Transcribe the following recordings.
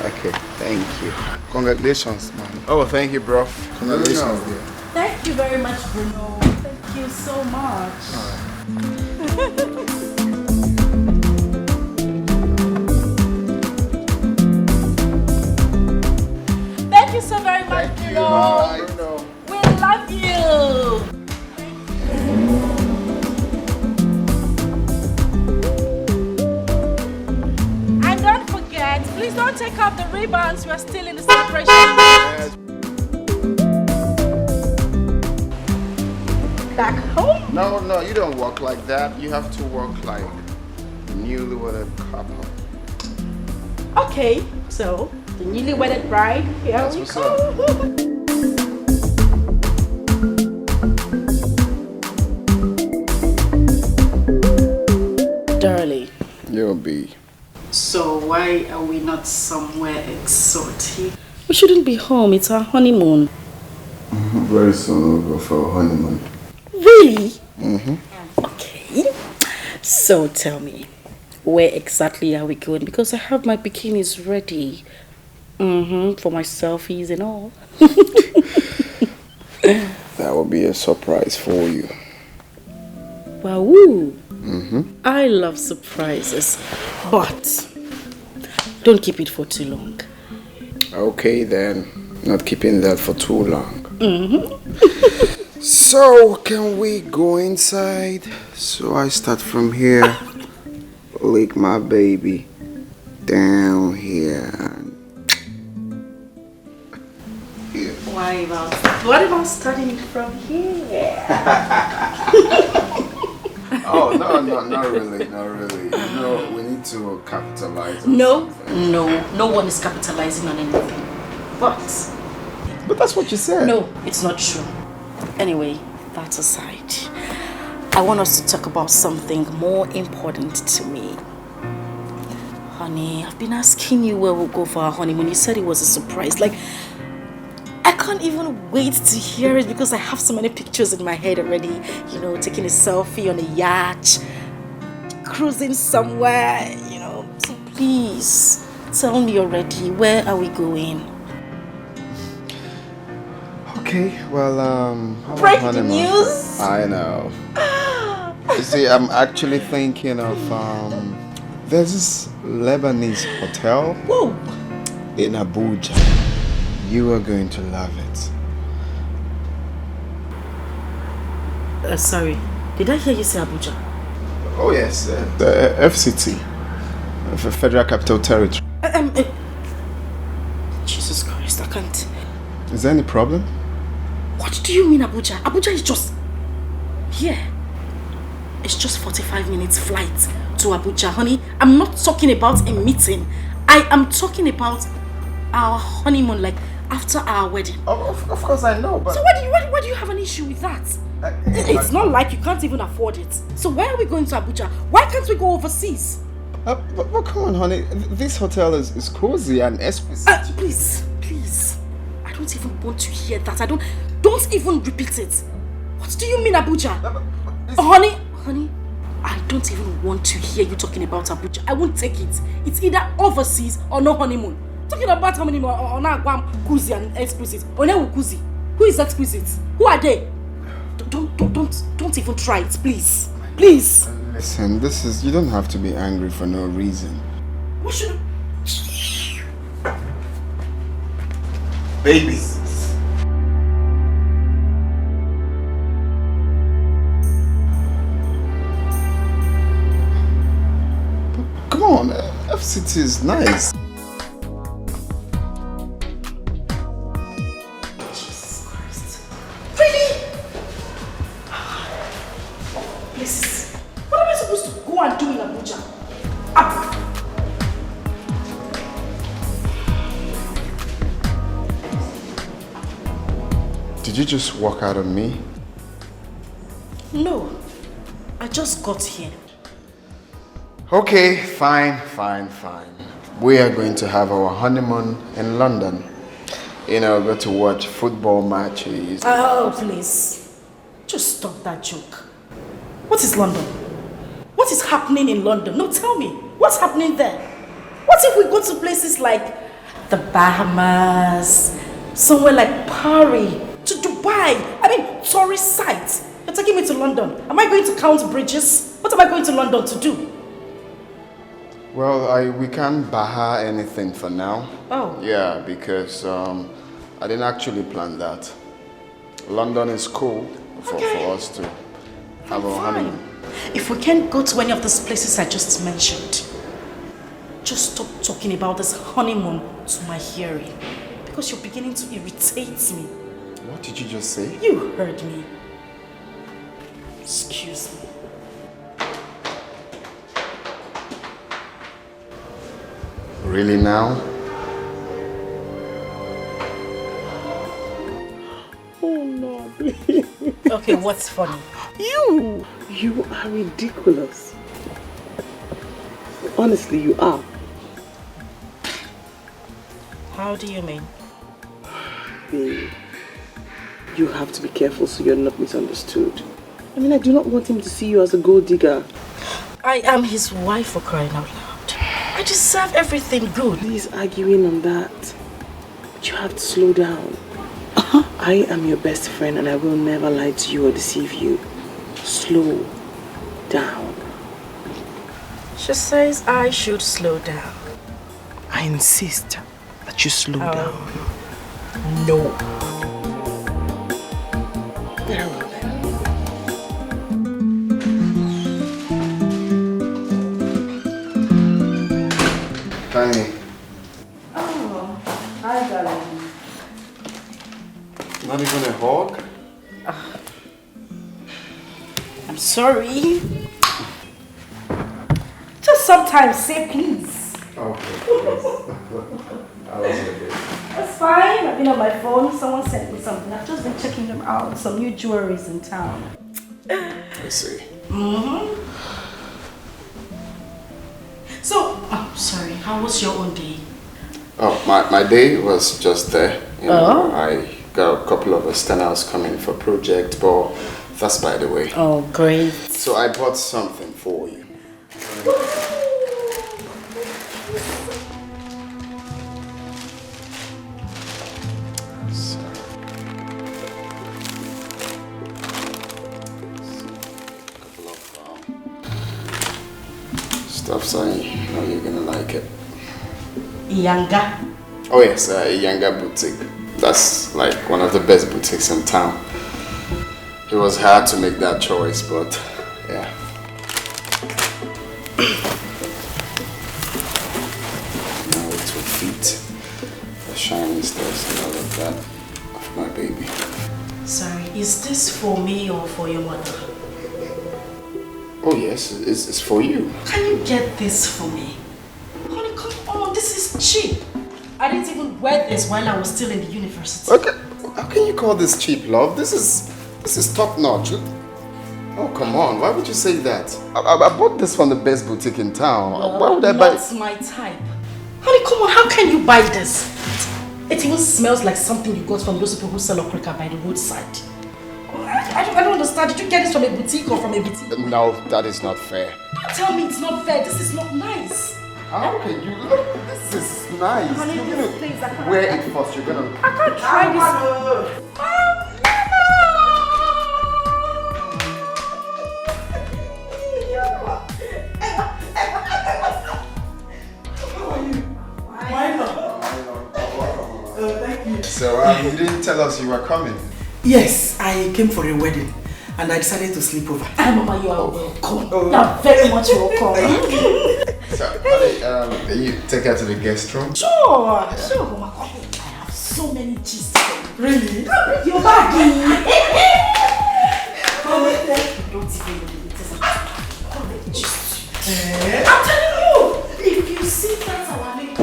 Okay, thank you. Congratulations, man. Oh, thank you, bro. Congratulations, dear. Thank you very much, Bruno. Thank you so much. Thank you so very much, Bruno. We love you. And don't forget, please don't take off the ribbons. We're still in the celebration. Yes. Back home? No, you don't walk like that. You have to walk like newlywed couple. Okay, so the newly wedded bride, here That's we what's go. Darling. You'll be. So why are we not somewhere exotic? We shouldn't be home, it's our honeymoon. Very soon we'll go for a honeymoon. Really? Okay. So tell me, where exactly are we going? Because I have my bikinis ready. For my selfies and all. That will be a surprise for you. Wow. I love surprises. But don't keep it for too long. Okay then. Not keeping that for too long. So, can we go inside? So I start from here. Lick my baby down here. What about starting from here? Oh, no, not really. You know, we need to capitalize on No something. one is capitalizing on anything. But that's what you said. no, it's not true. Anyway, that aside, I want us to talk about something more important to me. Honey, I've been asking you where we'll go for our honeymoon. You said it was a surprise. Like, I can't even wait to hear it because I have so many pictures in my head already. You know, taking a selfie on a yacht, cruising somewhere, you know. So please, tell me already, where are we going? Okay, well, how Break about the honeymoon? news! I know. You see, I'm actually thinking of, there's this Lebanese hotel Whoa! in Abuja. You are going to love it. Sorry, did I hear you say Abuja? Oh yes, the FCT, the Federal Capital Territory. Jesus Christ, I can't. Is there any problem? What do you mean Abuja? Abuja is just here. It's just 45 minutes flight to Abuja, honey. I'm not talking about a meeting. I am talking about our honeymoon, like after our wedding. Of course I know, but... So why do you have an issue with that? It's not like you can't even afford it. So why are we going to Abuja? Why can't we go overseas? But come on, honey. This hotel is cozy and exquisite. Please. I don't even want to hear that. Don't even repeat it. What do you mean Abuja? Honey, I don't even want to hear you talking about Abuja. I won't take it. It's either overseas or no honeymoon. Talking about honeymoon or now Kuzi and exquisite. Kuzi. Who is exquisite? Who are they? Don't even try it, please. Please. Listen, you don't have to be angry for no reason. What should Babies. Come on, FCT is nice. Jesus Christ. Really? Please. What am I supposed to go and do in Abuja? Did you just walk out on me? No. I just got here. Okay, fine. We are going to have our honeymoon in London. You know, go to watch football matches. Oh, please. Just stop that joke. What is London? What is happening in London? No, tell me. What's happening there? What if we go to places like the Bahamas, somewhere like Paris, to Dubai? I mean, tourist sites. You're taking me to London. Am I going to count bridges? What am I going to London to do? Well, we can't baha anything for now. Oh. Yeah, because I didn't actually plan that. London is cool for us to have our honeymoon. If we can't go to any of those places I just mentioned, just stop talking about this honeymoon to my hearing. Because you're beginning to irritate me. What did you just say? You heard me. Excuse me. Really now? Oh no. Okay, what's funny? You are ridiculous. Honestly, you are. How do you mean? Babe, you have to be careful so you're not misunderstood. I mean, I do not want him to see you as a gold digger. I am his wife, for crying out loud. I deserve everything good. Please arguing on that. But you have to slow down. I am your best friend and I will never lie to you or deceive you. Slow down. She says I should slow down. I insist that you slow down. No. Very well then. Tiny. Oh, hi darling. Not even a hug? I'm sorry. Just sometimes say please. Okay, please. I was okay. That's fine. I've been on my phone. Someone sent me something. I've just been checking them out. Some new jewelries in town. I see. So, sorry. How was your own day? Oh, my day was just there. You know, I got a couple of externals coming for project, but that's by the way. Oh, great. So I bought something for you. Stuff, so I know you're gonna like it. Yanga. Oh yes, Yanga Boutique. That's like one of the best boutiques in town. It was hard to make that choice, but yeah. Now it will fit the shiny stars and all of that of my baby. Sorry, is this for me or for your mother? Oh yes, it's for you. Can you get this for me? Honey, come on, this is cheap. I didn't even wear this while I was still in the university. Okay, how can you call this cheap, love? This is top notch. Oh come on, why would you say that? I bought this from the best boutique in town. Why would I buy? That's my type. Honey, come on, how can you buy this? It even smells like something you got from those people who sell okrika by the roadside. I don't understand. Did you get this from a boutique or from a boutique? No, that is not fair. Don't tell me it's not fair. This is not nice. How can you look? This is nice. Honey, You're this gonna place, I can't- wear it first. You're gonna. I can't try this. So you didn't tell us you were coming. Yes, I came for a wedding and I decided to sleep over. Mama, you are welcome. You are very much welcome. So, honey, you take her to the guest room. Sure, Mama. I have so many gist for you. Really? Bring your bag. Don't even look at it. I'm telling you, if you see that's our name.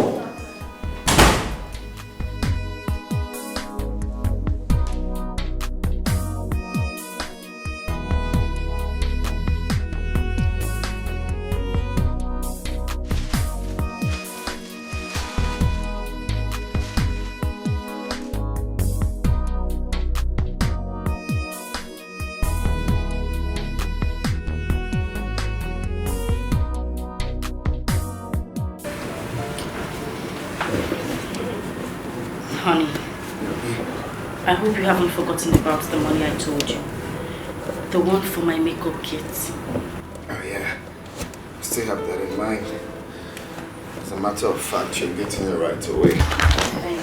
Honey, I hope you haven't forgotten about the money I told you. The one for my makeup kit. Oh yeah, I still have that in mind. As a matter of fact, you're getting it right away. Thank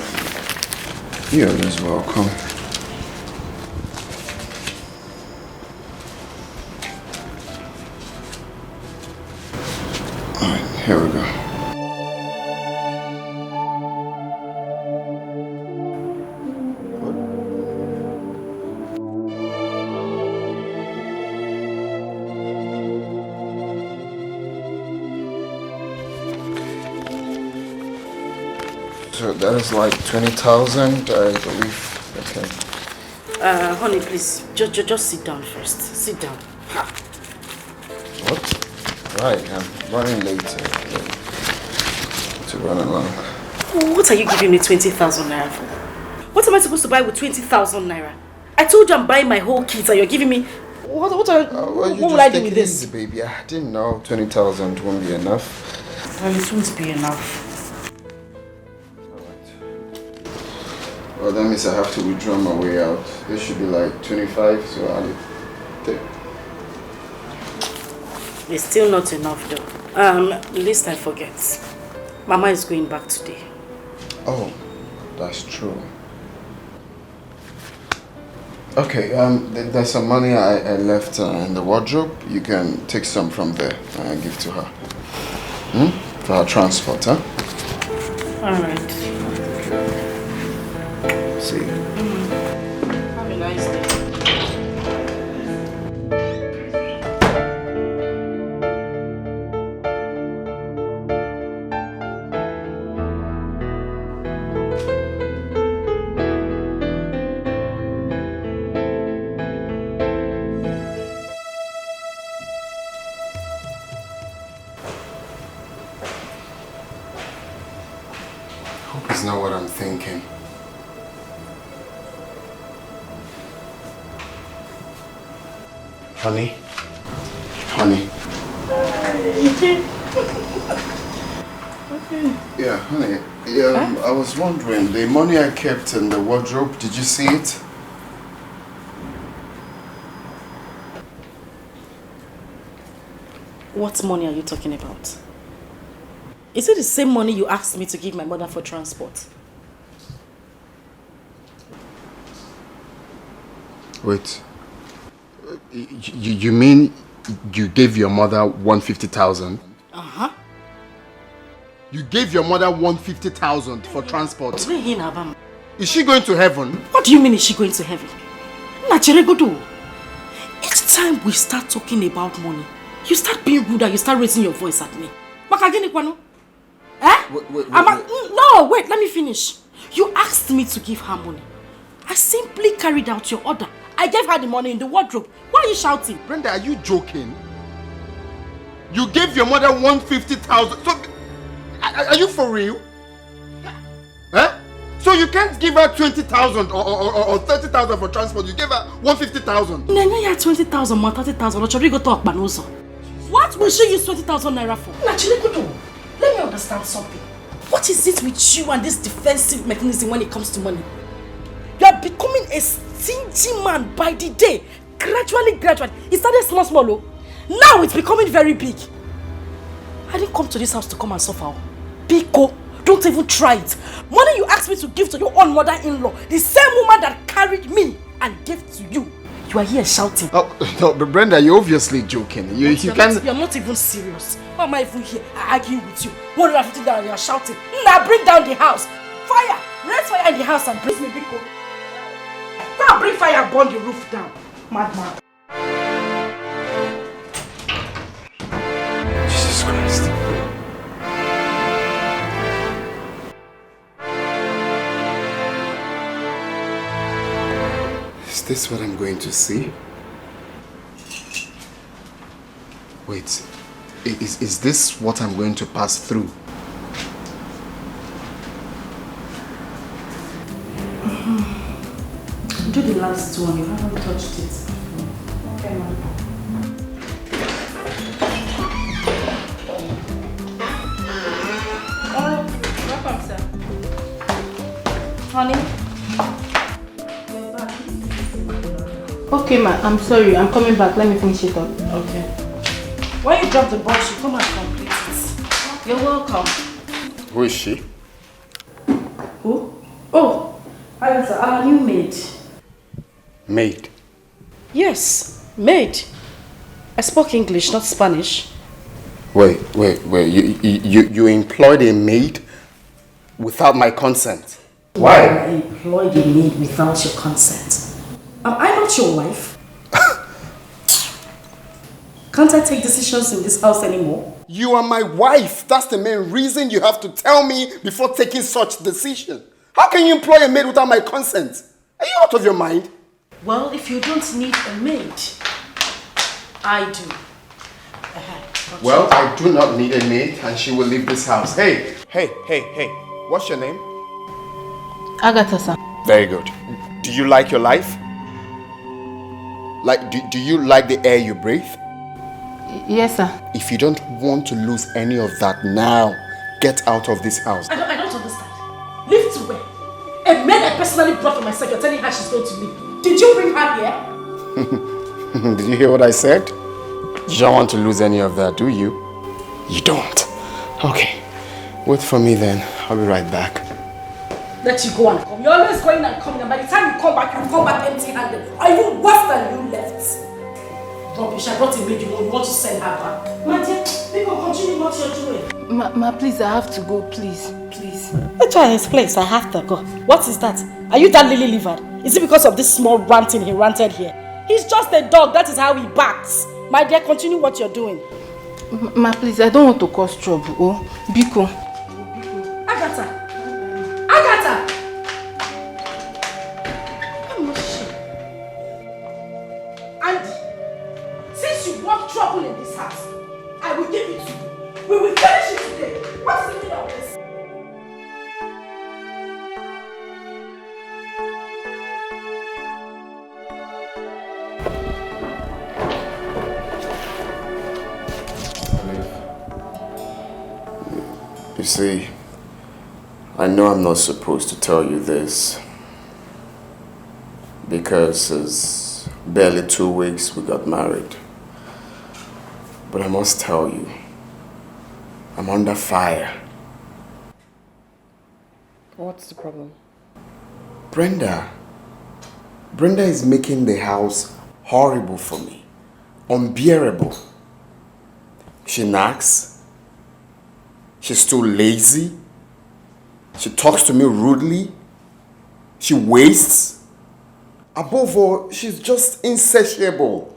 you. You're always welcome. Alright, here we go. So that is like 20,000, I believe. Okay. Honey, please, just sit down first. Sit down. Ha. What? Right, I'm running late to run along. What are you giving me 20,000 naira for? What am I supposed to buy with 20,000 naira? I told you I'm buying my whole kit and you're giving me... What will I do with this? Easy, baby. I didn't know 20,000 won't be enough. Well, it won't be enough. Well, that means I have to withdraw my way out. This should be like 25, so I'll take. It's still not enough though. Least I forget. Mama is going back today. Oh, that's true. Okay, there's some money I left in the wardrobe. You can take some from there and give to her. For her transport, huh? Alright. See you. Have a nice day. Hope it's not what I'm thinking. Honey? Honey? Yeah, honey. Yeah, I was wondering, the money I kept in the wardrobe, did you see it? What money are you talking about? Is it the same money you asked me to give my mother for transport? Wait. You mean you gave your mother 150,000? Uh-huh. You gave your mother 150,000 for transport. Is Is she going to heaven? What do you mean is she going to heaven? Each time we start talking about money, you start being rude and you start raising your voice at me. Eh? Wait. No, wait, let me finish. You asked me to give her money. I simply carried out your order. I gave her the money in the wardrobe. Why are you shouting? Brenda, are you joking? You gave your mother 150,000. So, are you for real? Huh? So you can't give her 20,000 or 30,000 for transport. You gave her 150,000. Nene, you 20,000 or 30,000. What will she use 20,000 naira for? Let me understand something. What is it with you and this defensive mechanism when it comes to money? You are becoming a stingy man by the day. Gradually. It started small. Oh. Now it's becoming very big. I didn't come to this house to come and suffer. Biko, don't even try it. Money you asked me to give to your own mother-in-law, the same woman that carried me and gave to you. You are here shouting. Oh, no, but Brenda, you're obviously joking. You can't... You're not even serious. Why am I even here arguing with you? 150 that you're shouting. Now bring down the house. Fire! Raise fire in the house and bring me Biko. Now bring fire and burn the roof down. Madman. Jesus Christ. Is this what I'm going to see? Wait, is this what I'm going to pass through? Do the last one, you haven't touched it. Okay, ma'am. Welcome, sir. Honey? Okay, ma, I'm sorry. I'm coming back. Let me finish it up. Okay. When you drop the box, you come and complete it. You're welcome. Who is she? Who? Oh, it's our new maid. Maid. Yes, maid. I spoke English, not Spanish. Wait. You employed a maid without my consent? Why? I employed a maid without your consent. Am I not your wife? Can't I take decisions in this house anymore? You are my wife. That's the main reason you have to tell me before taking such decision. How can you employ a maid without my consent? Are you out of your mind? Well, if you don't need a maid, I do. Well, I do not need a maid and she will leave this house. Hey. What's your name? Agatha, sir. Very good. Do you like your life? Like, do you like the air you breathe? Yes, sir. If you don't want to lose any of that now, get out of this house. I don't understand. Leave to where? A maid I personally brought for myself, you're telling her she's going to leave. Did you bring her here? Did you hear what I said? You don't want to lose any of that, do you? You don't. Okay. Wait for me then. I'll be right back. Let you go and come. You're always going and coming, and by the time you come back empty-handed. Are you worse than you left? Rubbish, I brought a maid, you want to send her back. My dear, we can continue what you're doing. Ma, please, I have to go, please. Please. Let's try his place, I have to go. What is that? Are you that lily-livered? Is it because of this small ranting he ranted here? He's just a dog, that is how he barks. My dear, continue what you're doing. Ma, please, I don't want to cause trouble. Oh, Biko. Agatha! Andy, since you want trouble in this house, I will give it to you. We will finish it today. What is the meaning of this? You see, I know I'm not supposed to tell you this because it's barely 2 weeks we got married. But I must tell you, I'm under fire. What's the problem? Brenda is making the house horrible for me, unbearable. She nags. She's too lazy. She talks to me rudely. She wastes. Above all, she's just insatiable.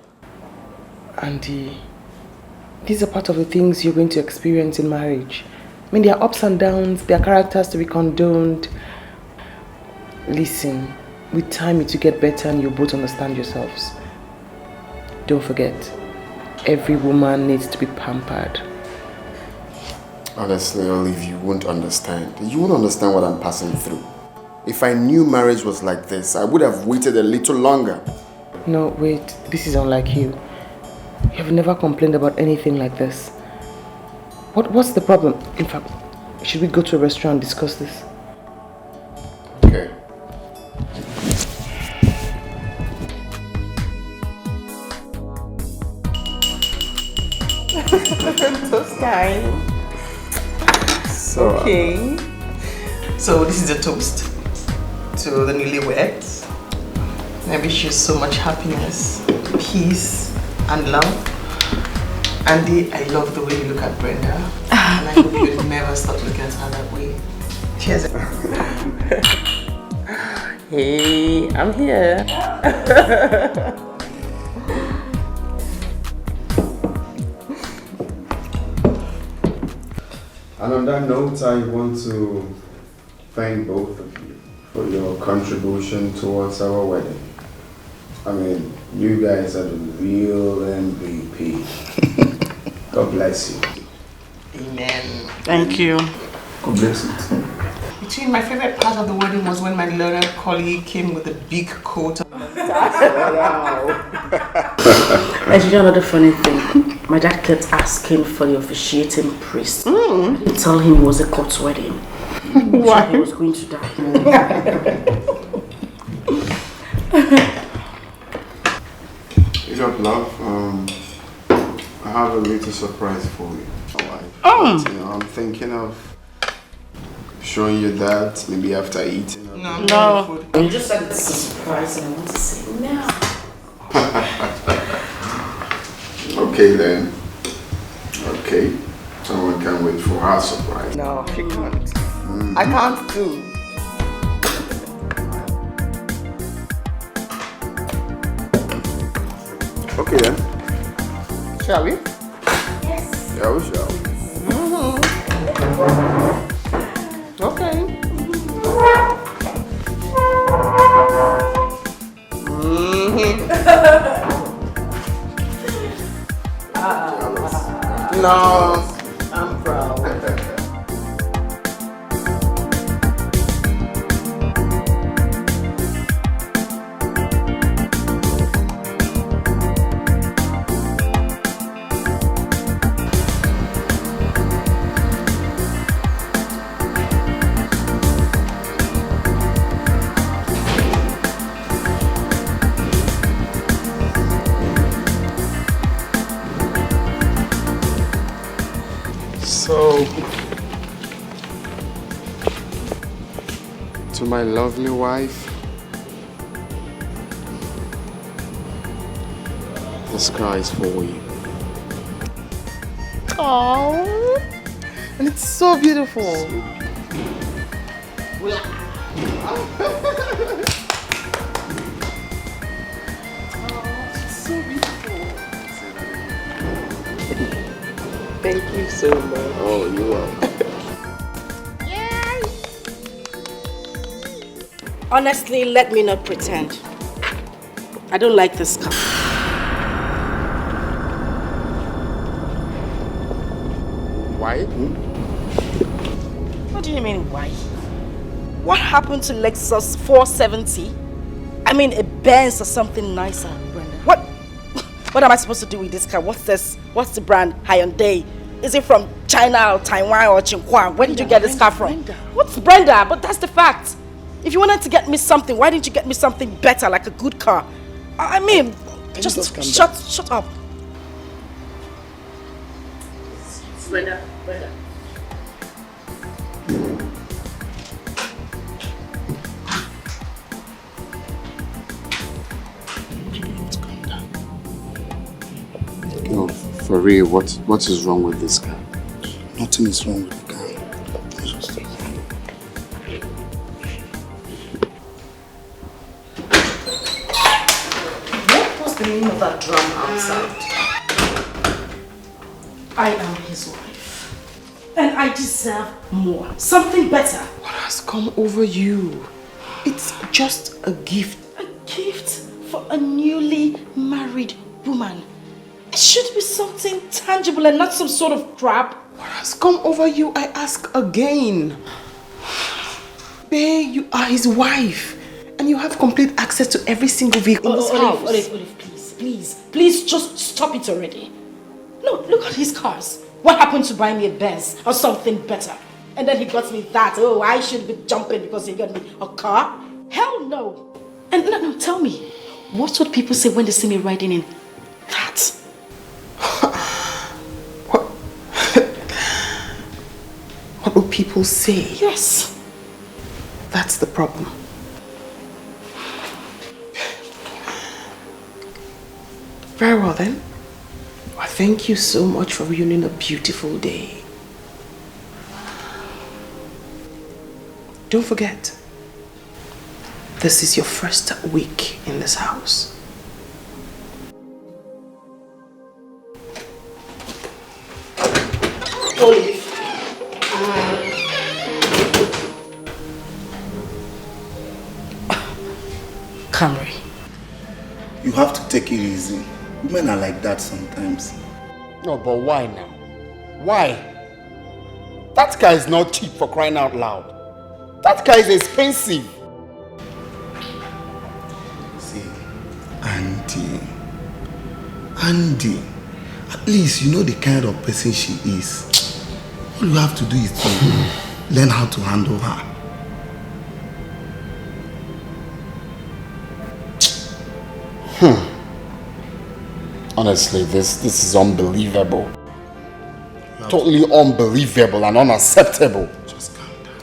Auntie, these are part of the things you're going to experience in marriage. I mean, there are ups and downs, there are characters to be condoned. Listen, with time it will get better and you'll both understand yourselves. Don't forget, every woman needs to be pampered. Honestly, Olive, you won't understand. You won't understand what I'm passing through. If I knew marriage was like this, I would have waited a little longer. No, wait, this is unlike you. You have never complained about anything like this. What's the problem? In fact, should we go to a restaurant and discuss this? Okay. Those kind. So, Okay. So this is a toast to the newlyweds. I wish you so much happiness, peace, and love. Andy, I love the way you look at Brenda. And I hope you never stop looking at her that way. Cheers. Hey, I'm here. And on that note, I want to thank both of you for your contribution towards our wedding. I mean, you guys are the real MVP. God bless you. Amen. Thank you. God bless you. Between my favorite part of the wedding was when my learned colleague came with a big coat. And you know another funny thing? My dad kept asking for the officiating priest. Tell him it was a court wedding. sure he was going to die. You know, love, I have a little surprise for you. Oh. You know, I'm thinking of showing you that maybe after eating. No. You just said it's a surprise and I want to say no. Okay then. Okay. Someone can wait for her surprise. No, she can't. I can't too. Okay then. Shall we? Yes. Yeah, we shall. Okay. No, I'm proud. So, to my lovely wife, the sky is for you. Oh, and it's so beautiful. So beautiful. Thank you so much. Oh, you're welcome. Honestly, let me not pretend. I don't like this car. Why? What do you mean, why? What happened to Lexus 470? I mean, a Benz or something nicer, Brenda. What am I supposed to do with this car? What's this? What's the brand? Hyundai? Is it from China or Taiwan or Qinghuang? Where did you get this car from? Brenda. What's Brenda? But that's the fact. If you wanted to get me something, why didn't you get me something better, like a good car? I mean, just shut up. Brenda. No, for real, what is wrong with this car? Nothing is wrong with the car. What was the meaning of that drum outside? I am his wife. And I deserve more. Something better. What has come over you? It's just a gift. A gift for a newly married woman. It should be something tangible and not some sort of crap. What has come over you, I ask again. Babe, you are his wife. And you have complete access to every single vehicle in this house. Olive, please, just stop it already. No, look at his cars. What happened to buy me a Benz or something better? And then he got me that. Oh, I should be jumping because he got me a car? Hell no. And no, tell me, what would people say when they see me riding in that? What will people say? Yes. That's the problem. Very well then. Well, thank you so much for ruining a beautiful day. Don't forget, this is your first week in this house. Olive. Camry. You have to take it easy. Women are like that sometimes. No, but why now? Why? That car is not cheap, for crying out loud. That car is expensive. See, Andy, at least you know the kind of person she is. All you have to do is to learn how to handle her. Honestly, this is unbelievable. Totally unbelievable and unacceptable. Just calm down.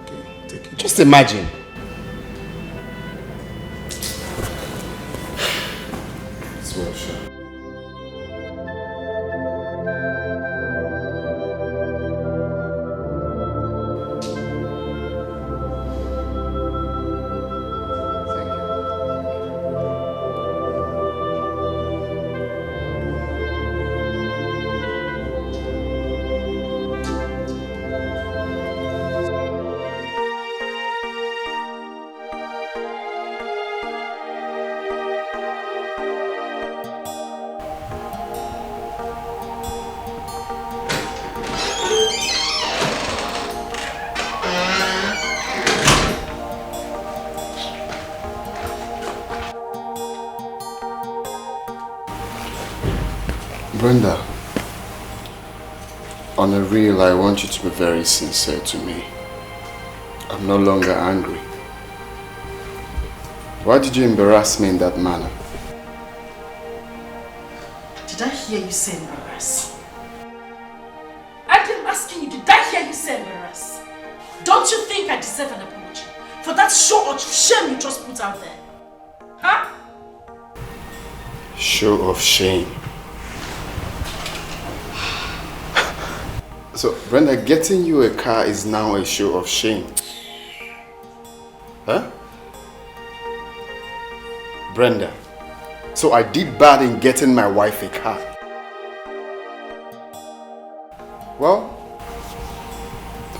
Okay, take it. Just imagine. It's well, sure. Brenda, on a real, I want you to be very sincere to me. I'm no longer angry. Why did you embarrass me in that manner? Did I hear you say embarrass? I'm asking you, did I hear you say embarrass? Don't you think I deserve an apology for that show of shame you just put out there? Huh? Show of shame. So, Brenda, getting you a car is now a show of shame. Huh? Brenda, so I did bad in getting my wife a car. Well,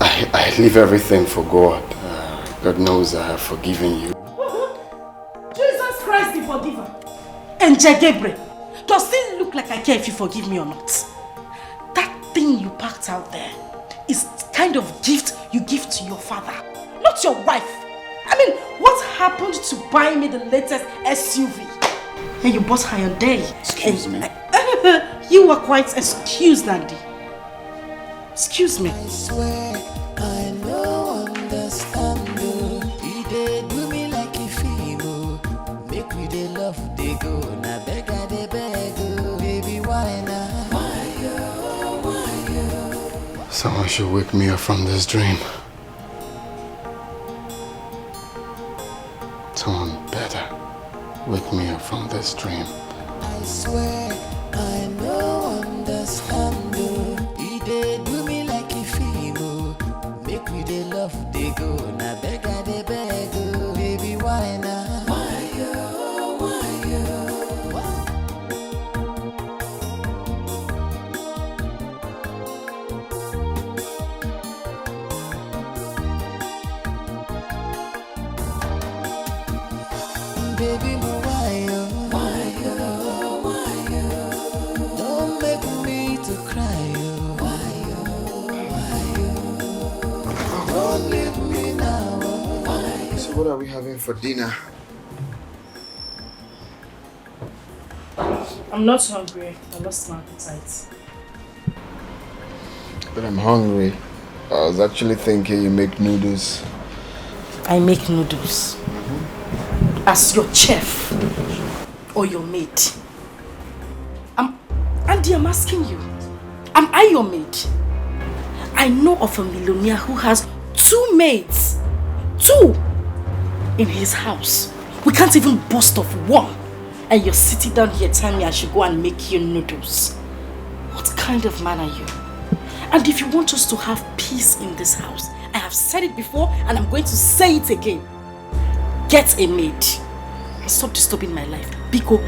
I leave everything for God. God knows I have forgiven you. Jesus Christ the forgiver. And Gabriel, does it look like I care if you forgive me or not? That thing you packed out there is the kind of gift you give to your father, not your wife. I mean, what happened to buying me the latest SUV? And you bought her your day. Excuse me. You were quite excused, Andy. Excuse me. I swear I know understand you. He did do me like a female. Make me the love they go. Now beg I they beg you. Baby, why not? Why you? Someone should wake me up from this dream. Someone better wake me up from this dream. I swear I know understand you. He did do me like a female. Make me the love they go. Now beg I they beg you. Baby, why not? Why you? Baby, why you? Don't make me to cry. Why you? Don't leave me now. So what are we having for dinner? I'm not hungry. I lost my appetite. But I'm hungry. I was actually thinking you make noodles. I make noodles. As your chef or your maid. Andy, I'm asking you. Am I your maid? I know of a millionaire who has 2 maids. 2! In his house. We can't even boast of 1. And you're sitting down here telling me I should go and make you noodles. What kind of man are you? And if you want us to have peace in this house, I have said it before and I'm going to say it again. Get a maid. Stop disturbing my life. Biko.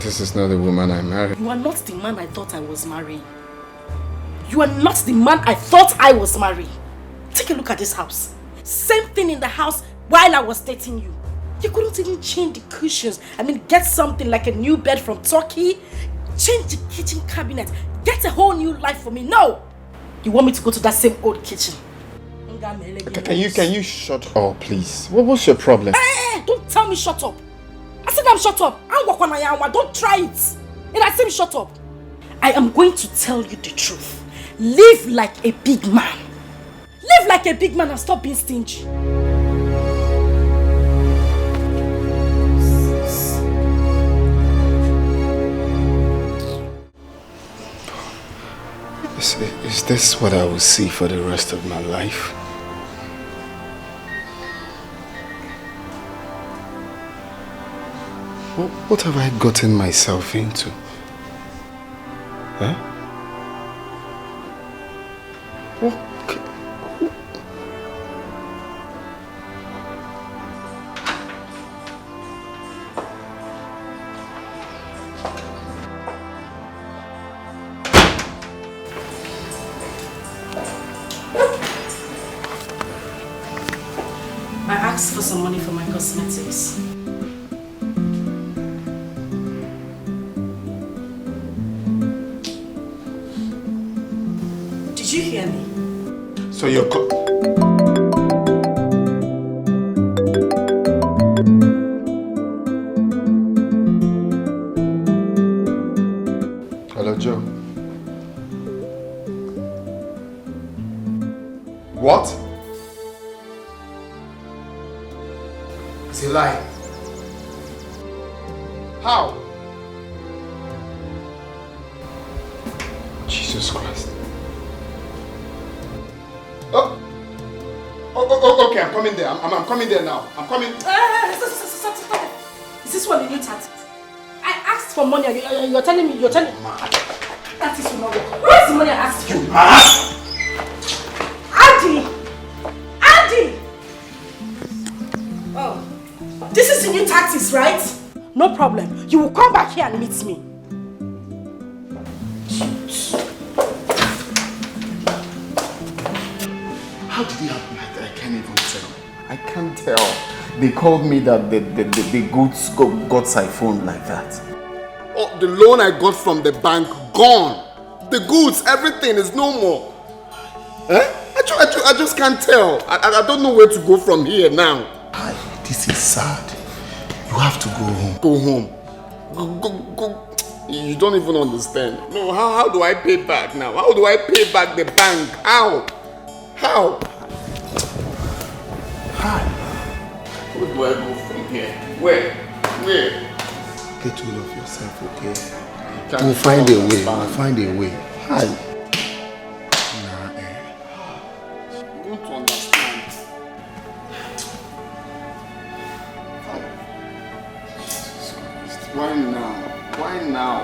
This is not the woman I married. You are not the man I thought I was marrying. You are not the man I thought I was marrying. Take a look at this house. Same thing in the house while I was dating you. You couldn't even change the cushions. I mean, get something like a new bed from Turkey. Change the kitchen cabinet. Get a whole new life for me. No! You want me to go to that same old kitchen? Can you shut up, please? What's your problem? Hey, don't tell me shut up. I said I'm shut up. Don't try it. And I said shut up. I am going to tell you the truth. Live like a big man. Live like a big man and stop being stingy. Is this what I will see for the rest of my life? What have I gotten myself into? Huh? I asked for some money for my cosmetics. Did you hear me? So you're Hello, Joe. What? It's a lie. How? Jesus Christ. Okay, I'm coming there. I'm coming there now. I'm coming. Stop. Is this one the new tactic? I asked for money and you're telling me, that is not work. Where's the money I asked for? Andy! Oh, this is the new tactics, right? No problem. You will come back here and meet me. How did it happen? I can't even tell. I can't tell. They called me that the goods got siphoned like that. Oh, the loan I got from the bank, gone. The goods, everything is no more. Eh? I just can't tell. I don't know where to go from here now. This is sad. You have to go home. Go home. Go. You don't even understand. No, how do I pay back now? How do I pay back the bank? How? Hi. Where do I go from here? Where? Get rid of yourself, okay? We'll find a way. Hi. You want to understand. Why now?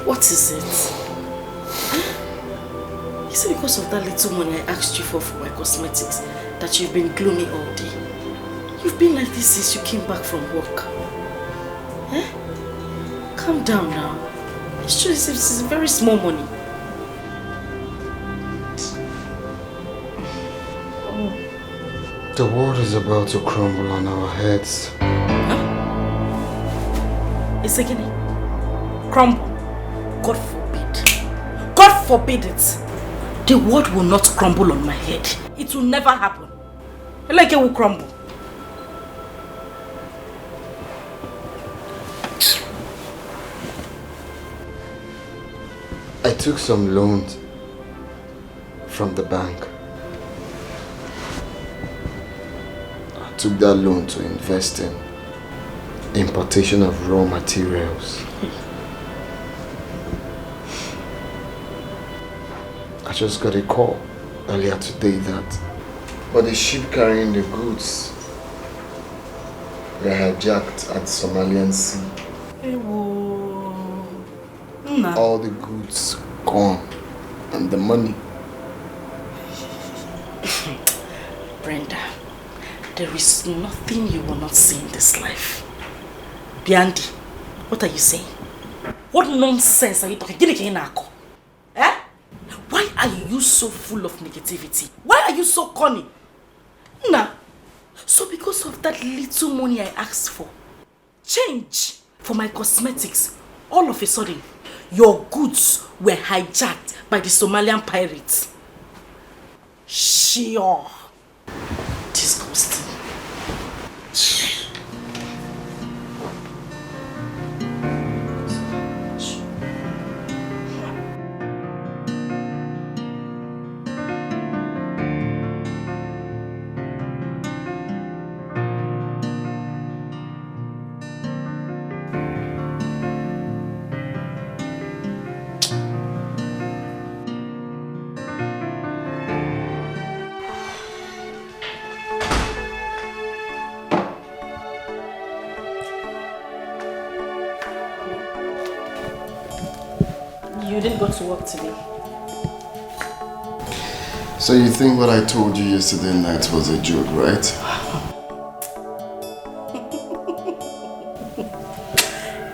What is it? Is it because of that little money I asked you for my cosmetics that you've been gloomy all day? You've been like this since you came back from work. Eh? Calm down now. It's true, it's very small money. The world is about to crumble on our heads. Huh? It's again. Crumble. God forbid. God forbid it. The world will not crumble on my head. It will never happen. Like it will crumble. I took some loans from the bank. I took that loan to invest in importation of raw materials. I just got a call earlier today that the ship carrying the goods were hijacked at Somalian Sea. All the goods gone and the money. Brenda, there is nothing you will not see in this life. Biandi, what are you saying? What nonsense are you talking? Eh? Why are you so full of negativity? Why are you so corny? Nah. So because of that little money I asked for, change for my cosmetics, all of a sudden, your goods were hijacked by the Somalian pirates. Sure. Disgusting. You didn't go to work today. So you think what I told you yesterday night was a joke, right?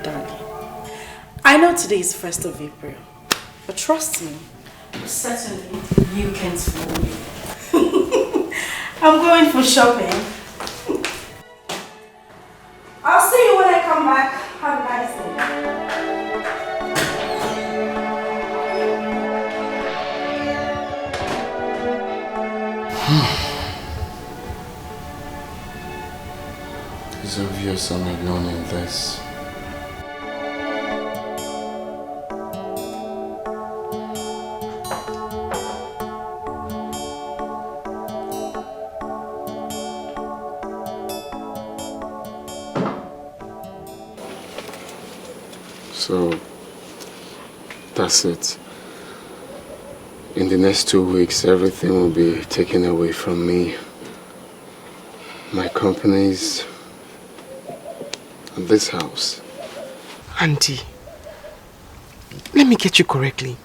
Darling, I know today is 1st of April, but trust me, certainly you can't fool me. I'm going for shopping. I'll see you when I come back. Have a nice day. It's obvious I'm alone in this. So, that's it. In the next 2 weeks, everything will be taken away from me. My companies, and this house. Auntie, let me get you correctly.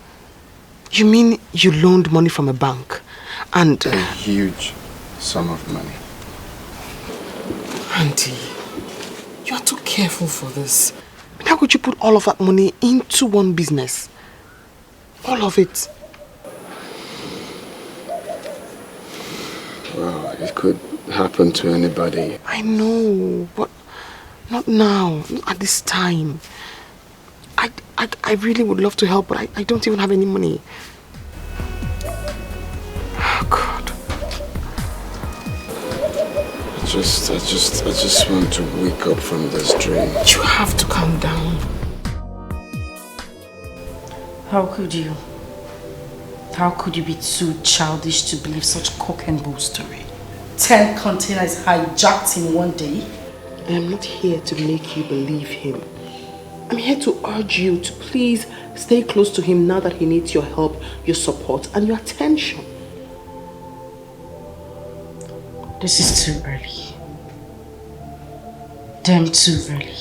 You mean you loaned money from a bank and... A huge sum of money. Auntie, you are too careful for this. How could you put all of that money into one business? All of it. Well, it could happen to anybody. I know, but not now, not at this time. I really would love to help, but I don't even have any money. Oh, God. I just want to wake up from this dream. You have to calm down. How could you? How could you be too childish to believe such cock and bull story? 10 containers hijacked in one day? I am not here to make you believe him. I'm here to urge you to please stay close to him now that he needs your help, your support, and your attention. This is too early. Damn too early.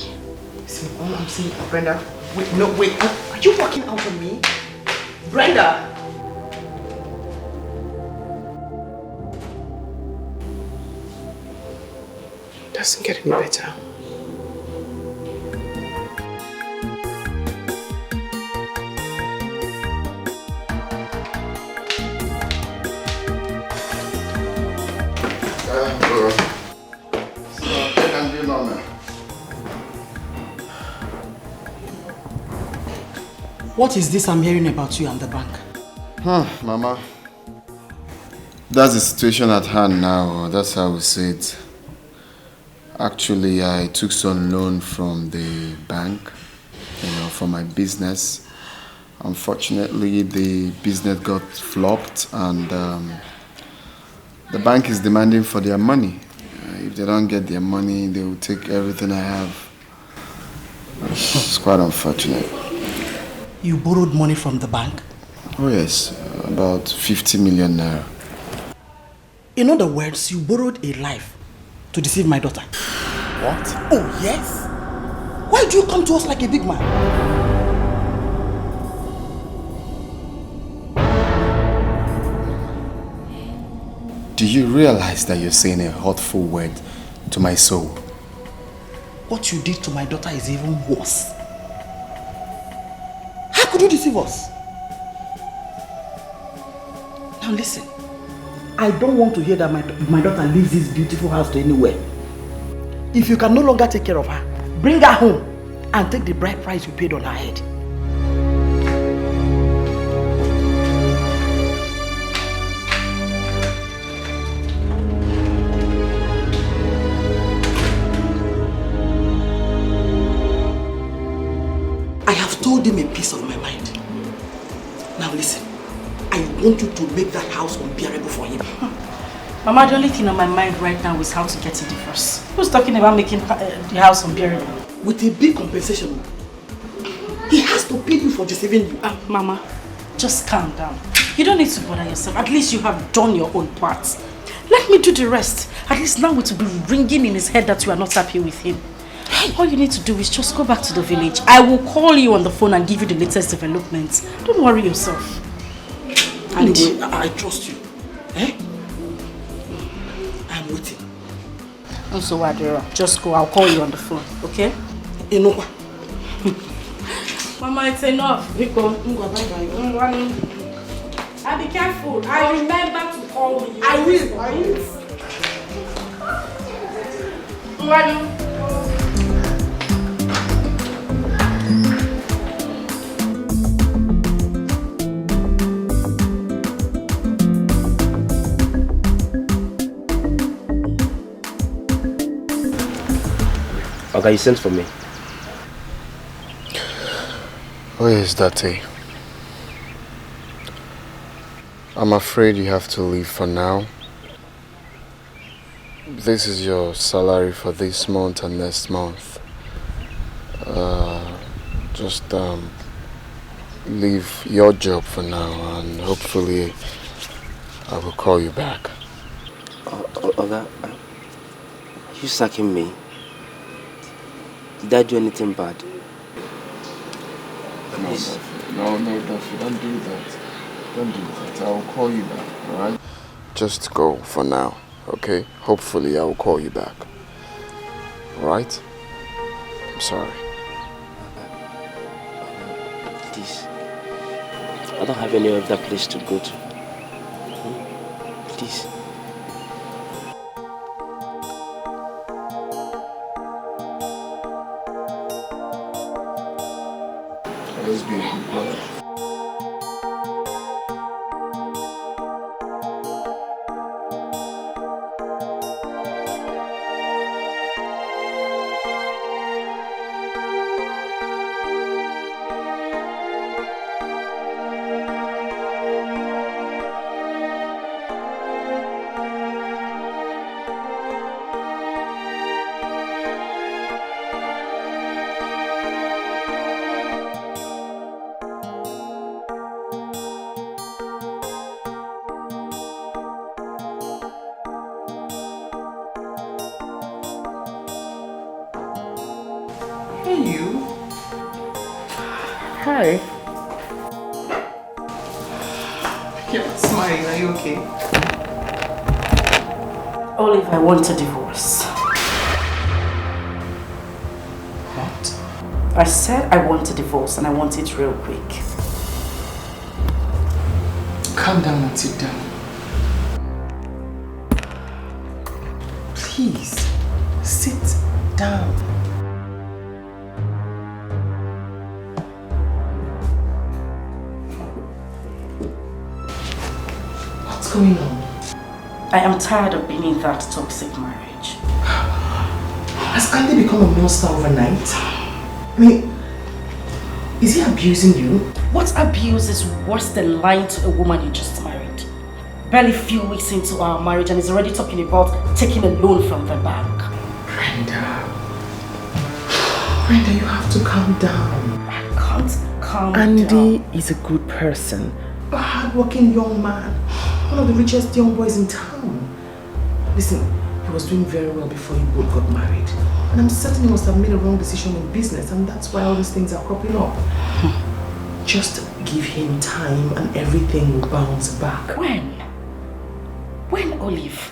See, all I'm saying, Brenda, wait, no, wait, are you walking out on me? Brenda! Doesn't get any better. What is this I'm hearing about you and the bank? Mama. That's the situation at hand now. That's how we see it. Actually, I took some loan from the bank, for my business. Unfortunately, the business got flopped and the bank is demanding for their money. If they don't get their money, they will take everything I have. It's quite unfortunate. You borrowed money from the bank? Oh yes, about 50 million naira. In other words, you borrowed a life to deceive my daughter. What? Oh yes? Why do you come to us like a big man? Do you realize that you're saying a hurtful word to my soul? What you did to my daughter is even worse. How could you deceive us? Now listen, I don't want to hear that my daughter leaves this beautiful house to anywhere. If you can no longer take care of her, bring her home and take the bride price you paid on her head. told him a piece of my mind. Now listen, I want you to make that house unbearable for him. Mama, the only thing on my mind right now is how to get a divorce. Who's talking about making the house unbearable? With a big compensation. He has to pay you for deceiving you. Mama, just calm down. You don't need to bother yourself. At least you have done your own part. Let me do the rest. At least now it will be ringing in his head that you are not happy with him. All you need to do is just go back to the village. I will call you on the phone and give you the latest developments. Don't worry yourself. Anyway, I trust you. Eh? I'm waiting. So Adira, just go. I'll call you on the phone, okay? Enough. Mama, it's enough. Bye-bye. I'll be careful. I remember to call you. I will. Okay, you sent for me. Oh yes, Daddy. I'm afraid you have to leave for now. This is your salary for this month and next month. Just leave your job for now and hopefully I will call you back. Oga, you sacking me? Did I do anything bad? Please. No, Duffy, don't do that. Don't do that. I will call you back, alright? Just go for now, okay? Hopefully I will call you back. Alright? I'm sorry. Please. I don't have any other place to go to. Please. Let's be a good brother. Hi. Yeah, smiling. Are you okay? Olive, I want a divorce. What? I said I want a divorce and I want it real quick. Calm down and sit down. Please, sit down. What's going on? I am tired of being in that toxic marriage. Has Andy become a monster overnight? I mean, is he abusing you? What abuse is worse than lying to a woman you just married? Barely a few weeks into our marriage and he's already talking about taking a loan from the bank. Brenda, you have to calm down. I can't calm Andy down. is a good person. A hardworking young man. One of the richest young boys in town. Listen, he was doing very well before you both got married. And I'm certain he must have made a wrong decision in business and that's why all these things are cropping up. Just give him time and everything will bounce back. When? When, Olive?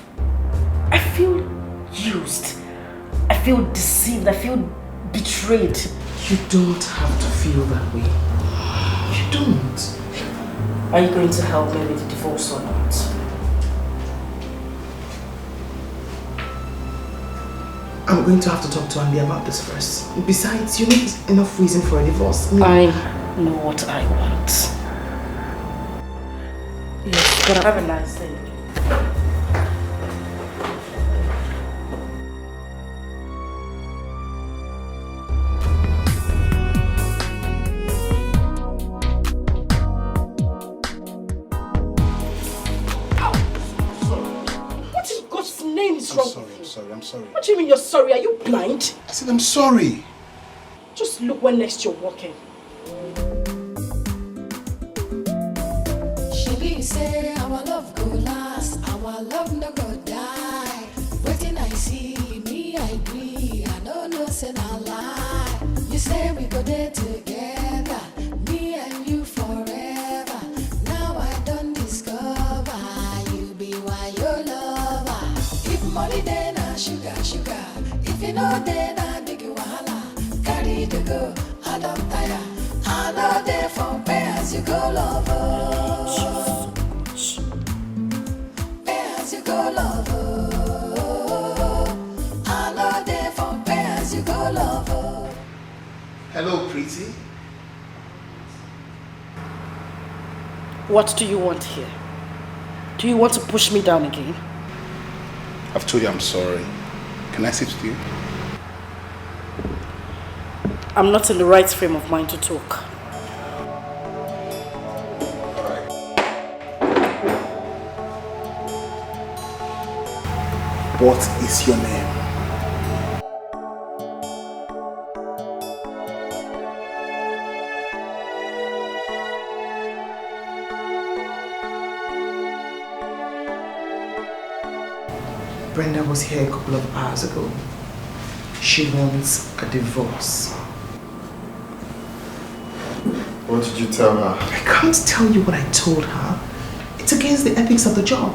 I feel used. I feel deceived. I feel betrayed. You don't have to feel that way. You don't. Are you going to help me with the divorce or not? I'm going to have to talk to Andy about this first. Besides, you need enough reason for a divorce. I know what I want. Yes, but have a nice day. I'm sorry. What do you mean you're sorry? Are you blind? I said I'm sorry. Just look when next you're walking. She say our love go last, our love no go die. Waiting I see, me I agree, I don't know say na lie. You say we go there together, me and you forever. Now I don't discover, you be why your lover. If money then na sugar, sugar. If you know then na big wahala. Carry the go, I don't tire. I know there for pay as you go lover. You go lover. I know they from pairs you go lover. Hello, pretty. What do you want here? Do you want to push me down again? I've told you I'm sorry. Can I sit with you? I'm not in the right frame of mind to talk. What is your name? Brenda was here a couple of hours ago. She wants a divorce. What did you tell her? I can't tell you what I told her. It's against the ethics of the job.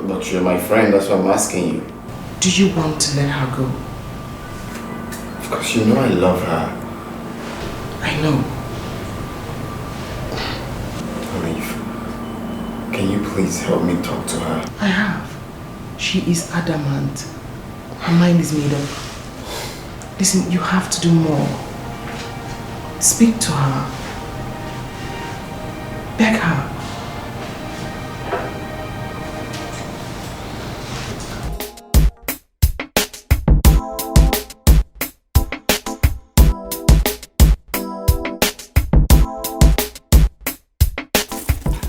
But you're my friend, that's why I'm asking you. Do you want to let her go? Of course, you know I love her. I know. Olive, can you please help me talk to her? I have. She is adamant. Her mind is made up. Listen, you have to do more. Speak to her. Beg her.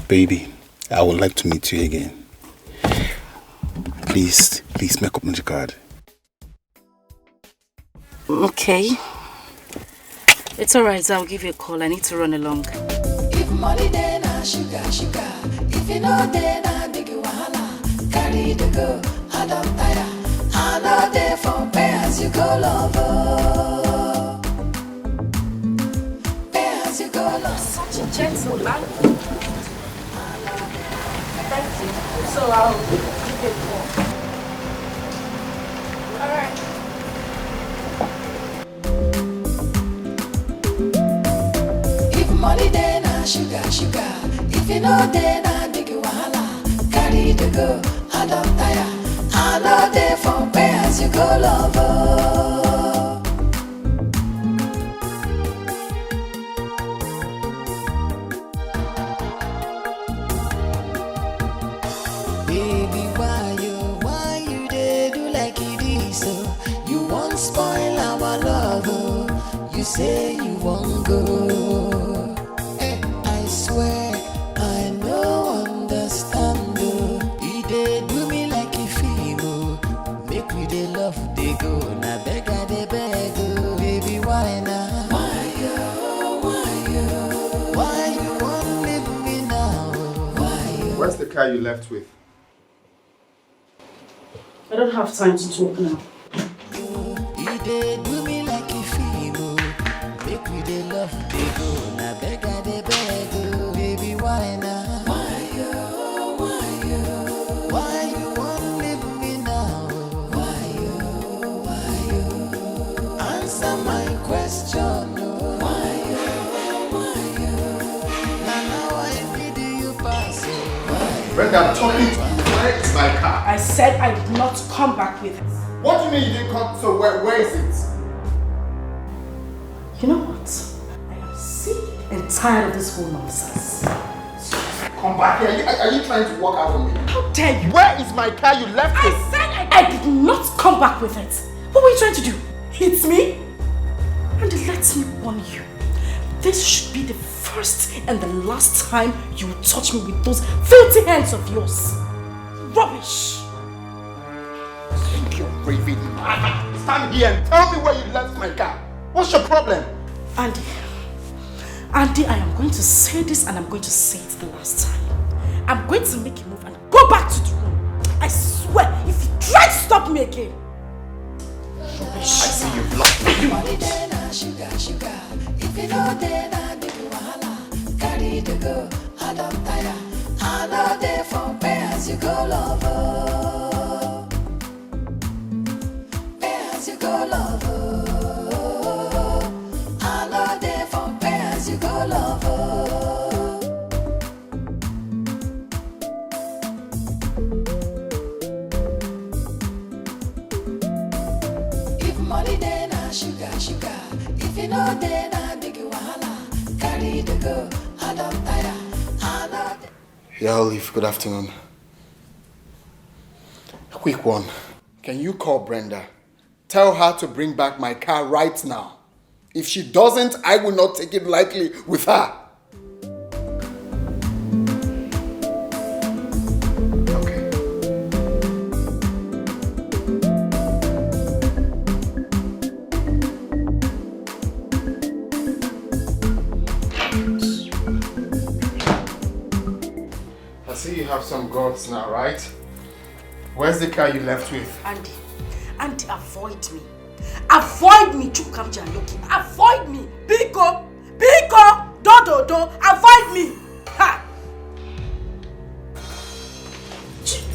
Baby, I would like to meet you again. Please make up on the card. Okay. It's alright, I'll give you a call. I need to run along. If money then na sugar, sugar. If you know then na big wahala. Carry the go, I don't tire. I know they for pay as you go lover. Pay as you go lover. Such a gentleman. Thank you. So I'll give you a call. Alright. If money then na sugar, sugar. If you know then na big wahala. Carry the go, I don't tire. I know they for pay as you go lover. Baby, why you dey do like it is so? You won't spoil our love, oh. You say you won't go. I swear I no understand, oh. You dey do me like a film, oh. Make we dey love dey go. Na beg I dey beg, oh. Baby, why now? Why you won't leave me now? Why you? Where's the car you left with? I don't have time to talk now. You dey do me like a film, oh. Make we dey love dey go. Na beg I dey beg, oh. Baby, why now? Why you won't leave me now? Why you? Answer my question, oh. Why you? Now I need you pass, oh. Brenda, I'm talking to you. Where is my car? I said I would not come back with it. What do you mean you didn't come? So where is it? You know what? I am sick and tired of this whole nonsense. Come back here. Are you trying to walk out on me? How dare you? Where is my car? You left it. I said I did not come back with it. What were you trying to do? Hit me? And let me warn you. This should be the first and the last time you will touch me with those filthy hands of yours. Rubbish! Thank you. raving mad. Stand here and tell me where you left my car. What's your problem? Andy, I am going to say this and I'm going to say it the last time. I'm going to make a move and go back to the room. I swear, if you try to stop me again. I see you've lost me. Sugar. If you know then I big wahala. Carry the go, I don't tire. I know they for pay as you go, lover. Pay as you go, lover. I know they for pay as you go, lover. If money then I sugar. If you know then I big wahala. Carry the go, I don't tire. I know they... Yeah, Olive, good afternoon. A quick one. Can you call Brenda? Tell her to bring back my car right now. If she doesn't, I will not take it lightly with her. Okay. I see you have some guts now, right? Where's the car you left with? Andy, avoid me. Avoid me, Chukamja looking. Avoid me. Biko, do. Avoid me. Ha!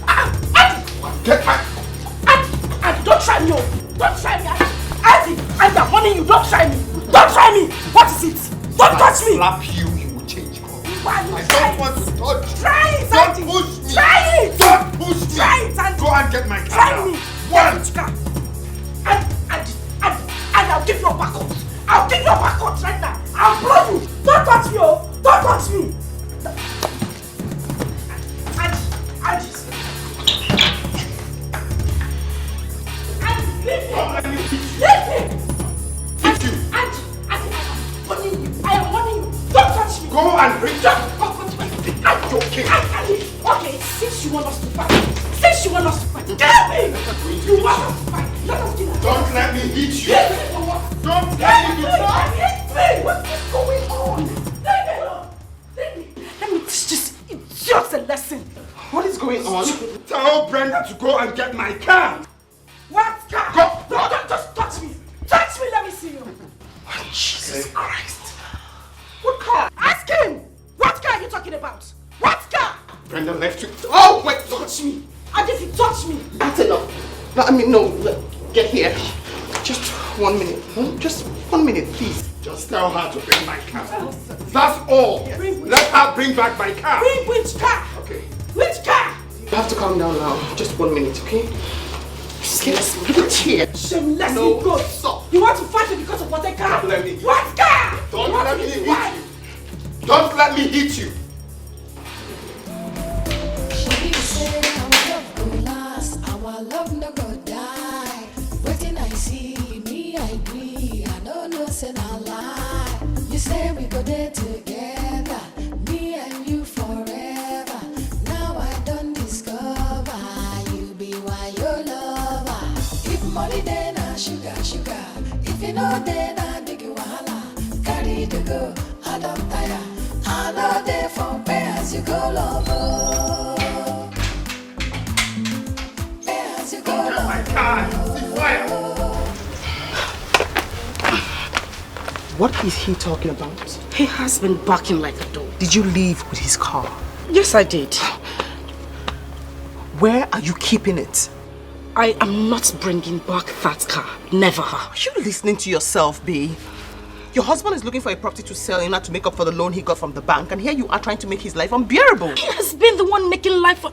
Andy! Get back! Andy, don't try me. Don't try me. Andy, I'm warning you. Don't try me. Don't try me. What is it? Don't touch me. Slap you, you will change color. I don't want to touch you. Try it, Don't Andy. push me. Try it. Don't push me. Try it, Andy. Go and get my car. Try now. me. One. And I'll give you a backcoat. I'll give you a backcoat right now. I'll blow you. Don't touch me, oh. Don't touch me. Andy, leave me. Hit you. I am warning you. Don't touch me. Go and bring that. I'm joking. Okay, since you want us to fight, tell me. You want us to fight. Let us do that. Don't let me hit you. Don't Let let me hit you. what is going on? Let me just, it's just a lesson. What is going on? Tell Brenda to go and get my car. What car? Go. No, don't just touch me. Touch me, let me see you. Jesus Christ. What car? Ask him. What car are you talking about? What car? Brenda left you. Oh, wait. Touch me. And if you touch me. That's enough. No, get here. Just 1 minute. Just 1 minute, please. Just tell her to bring my car. That's all. Let her bring back my car. Bring which car? Okay. Which car? You have to calm down now. Just 1 minute, okay? Just get here. Shameless No, good. stop. You want to fight me because of what a car? Don't let me. What car? Don't You want let to me hit hit why? you. Don't let me hit you. She say our love go last, our love no go die. Waiting I see me, I agree. I don't know, say no lie. You say we go there together, me and you forever. Now I don't discover you be why your lover. If money then I sugar. If you know then I big wahala. Carry the go, I don't tire. I know they for pay as you go, lover. Pay as you go, lover. My car. See fire. What is he talking about? He has been barking like a dog. Did you leave with his car? Yes, I did. Where are you keeping it? I am not bringing back that car. Never. Are you listening to yourself, B? Your husband is looking for a property to sell in order to make up for the loan he got from the bank, and here you are trying to make his life unbearable. He has been the one making life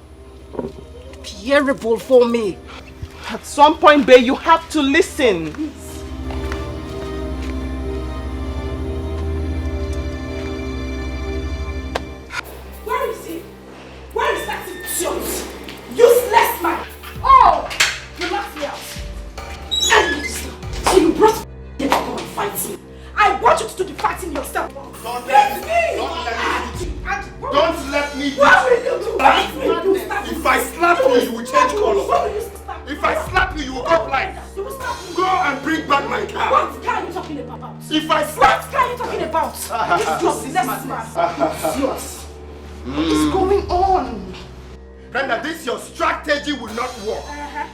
unbearable for me. At some point, babe, you have to listen. Where is he? Where is that idiot? Useless man! Oh! You locked me out. So you brought here to come and fight me. I want you to do the fighting yourself. Don't let me hit you. What will you do? If I slap you, you will change color. What will you stop If I slap you, you will go blind. You will slap me. Go and bring back my car. What car are you talking about? If I slap... What car are you talking about? This is yours. This is yours. What is going on? Brenda, this your strategy will not work.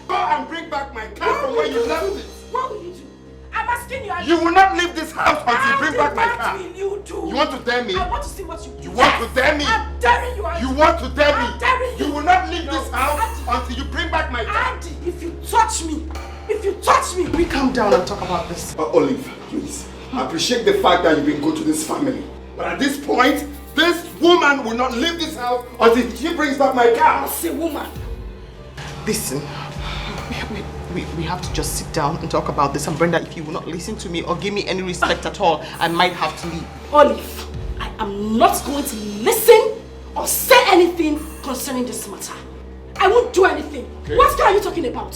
Go and bring back my car from where you left it. What will you do? I'm asking you. You will not leave this house until you bring back my car. What will you do? You want to dare me? I want to see what you do. You want to dare me? I'm daring you, Andy. You want to dare me? I'm daring you. You will not leave this house until you bring back my car. Andy, if you touch me, we calm down and talk about this. Olive, please. I appreciate the fact that you've been good to this family. But at this point, this woman will not leave this house until she brings back my car. I'll say woman. Listen, we have to just sit down and talk about this. And Brenda, if you will not listen to me or give me any respect at all, I might have to leave. Olive, I am not going to listen or say anything concerning this matter. I won't do anything. Okay. What car are you talking about?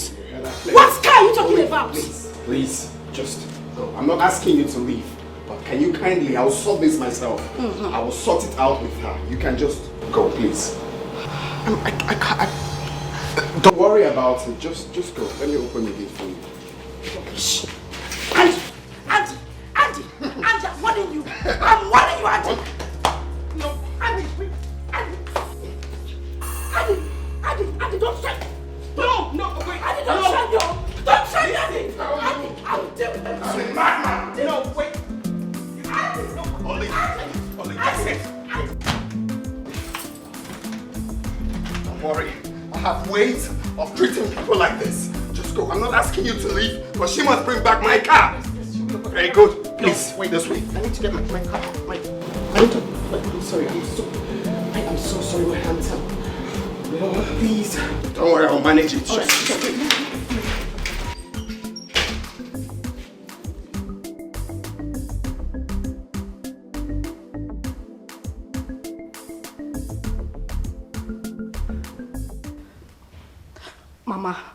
What car are you talking about? Please, just go. I'm not asking you to leave. But can you kindly, I'll sort this myself. I will sort it out with her. You can just go, please. I can't. Don't worry about it. Just go. Let me open the gate for you. Shh. Andy, I'm warning you. I'm warning you, Andy. No, Andy, don't try. No, wait. Andy, don't try, no. Don't try, Andy. Andy, I will deal with it. I'm a madman. No, wait. Andy, no. Only, Andy. Don't worry. I have ways of treating people like this. Just go. I'm not asking you to leave, but she must bring back my car. Very good. Please, wait this way. I need to get my car. I'm sorry. I am so sorry. My hands are... Lord, please. Don't worry, I'll manage it. All right.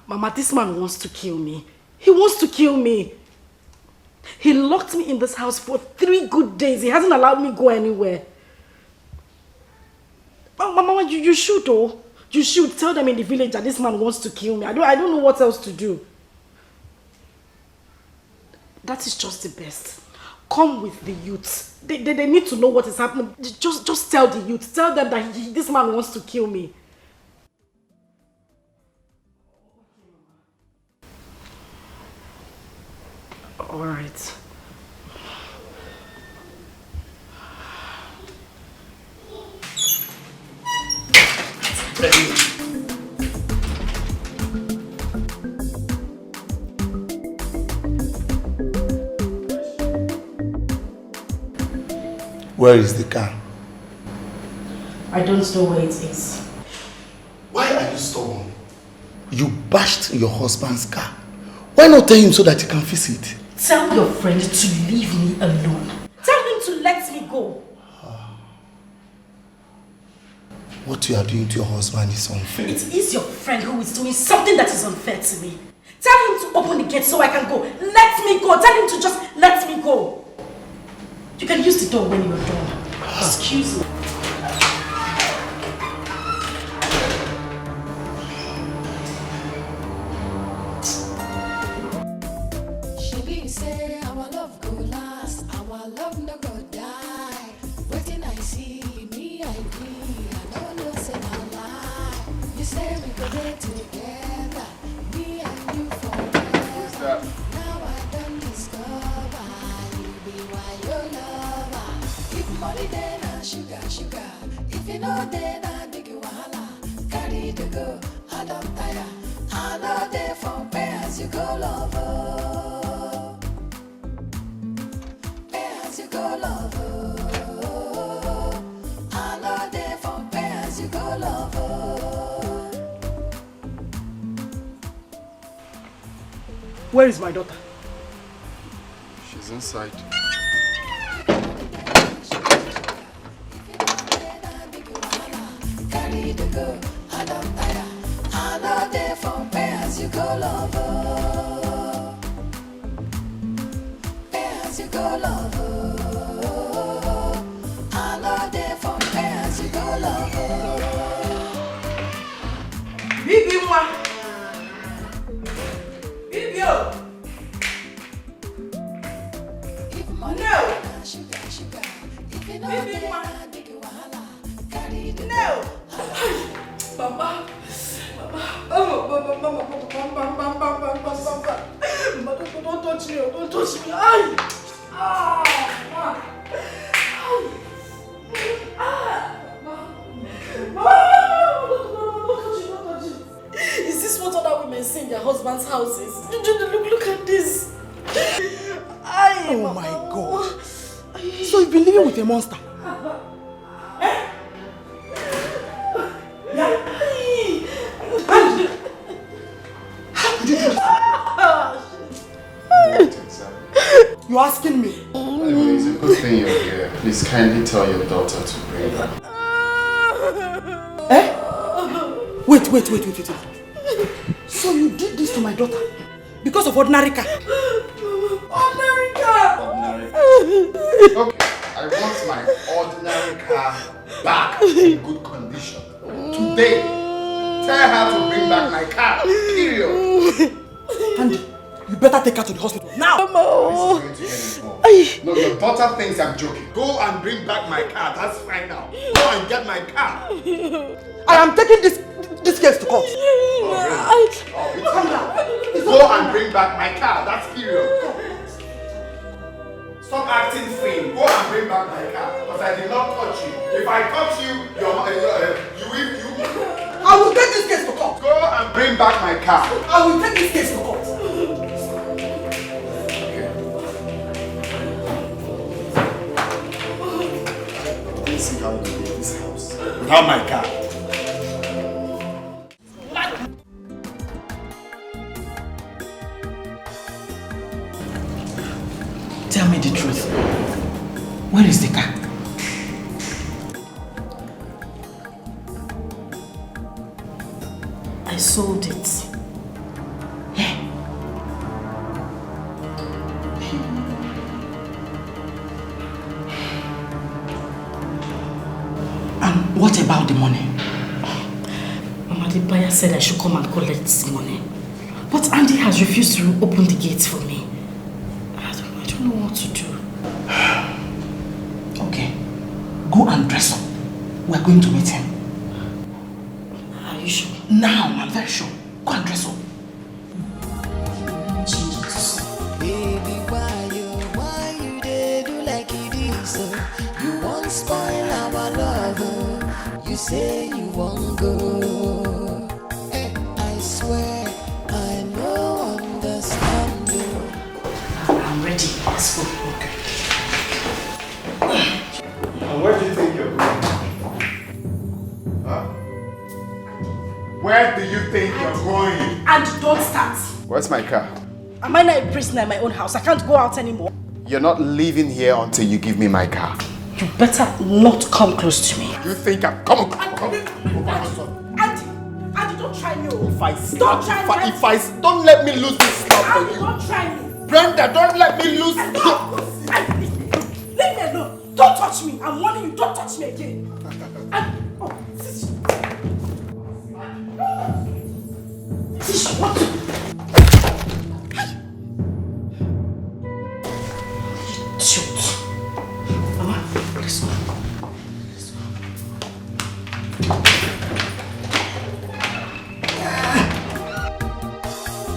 Mama, this man wants to kill me. He wants to kill me. He locked me in this house for 3 good days. He hasn't allowed me go anywhere. Mama, you should, oh. You should tell them in the village that this man wants to kill me. I don't know what else to do. That is just the best. Come with the youths. They need to know what is happening. Just tell the youths. Tell them that this man wants to kill me. All right. Where is the car? I don't know where it is. Why are you stubborn? You bashed your husband's car. Why not tell him so that he can fix it? Tell your friend to leave me alone. Tell him to let me go. What you are doing to your husband is unfair. It is your friend who is doing something that is unfair to me. Tell him to open the gate so I can go. Let me go. Tell him to just let me go. You can use the door when you're done. Excuse me. She say our love go last, our love no go die. Waiting I see, me I agree. I don't know say no lie. You say we go there together, me and you forever. Now I don't discover you be why your lover. If money then sugar. If you know then I make you wahala. Carry the go, I don't tire. I know they for pay as you go lover. You go lover. I know they for pay as you go lover. Where is my daughter? She's inside. Carry the go, I don't tire. I know they for pay as you go lover. Pay as you go lover. No! Mama! Don't touch me! Don't touch me! Ay! Is this what other women see in their husbands' houses? Look at this! Oh my God! So you've been living with a monster? You're asking me? Anyway, it's a good thing you're here. Please kindly tell your daughter to bring her. Wait. So you did this to my daughter? Because of ordinary car? Ordinary car! Okay, I want my ordinary car back in good condition. Today, tell her to bring back my car. Period. Andy, you better take her to the hospital now. This is going to get involved. No, your daughter thinks I'm joking. Go and bring back my car. That's fine now. Go and get my car. I am taking this case to court. Go and bring back my car. That's period. Stop acting free. Go and bring back my car. Because I did not touch you. If I touch you, you. I will take this case to court. Go and bring back my car. I will take this case to court. Let's see how you leave this house without my car. Tell me the truth. Where is the car? I sold it. And what about the money? Mama, the buyer said I should come and collect the money. But Andy has refused to open the gates for me. I don't know what to do. Okay. Go and dress up. We're going to meet him. Are you sure? Now, I'm very sure. Go and dress up. Jesus. Baby, why you dey do like it is? You won't spoil our love. You say you won't go. I swear I no understand you. I'm ready. Let's go. Okay. And where do you think you're going? Huh? Where do you think you're going? And don't start. Where's my car? Am I not a prisoner in my own house? I can't go out anymore. You're not leaving here until you give me my car. You better not come close to me. You think I'm... Come on. Andy, don't try me. Don't let me lose this love for Andy, you. don't try me. Brenda, don't let me lose... Leave me alone. Don't touch me. I'm warning you. Don't touch me again. What? Shoot. Mama, let's go.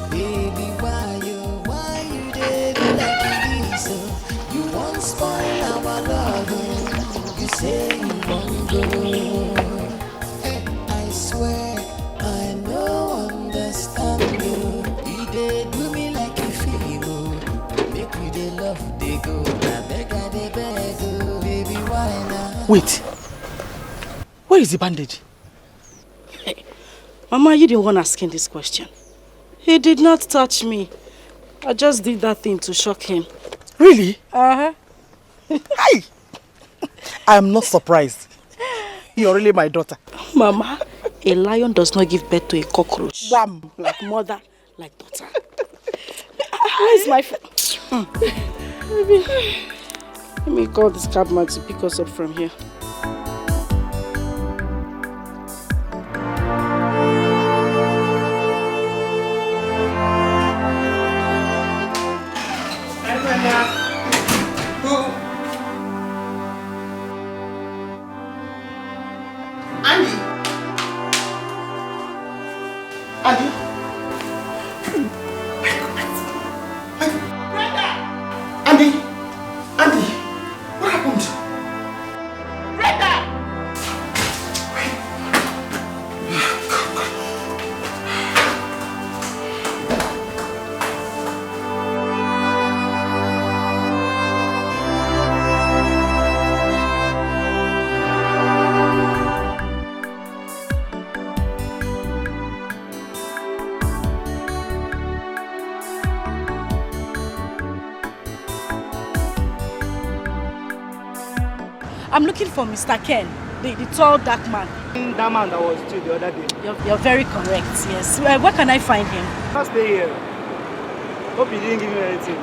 Baby, why you dey do like it is? You won't spoil our love. You say you won't go. I swear I no understand you. You dey do me like a feel. Make we dey love dey go. I beg, baby, why not? Wait. Where is the bandage? Hey, Mama, you the one asking this question. He did not touch me. I just did that thing to shock him. Really? Uh-huh. Hi! I am not surprised. You're really my daughter. Mama, a lion does not give birth to a cockroach. Wham! Like mother, like daughter. Where's my phone? Let me call this cabman to pick us up from here. I'm looking for Mr. Ken, the tall dark man. That man that was still the other day. You're very correct, yes. Where can I find him? I'll stay here. Hope he didn't give me anything.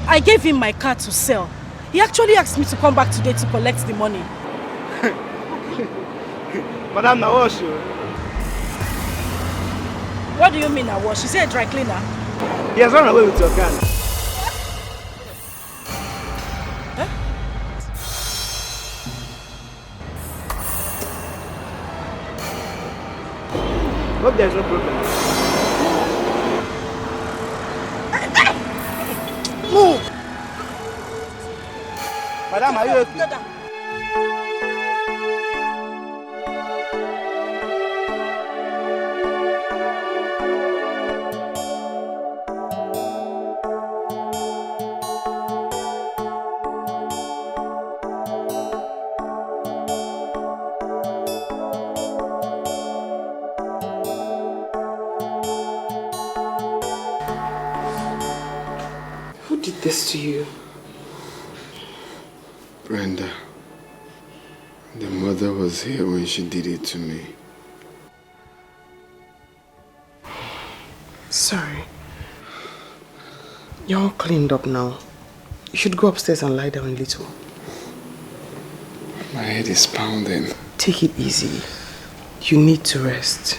I gave him my car to sell. He actually asked me to come back today to collect the money. Madam, now wash you. What do you mean I wash? Is he a dry cleaner? He has run away with your car. Hope there's no problem. Move! Madam, are you okay? Who did this to you? Brenda. The mother was here when she did it to me. Sorry. You're all cleaned up now. You should go upstairs and lie down a little. My head is pounding. Take it easy. You need to rest.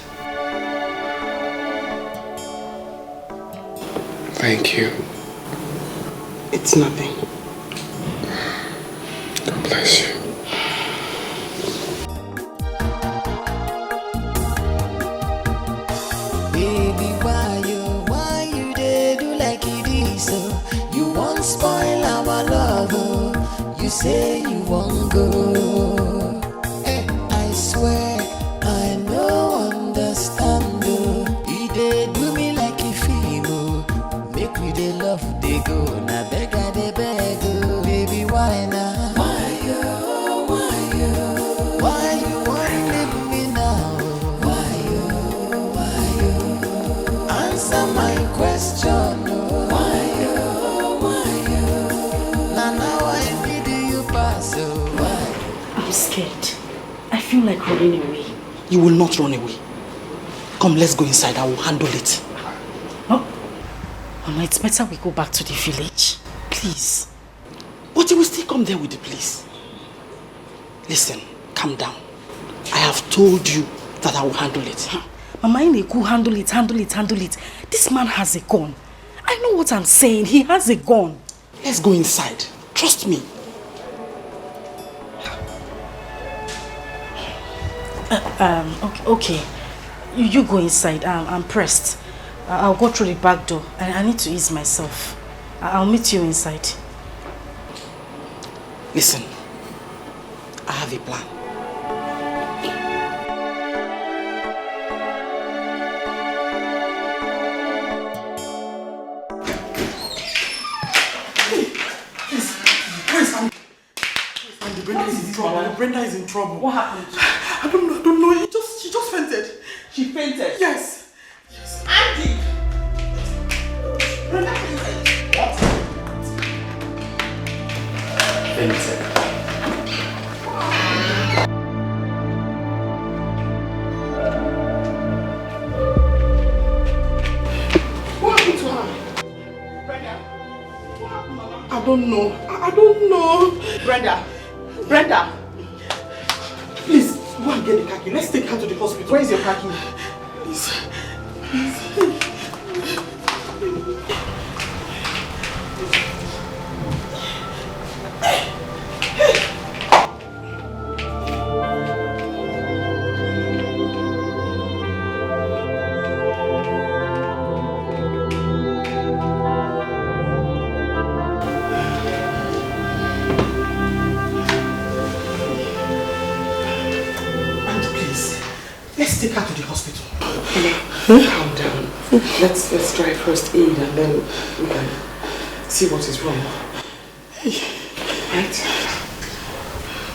Thank you. It's nothing. God bless you. Baby, why you dey do like it is so? You won't spoil our love, oh. You say you won't go. Hey, I swear I no understand, oh. You dey do me like a film, oh. Make we dey love, dey go. Na beg I dey beg, oh. Baby, why now? Why you wanna leave me now? Answer my question, oh. Why you? Now I need you pass, oh. Why? I'm scared. I feel like running away. You will not run away. Come, let's go inside. I will handle it. Huh? Mama, it's better we go back to the village. Please. But you will still come there with the police. Listen, calm down. I have told you that I will handle it. Mama, Ineku, handle it. This man has a gun. I know what I'm saying. He has a gun. Let's go inside. Trust me. Okay. You go inside. I'm pressed. I'll go through the back door. I need to ease myself. I'll meet you inside. Listen, I have a plan. Brenda is in trouble. What happened? I don't know. She just fainted. She fainted? Yes. Andy! Brenda fainted. What? Fainted. What happened to her? Brenda. What happened, Mama? I don't know. Brenda! Please, go and get the khaki. Let's take her to the hospital. Where is your khaki? Please. Let's take her to the hospital. Calm down. Let's try first aid and then we can see what is wrong. Right?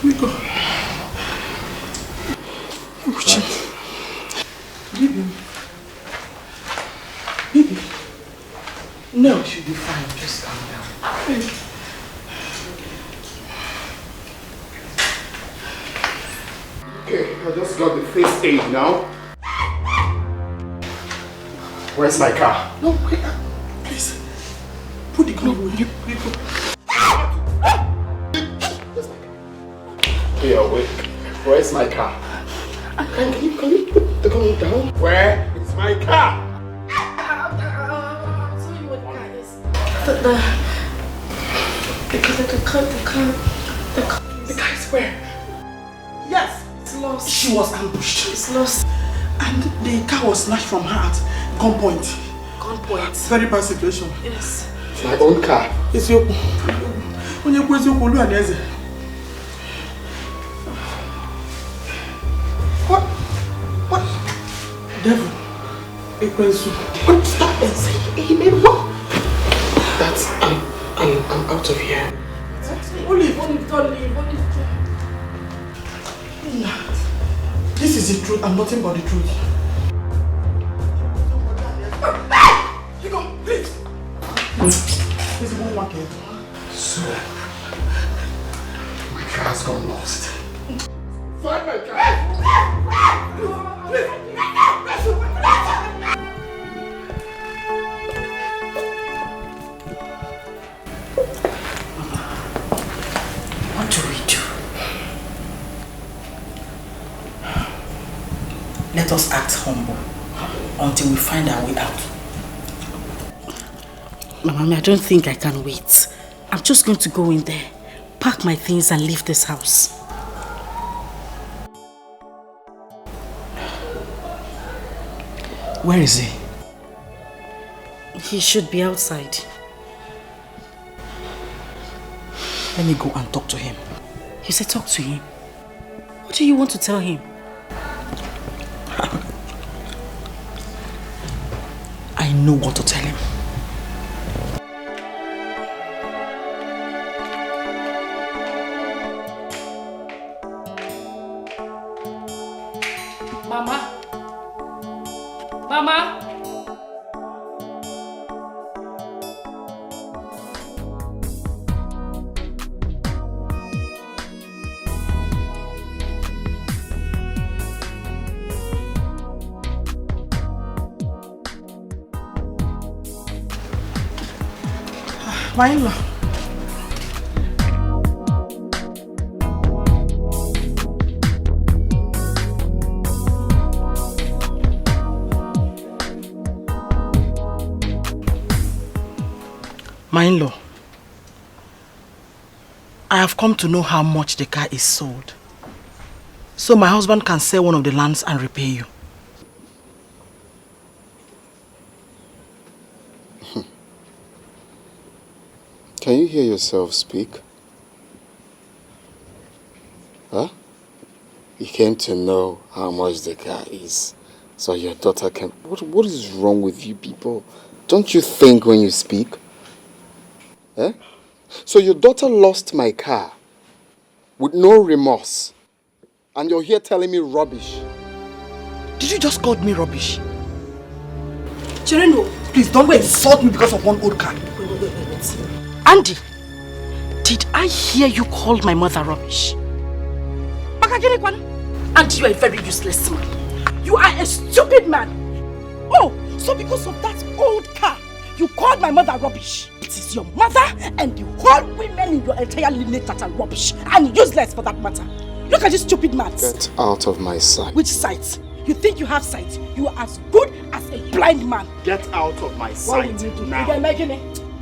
We go. Baby. No, she'll be fine. Just calm down. I just got the first aid now. Where's my car? No, wait. Please. Put the gun away. Hey, awake. Where's my car? Can you put the gun down? Where is my car? I'll tell you what the car is. The car is where? Yes. It's lost. She was ambushed. It's lost. And the car was snatched from her at gunpoint. Gunpoint? Very bad situation. Yes. It's my own car. It's your... When you go to What? Devil. What? Stop and say amen. What? That's... I'm out of here. Olive, don't leave. This is the truth and nothing but the truth. You go, please. This is one market. So, my car's gone lost. Find my car! What do we do? Let us act humble until we find our way out. Mama, I don't think I can wait. I'm just going to go in there, pack my things and leave this house. Where is he? He should be outside. Let me go and talk to him. You said talk to him? What do you want to tell him? I know what to tell him. Mama? Mama? My in-law. My in-law, I have come to know how much the car is sold. So my husband can sell one of the lands and repay you. Can you hear yourself speak? Huh? You came to know how much the car is, so your daughter can... What is wrong with you people? Don't you think when you speak? Eh? So your daughter lost my car with no remorse, and you're here telling me rubbish. Did you just call me rubbish? Cherendo, please don't insult me because of one old car. Wait. Andy, did I hear you call my mother rubbish? And you are a very useless man. You are a stupid man. Oh, so because of that old car, you called my mother rubbish. It is your mother and the whole women in your entire lineage that are rubbish and useless for that matter. Look at this stupid man. Get out of my sight. Which sight? You think you have sight? You are as good as a blind man. Get out of my sight. What will you do? Now.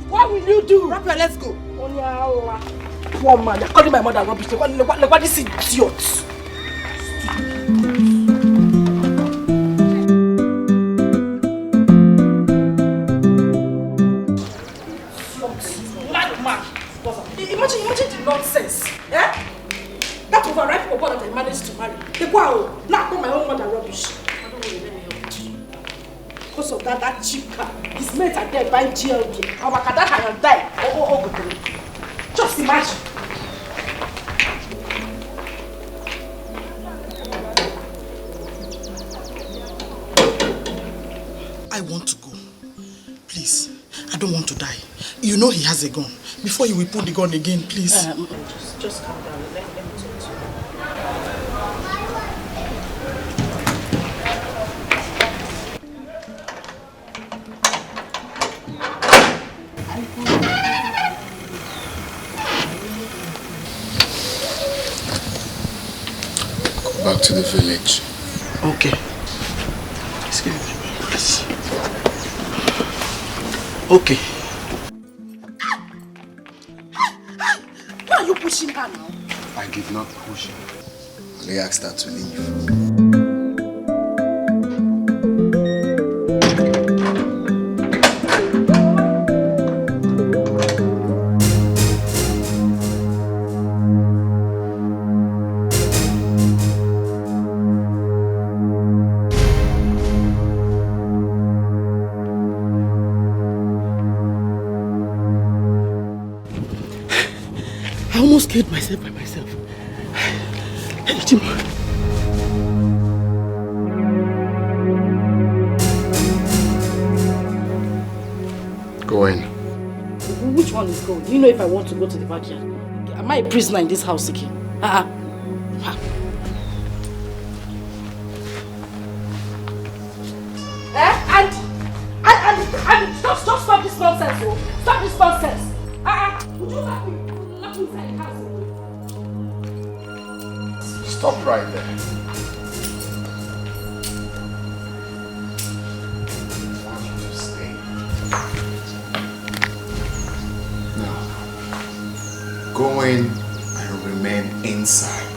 What will you do? Raphael, let's go. Poor man, you're calling my mother rubbish. Look what this idiot. Imagine the nonsense. Eh? That overripe for that I managed to marry. Now I call my own mother rubbish. I don't know, let me help you. Because of that cheap car, his mates are there buying GLB. Our Kadaka will die. Oh. Just imagine. I want to go. Please, I don't want to die. You know he has a gun. Before you will put the gun again, please. Just calm down. Let me talk to you. Go back to the village. Okay. Excuse me, please. Okay. Why are you pushing her now? I did not push her. I asked her to leave. I almost killed myself by myself. Hey, Chimo. Go in. Which one is going? Do you know if I want to go to the backyard? Am I a prisoner in this house again? And stop this nonsense, oh. Stop this nonsense. Would you let me inside the house? Stop right there. I want you to stay. Now, go in and remain inside.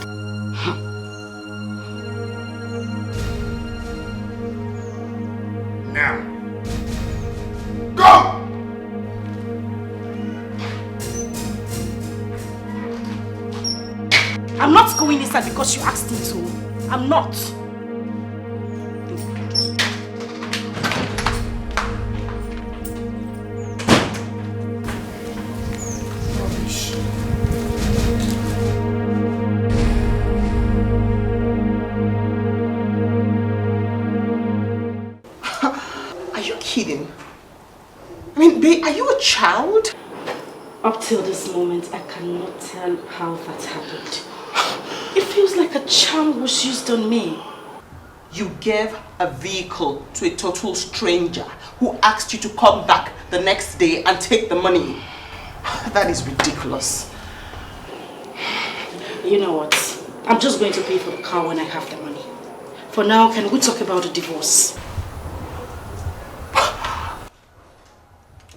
Now, go! I'm not going inside because you asked me to. I'm not. Rubbish. Are you kidding? I mean, babe, are you a child? Up till this moment, I cannot tell how that happened. It feels like a charm was used on me. You gave a vehicle to a total stranger who asked you to come back the next day and take the money. That is ridiculous. You know what? I'm just going to pay for the car when I have the money. For now, can we talk about the divorce?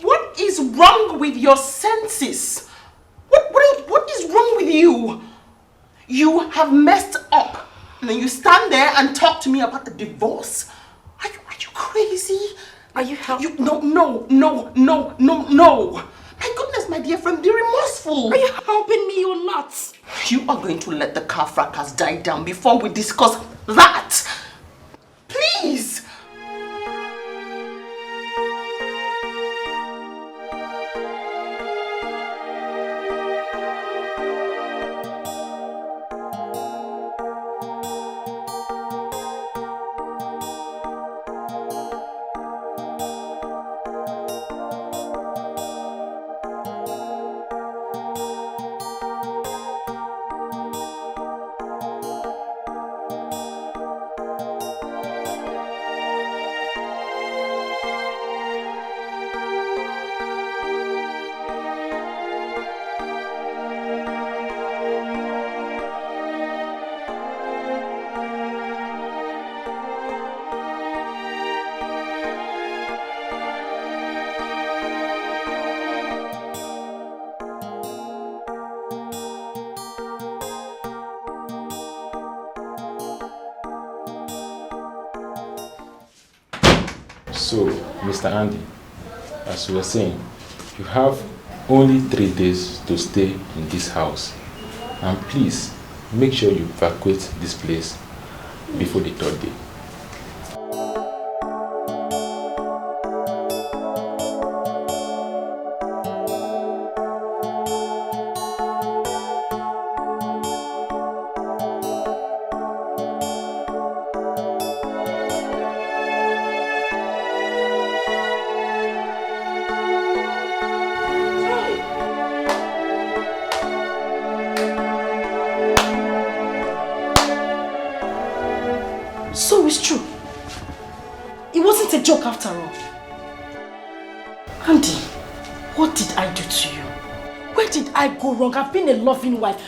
What is wrong with your senses? What is wrong with you? You have messed up. And then you stand there and talk to me about the divorce. Are you crazy? Are you helping? No. My goodness, my dear friend, be remorseful. Are you helping me or not? You are going to let the car fracas die down before we discuss that. Please. So, Mr. Andy, as you were saying, you have only 3 days to stay in this house. And please, make sure you evacuate this place before the 3rd day. So it's true. It wasn't a joke after all. Andy, What did I do to you? Where did I go wrong? I've been a loving wife.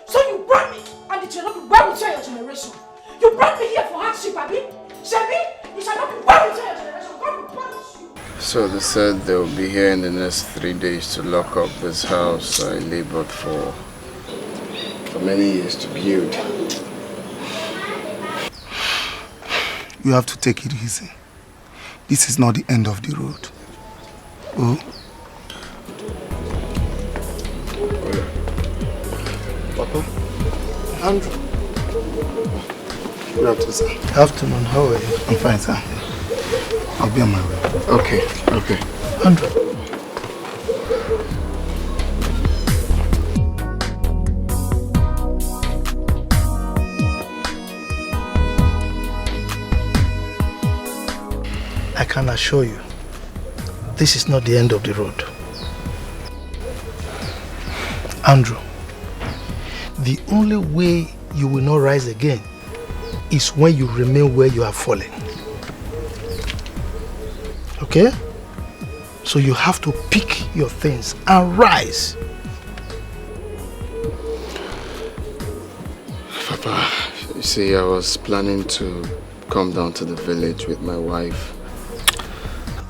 So you brought me, and it shall not be well with your generation. You brought me here for hardship, Abi? Shebi, you shall not be well with your generation. God will punish you. So they said they'll be here in the next 3 days to lock up this house I labored for many years to build. You have to take it easy. This is not the end of the road. Oh? Papa? Andrew? Good afternoon, sir. Afternoon, how are you? I'm fine, sir. I'll be on my way. Okay. Andrew. I can assure you, this is not the end of the road. Andrew, the only way you will not rise again is when you remain where you are falling. Okay? So you have to pick your things and rise. Papa, you see, I was planning to come down to the village with my wife.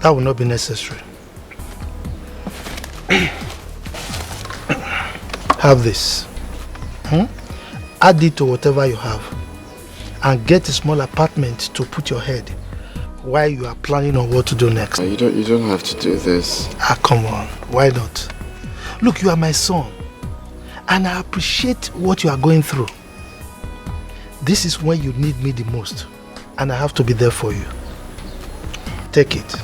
That will not be necessary. Have this. Add it to whatever you have and get a small apartment to put your head while you are planning on what to do next. You don't have to do this. Come on. Why not? Look, you are my son and I appreciate what you are going through. This is when you need me the most and I have to be there for you. Take it.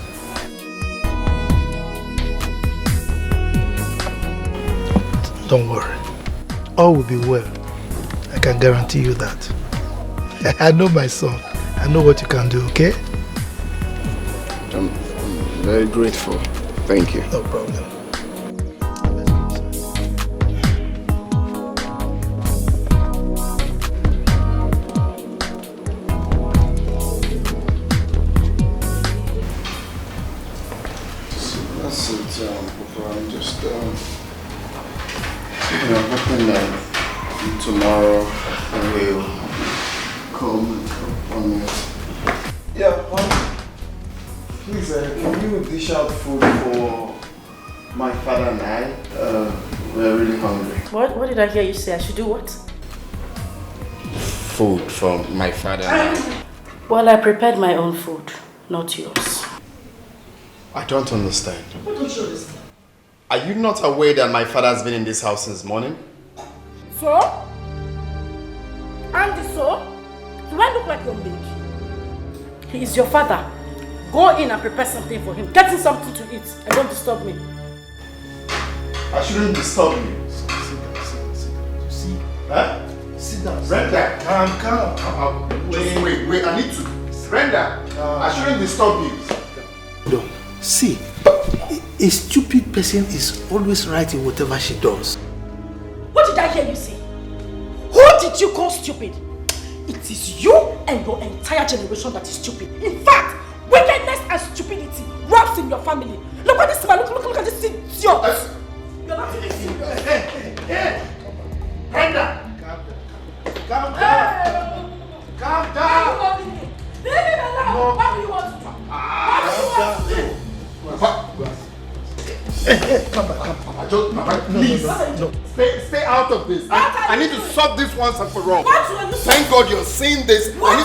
Don't worry. All will be well. I can guarantee you that. I know my son. I know what you can do, okay? I'm very grateful. Thank you. No problem. That's it, Papa. I'm just, hoping that tomorrow we'll come on it. Yeah, please, can you dish out food for my father and I? We're really hungry. What did I hear you say? I should do what? Food for my father and I. Well, I prepared my own food, not yours. I don't understand. What don't you understand? Are you not aware that my father has been in this house since morning? So? Andy, so? Do I look like your maid? He is your father. Go in and prepare something for him. Get him something to eat and don't disturb me. I shouldn't disturb you. Sit down. See? Huh? Sit down. Brenda, calm. Wait. I need to. Brenda, I shouldn't disturb you. Don't. See, a stupid person is always right in whatever she does. What did I hear you say? Who did you call stupid? It is you and your entire generation that is stupid. In fact, wickedness and stupidity runs in your family. Look at this man, look at this idiot. You're not even serious. Hey! Brenda! Calm down! Calm down! Leave him alone! What do you want to do? What do you want to do? Hey, come back. Please. No. Stay out of this. I need to solve this once and for all. What are you Thank God you're seeing this. What are you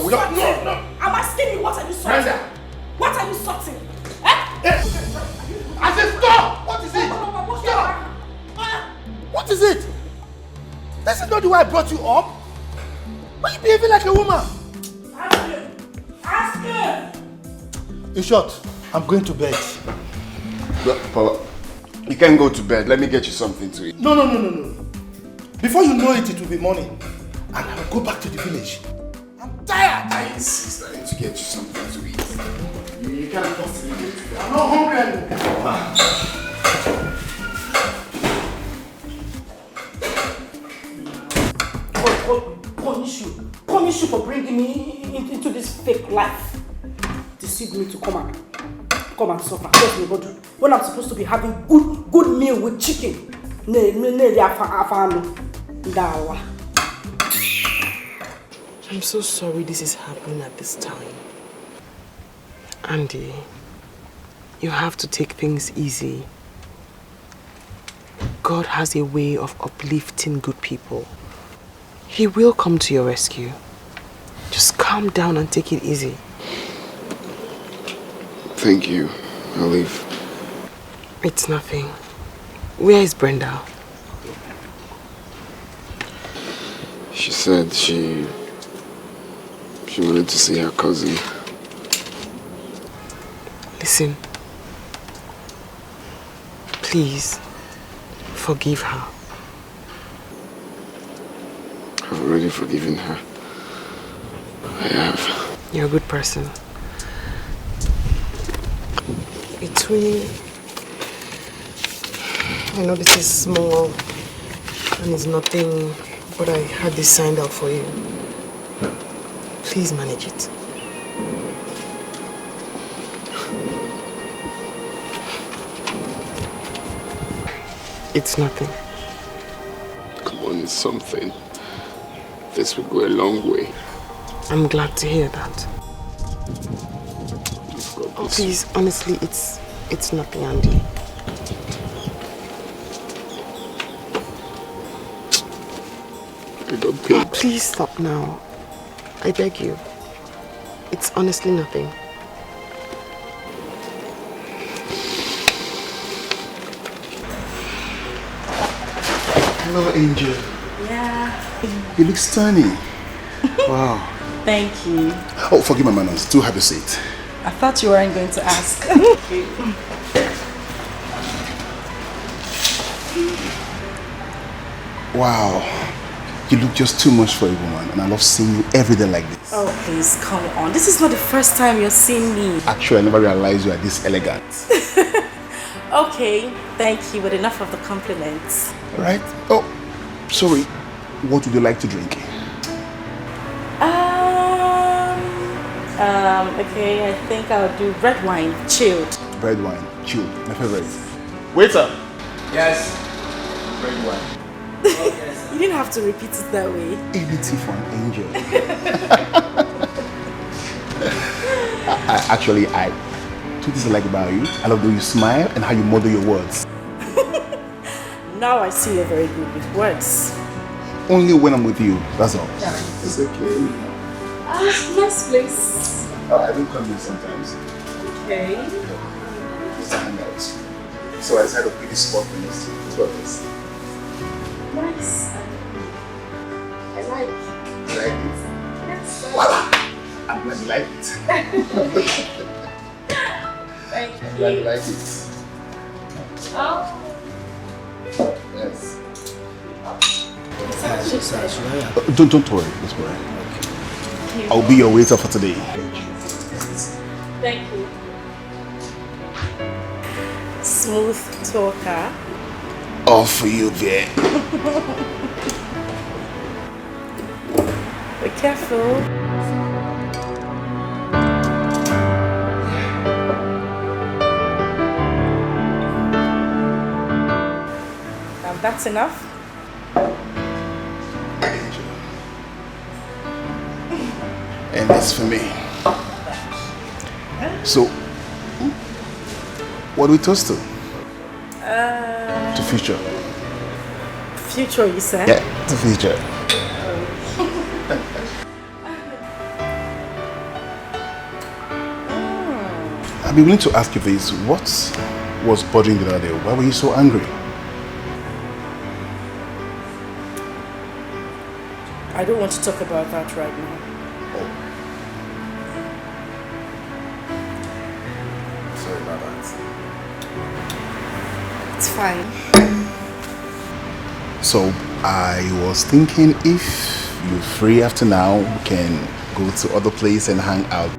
sorting? No. I'm asking you, what are you sorting? Brenda. What are you sorting? I said stop! What is it? Stop! What is it? This is not the way I brought you up. Why are you behaving like a woman? Ask him! In short, I'm going to bed. Papa, you can't go to bed. Let me get you something to eat. No. Before you know it, it will be morning. And I will go back to the village. I'm tired. I insist. I need to get you something to eat. You can't possibly get to bed. I'm not hungry anymore. Punish you for bringing me into this fake life. Deceive me to come and suffer. What will you go do? when I'm supposed to be having good meal with chicken. I'm so sorry this is happening at this time. Andy, you have to take things easy. God has a way of uplifting good people. He will come to your rescue. Just calm down and take it easy. Thank you. I'll leave. It's nothing. Where is Brenda? She said she wanted to see her cousin. Listen. Please, forgive her. I've already forgiven her. I have. You're a good person. It's really... I know this is small and it's nothing, but I had this signed out for you. Please manage it. It's nothing. Come on, it's something. This will go a long way. I'm glad to hear that. Oh, please, honestly, it's nothing, Andy. I got paid. Oh, please stop now. I beg you. It's honestly nothing. Hello, Angel. Yeah. You look stunning. Wow. Thank you. Oh, forgive my manners. Do have a seat. I thought you weren't going to ask. Wow. You look just too much for a woman, and I love seeing you every day like this. Oh, please, come on. This is not the first time you're seeing me. Actually, I never realized you are this elegant. Okay, thank you, but enough of the compliments. Right? Oh, sorry. What would you like to drink? Okay, I think I'll do red wine, chilled. Red wine, chilled. My favorite. Waiter! Yes. Red wine. You didn't have to repeat it that way. ABT for an angel. I two things I like about you. I love the way you smile and how you model your words. Now I see you're very good with words. Only when I'm with you, that's all. Yeah. It's okay. Nice place. I do come here sometimes. Okay. Just to hang out. So I decided to pick this spot for us. Two of us. Nice. I like it. You like it? Yes. Voila! I'm glad you like it. Thank you. I'm glad you like it. Oh. Yes. Don't worry. Don't worry. I'll be your waiter for today. Thank you. Smooth talker. All for you, there. Be careful. Now that's enough. And that's for me. So, what do we toast to? To future. Future, you said? Yeah, to future. I'd be willing to ask you this. What was bothering you the other day? Why were you so angry? I don't want to talk about that right now. Sorry about that. It's fine. So I was thinking if you're free after now, we can go to other place and hang out.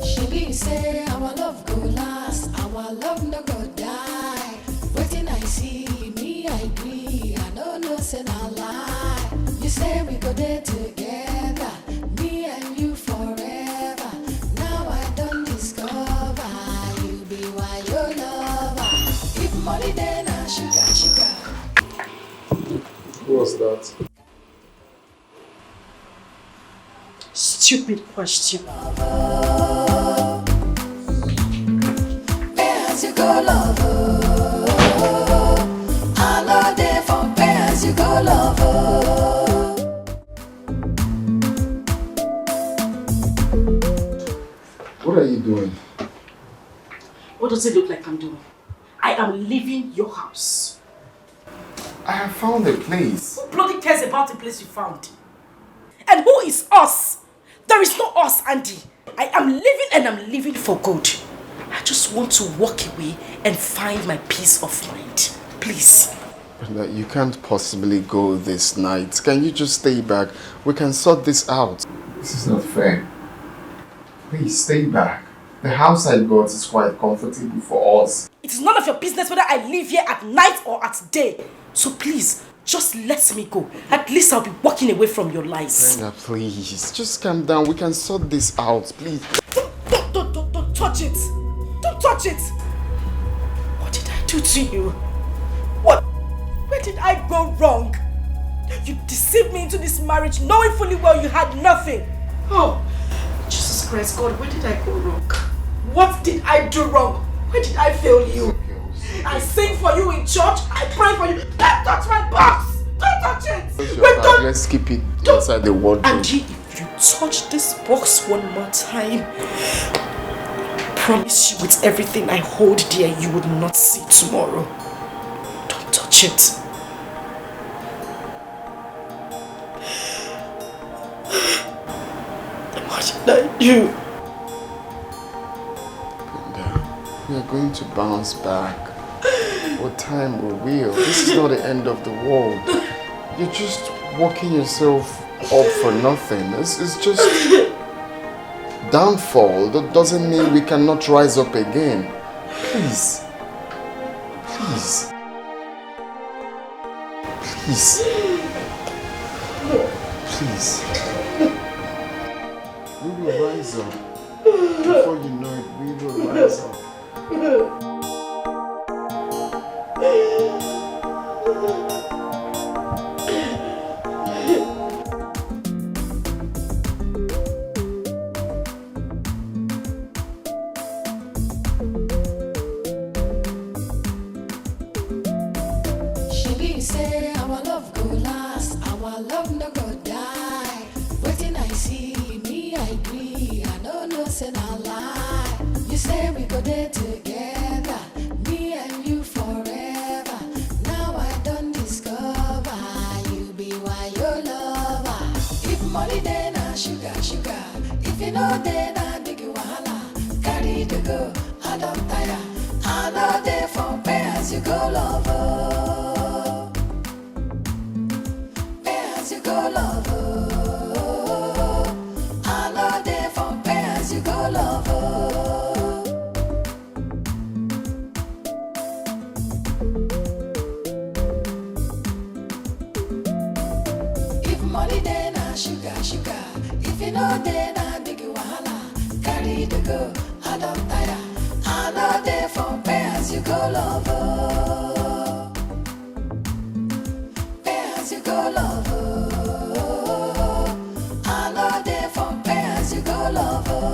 She be say our love go last, our love no go die. Waiting I see me, I agree. I don't know say na lie. You say we go there together, me and you forever. Now I don't discover you be why you love. money then I sugar. Who was that? Stupid question. Pay as you go, love. I know they for pay as you go, love. What are you doing? What does it look like I'm doing? I am leaving your house. I have found a place. Who bloody cares about the place you found? And who is us? There is no us, Andy. I am leaving and I'm leaving for good. I just want to walk away and find my peace of mind. Please. Brenda, you can't possibly go this night. Can you just stay back? We can sort this out. This is not fair. Please stay back. The house I got is quite comfortable for us. It is none of your business whether I live here at night or at day. So please, just let me go. At least I'll be walking away from your lies. Brenda, please. Just calm down. We can sort this out, please. Don't touch it. Don't touch it. What did I do to you? What? Where did I go wrong? You deceived me into this marriage knowing fully well you had nothing. Oh, Jesus Christ, God, where did I go wrong? What did I do wrong? Where did I fail you? I sing for you in church. I pray for you. Don't touch my box. Don't touch it. Wait, don't. Let's keep it inside the wardrobe. Angie, if you touch this box one more time, I promise you with everything I hold dear, you would not see tomorrow. Don't touch it. What did I do? We are going to bounce back. What time will? This is not the end of the world. You're just working yourself up for nothing. This is just downfall. That doesn't mean we cannot rise up again. Please. Please. Please. Please. We will rise up. Before you know it, we will rise up. She say our love go last, our love no go die. Waiting I see, me I agree, I don't know say na lie. You say we go there together, me and you forever. Now I don't discover, you be why your lover. If money then I sugar. If you know then I big wahala. Carry the go, I don't tire. I know they for pay as you go lover. Pay as you go lover. I know they for pay as you go lover. If money then I sugar. If you know then I big wahala. Carry the go, I don't tire. I know they for pay as you go lover. Pay as you go lover. I know they for pay as you go lover.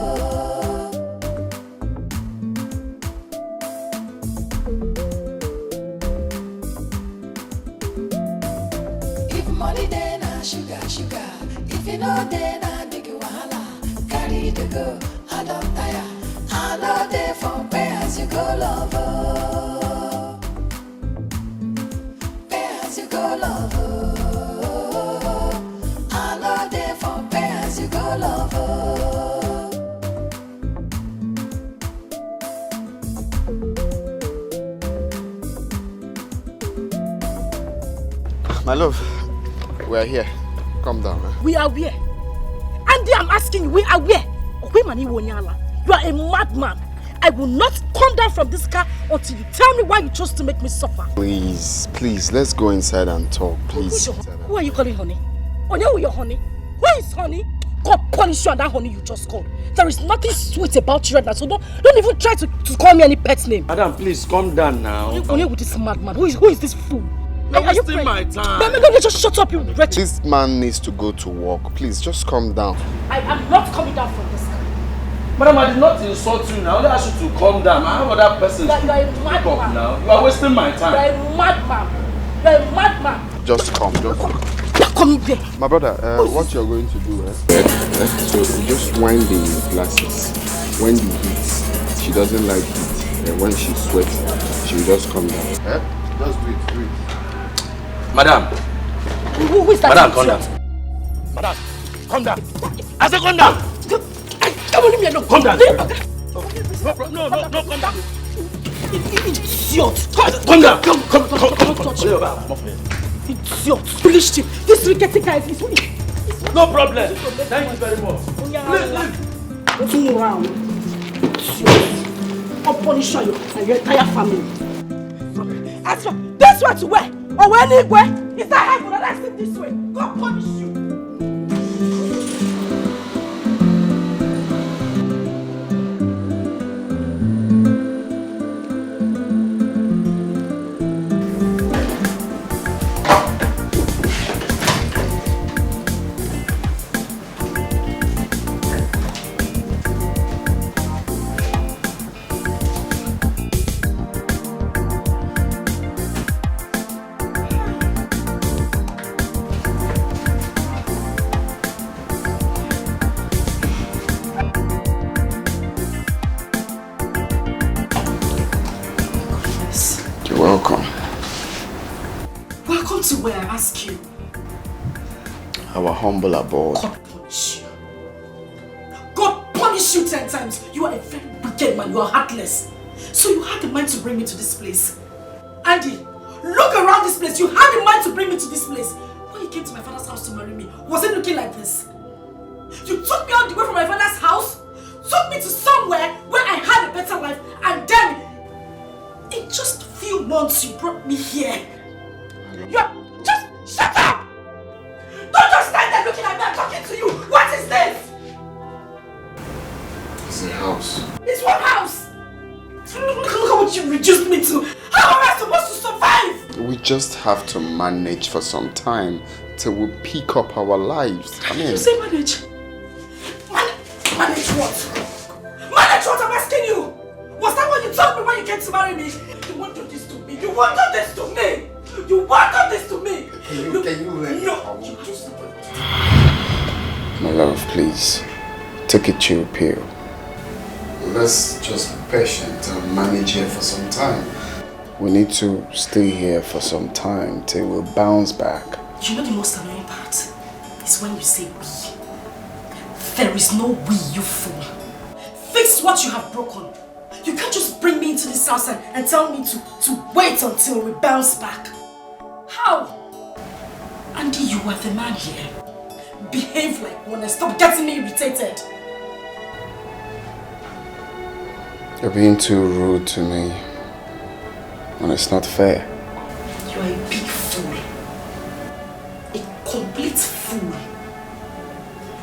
If money then I sugar. If you know then I big wahala. Carry the go, I don't tire. I know they for pay as you go lover. Pay as you go lover. I know they for pay as you go lover. My love, we are here. Calm down. We are where? Andy, I'm asking you, we are where? You are a madman. I will not come down from this car until you tell me why you chose to make me suffer. Please, let's go inside and talk, please. Who are you calling honey? Who are your honey? Who is honey? God punish you and that honey you just called. There is nothing sweet about you right now, so don't even try to call me any pet name. Madam, please calm down now. You're with this madman. Who is this fool? You're wasting my time. Don't just shut up, you wretched. This man needs to go to work. Please, just calm down. I am not coming down from this. Madam, I did not insult you now. I only asked you to calm down. I have other persons to pick up now. You are wasting my time. You're a madman. You're a madman. Just come. Come here. My brother, what you're going to do, so you just wind the glasses. When the heat, she doesn't like heat. And when she sweats, she will just come down. Just do it. Madam. Who is that? Madam, calm down. Madam, calm down. I said calm down. Come on, leave me alone. Calm down. No, calm down. Idiot. Calm down. Come. Idiot. Foolish him. This wicked guy is no problem. Thank you very much. Leave. Turn around. I'll punish you and your entire family. As for this way to where? Or anywhere? Is that heaven? Let's sit this way. God punish you. Where I ask you. Our humble abode. God punish you. God punish you 10 times. You are a very wicked man. You are heartless. So you had the mind to bring me to this place. Andy, look around this place. You had the mind to bring me to this place. When you came to my father's house to marry me, was it looking like this? You took me all the way from my father's house, took me to somewhere where I had a better life, and then in just a few months you brought me here. Just shut up! Don't just stand there looking at me. I'm talking to you. What is this? It's a house. It's what house? Look at what you reduced me to. How am I supposed to survive? We just have to manage for some time till we pick up our lives. I mean, you say manage? Manage what? Manage what I'm asking you? Was that what you told me when you came to marry me? You won't do this to me. You won't do this to me. You won't do this to me. Can you let me? No. You just... My love, please. Take a chill pill. Let's just be patient and manage here for some time. We need to stay here for some time till we bounce back. You know the most annoying part is when you say we. There is no we, you fool. Fix what you have broken. You can't just bring me into this house and tell me to wait until we bounce back. How? Andy, you are the man here. Behave like one and stop getting me irritated. You're being too rude to me. And it's not fair. You are a big fool. A complete fool.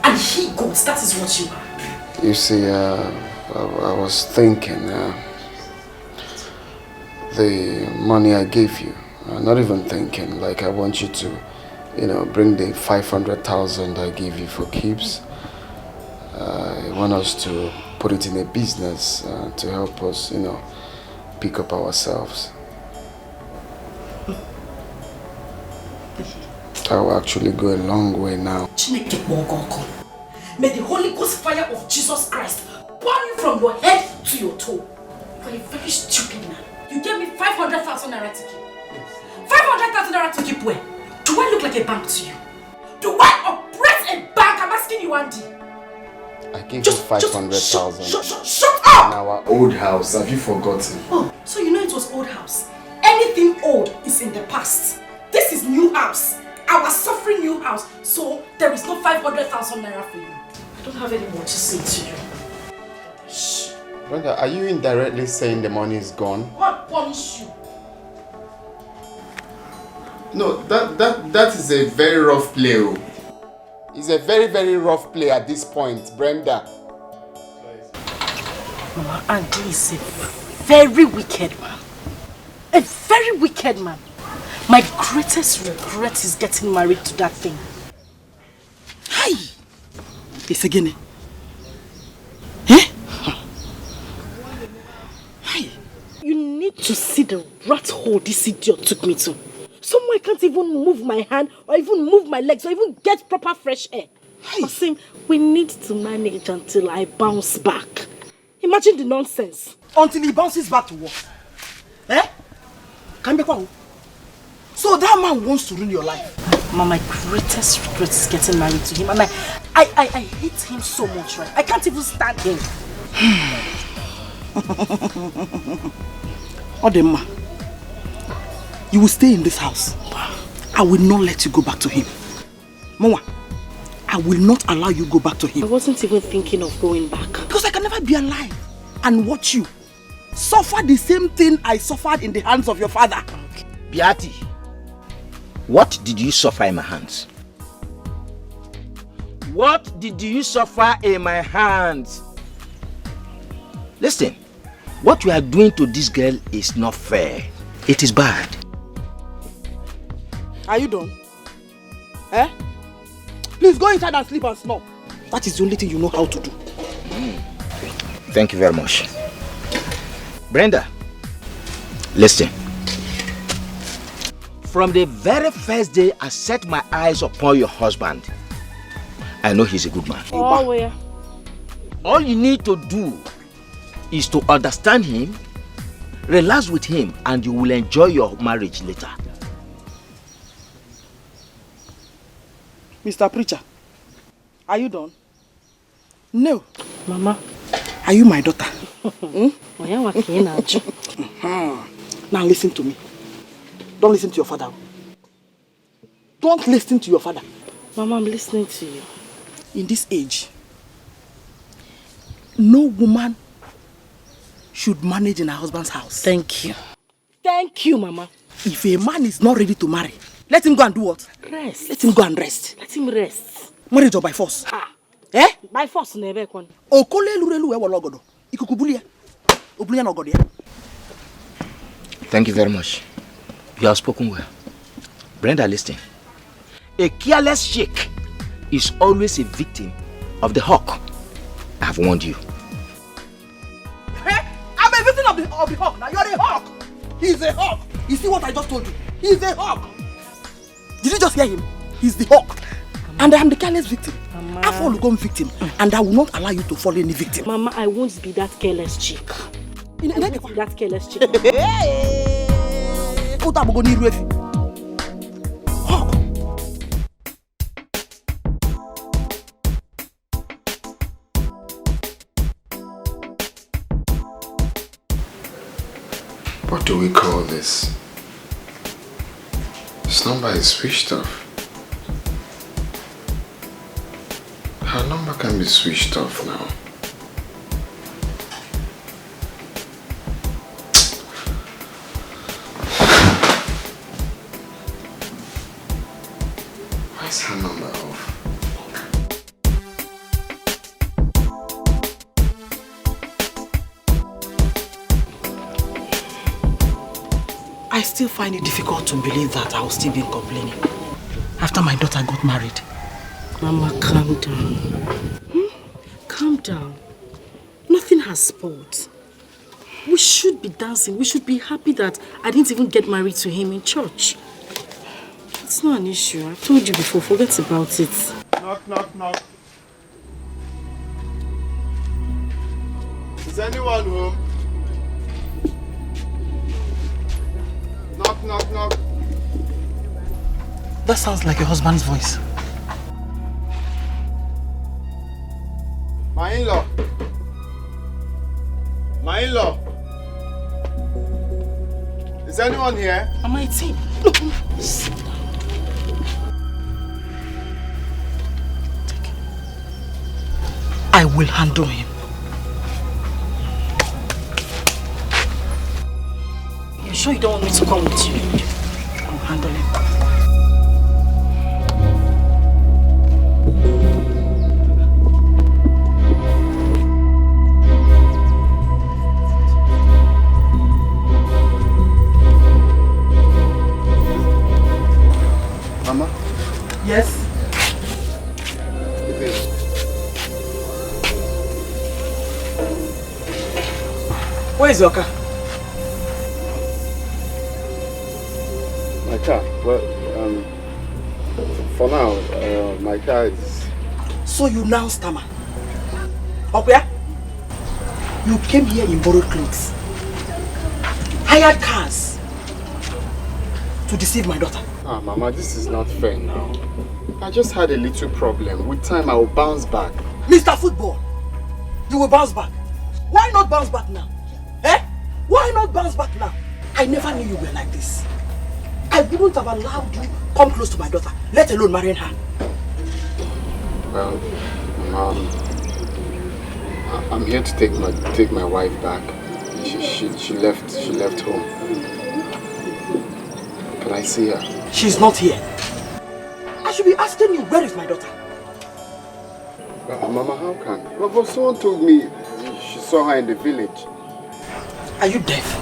And he goes, that is what you are. You see, I was thinking, the money I gave you, not even thinking, like I want you to, bring the 500,000 I gave you for keeps. I want us to put it in a business to help us, pick up ourselves. That will actually go a long way now. May the Holy Ghost fire of Jesus Christ burn you from your head to your toe. You are a very stupid man. You gave me 500,000 naira to keep. 500,000 naira to keep where? Do I look like a bank to you? Do I operate a bank? I'm asking you, Andy. I gave you 500,000. Shut up! In our old house. Have you forgotten? Oh, so you know it was old house. Anything old is in the past. This is new house. Our suffering new house. So there is no 500,000 naira for you. I don't have any more to say to you. Shh. Brother, are you indirectly saying the money is gone? What punish you? No, that is a very rough play. He's a very, very rough player at this point, Brenda. Mama, Andy is a very wicked man. A very wicked man. My greatest regret is getting married to that thing. Hi! It's again. Eh? Hi! You need to see the rat hole this idiot took me to. Somewhere I can't even move my hand or even move my legs or even get proper fresh air. Hey. Osim, we need to manage until I bounce back. Imagine the nonsense. Until he bounces back to work. Eh? So that man wants to ruin your life. Mama, my greatest regret is getting married to him, and I hate him so much, right? I can't even stand him. Odemma, you will stay in this house. I will not let you go back to him. Mama, I will not allow you go back to him. I wasn't even thinking of going back. Because I can never be alive and watch you suffer the same thing I suffered in the hands of your father. Biati, what did you suffer in my hands? What did you suffer in my hands? Listen, what you are doing to this girl is not fair. It is bad. Are you done? Eh? Please go inside and sleep and snore. That is the only thing you know how to do. Thank you very much. Brenda, listen. From the very first day I set my eyes upon your husband, I know he's a good man. Oh, yeah. All you need to do is to understand him, relax with him, and you will enjoy your marriage later. Mr. Preacher, are you done? No. Mama. Are you my daughter? Now listen to me. Don't listen to your father. Don't listen to your father. Mama, I'm listening to you. In this age, no woman should manage in her husband's house. Thank you. Thank you, Mama. If a man is not ready to marry, let him go and do what? Rest. Let him go and rest. Let him rest. Marriage or by force? Ah. Eh? By force, never kon. Okole lurelu ewo logodo. Ikukubulia. Obulia no godia. Thank you very much. You have spoken well. Brenda, listen. A careless sheik is always a victim of the hawk. I have warned you. Hey, I'm a victim of the hawk. Now you're a hawk. He's a hawk. You see what I just told you? He's a hawk. Did you just hear him? He's the hawk. Mama. And I am the careless victim. Mama. I fall become victim. And I will not allow you to fall any victim. Mama, I won't be that careless chick. I won't be that careless chick. Hawk. What do we call this? This number is switched off. Her number can be switched off now. Why is her number off? I still find it difficult to believe that I will still be complaining after my daughter got married. Mama, calm down. Calm down. Nothing has spoiled. We should be dancing. We should be happy that I didn't even get married to him in church. It's not an issue. I've told you before. Forget about it. Knock, knock, knock. Is anyone home? Knock, knock, knock. That sounds like your husband's voice. My in-law. My in-law. Is anyone here? Am I team? Look. I will handle him. You're sure you don't want me to come with you? I'll handle him. Where is your car? My car? Well, for now, my car is... So you now stammer? Okay? You came here in borrowed clothes, hired cars to deceive my daughter. Ah, Mama, this is not fair now. I just had a little problem. With time, I will bounce back. Mr. Football, you will bounce back. Why not bounce back now? Eh? Why not bounce back now? I never knew you were like this. I wouldn't have allowed you come close to my daughter, let alone marrying her. Well, Mom, I'm here to take my wife back. She left home. Can I see her? She's not here. I should be asking you, where is my daughter? Mama, how can? Well, someone told me she saw her in the village. Are you deaf?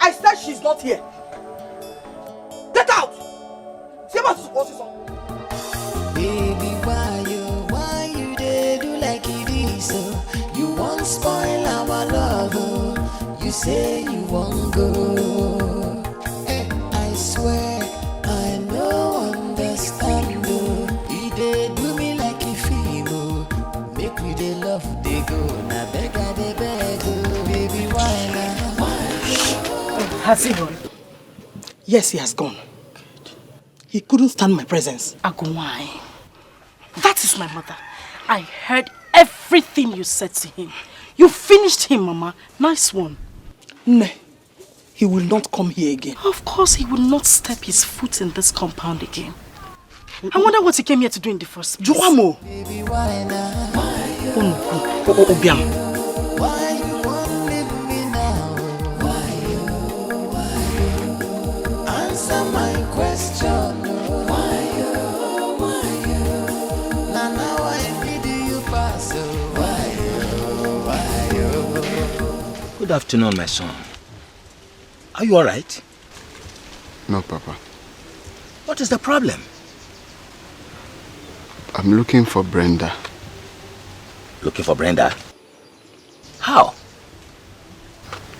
I said she's not here. Get out! See what is on. Baby, why you dey do like it is so? You won't spoil our love, oh. You say you won't go. I swear I no understand, oh. You dey do me like a film, oh. Make we dey love, dey go. Na beg I dey beg, oh. Baby, why now? Has he gone? Yes, he has gone. He couldn't stand my presence. Agumai, that is my mother. I heard everything you said to him. You finished him, Mama. Nice one. No, he will not come here again. Of course, he will not step his foot in this compound again. I wonder what he came here to do in the first place. Joamo! Baby, why now? Obiam. Why you won't leave me now? Why you? Answer my question. Why you? Now I need you pass. Why you? Good afternoon, my son. Are you all right? No, Papa. What is the problem? I'm looking for Brenda. Looking for Brenda? How?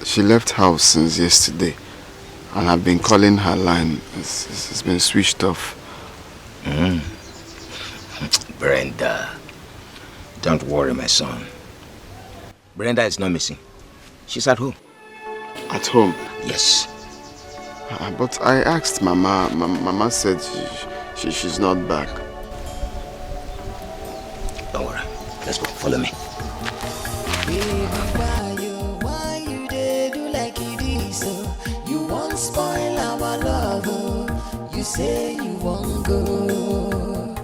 She left house since yesterday, and I've been calling her line. It's been switched off. Brenda. Don't worry, my son. Brenda is not missing. She's at home. At home? Yes. But I asked Mama. Mama said she's not back. Don't worry. Let's go. Follow me. Baby, why you dey do like it is so? You won't spoil our love, oh. You say you won't go.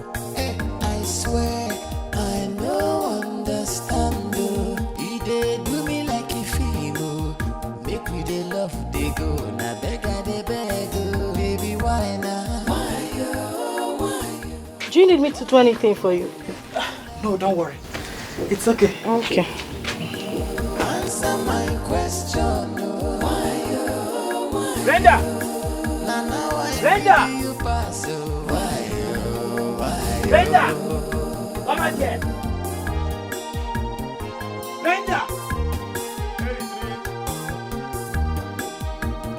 I swear I no understand, oh. You dey do me like a film, oh. Make we dey love, dey go. Na beg I dey beg, oh. Baby, why now? Why you? Do you need me to do anything for you? No, don't worry. It's okay. Okay. Answer my question, oh. Why you? Brenda! Brenda! You pass, oh. Why you? Brenda! Come out here! Brenda!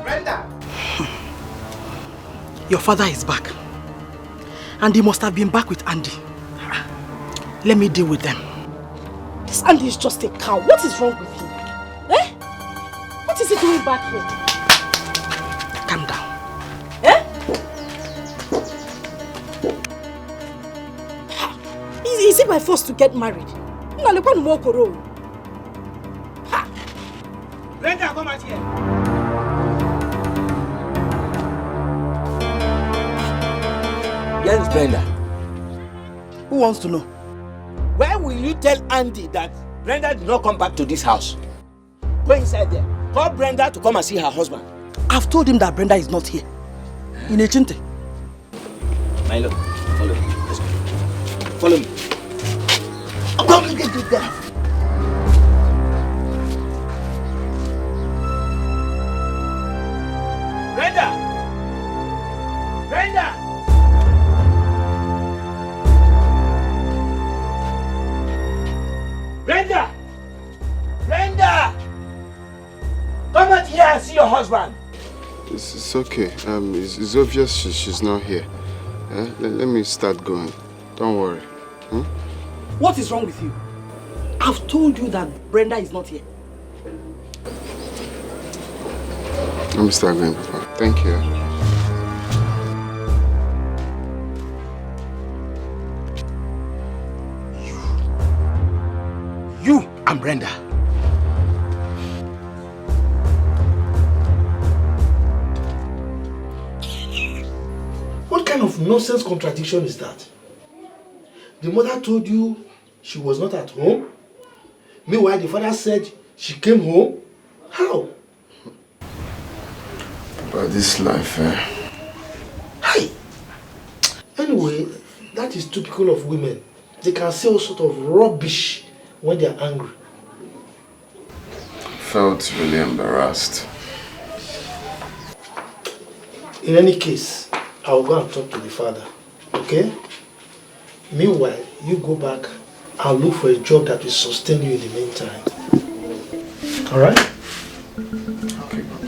Brenda! Your father is back. And he must have been back with Andy. Let me deal with them. This Andy is just a cow. What is wrong with him? Eh? What is he doing back here? Calm down. Eh? Is it by force to get married? Brenda, come out here! Where is Brenda? Who wants to know? Where will you tell Andy that Brenda did not come back to this house? Go inside there. Call Brenda to come and see her husband. I've told him that Brenda is not here. In Echinte. Milo, follow me. Let's go. Follow me. Come and get there. Brenda! Brenda! Brenda! Brenda! husband. It's okay. It's obvious she's not here. Let me start going. Don't worry. What is wrong with you? I've told you that Brenda is not here. Let me start going, Papa. Thank you. You and Brenda. What kind of nonsense contradiction is that? The mother told you she was not at home. Meanwhile, the father said she came home. How? But this life, Hi. Anyway, that is typical of women. They can say all sort of rubbish when they are angry. Felt really embarrassed. In any case, I'll go and talk to the father. Okay? Meanwhile, you go back and look for a job that will sustain you in the meantime. Alright? Okay, Papa.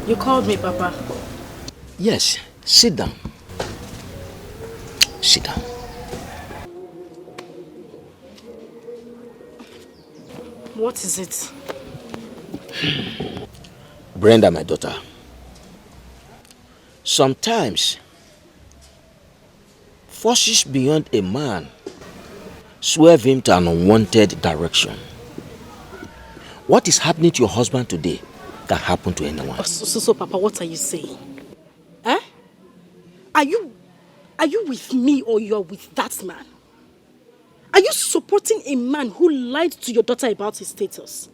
You called me, Papa. Yes, sit down. Sit down. What is it? Brenda, my daughter. Sometimes, forces beyond a man swerve him to an unwanted direction. What is happening to your husband today can happen to anyone. So, Papa, what are you saying? Eh? Are you with me or you're with that man? Are you supporting a man who lied to your daughter about his status?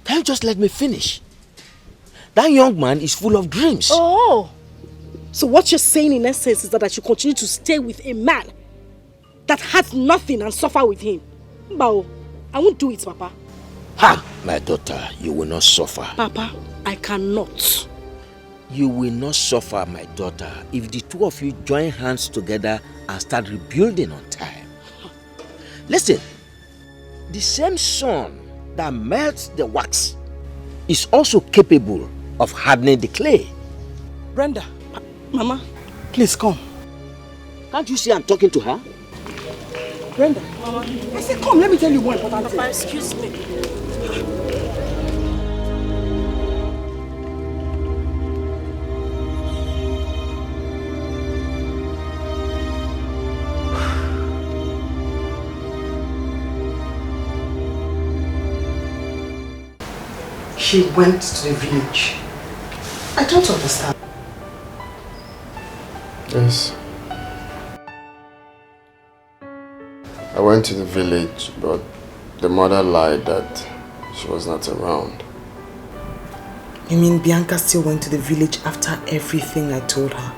Can you just let me finish? That young man is full of dreams. Oh! So what you're saying in essence is that I should continue to stay with a man that has nothing and suffer with him? Bao, I won't do it, Papa. Ha! My daughter, you will not suffer. Papa, I cannot. You will not suffer, my daughter, if the two of you join hands together and start rebuilding on time. Listen, the same sun that melts the wax is also capable of hardening the clay. Brenda, Mama, please come. Can't you see I'm talking to her? Brenda, Mama, I said come, let me tell you one important thing. Papa, excuse me. She went to the village. I don't understand. Yes. I went to the village, but the mother lied that she was not around. You mean Bianca still went to the village after everything I told her?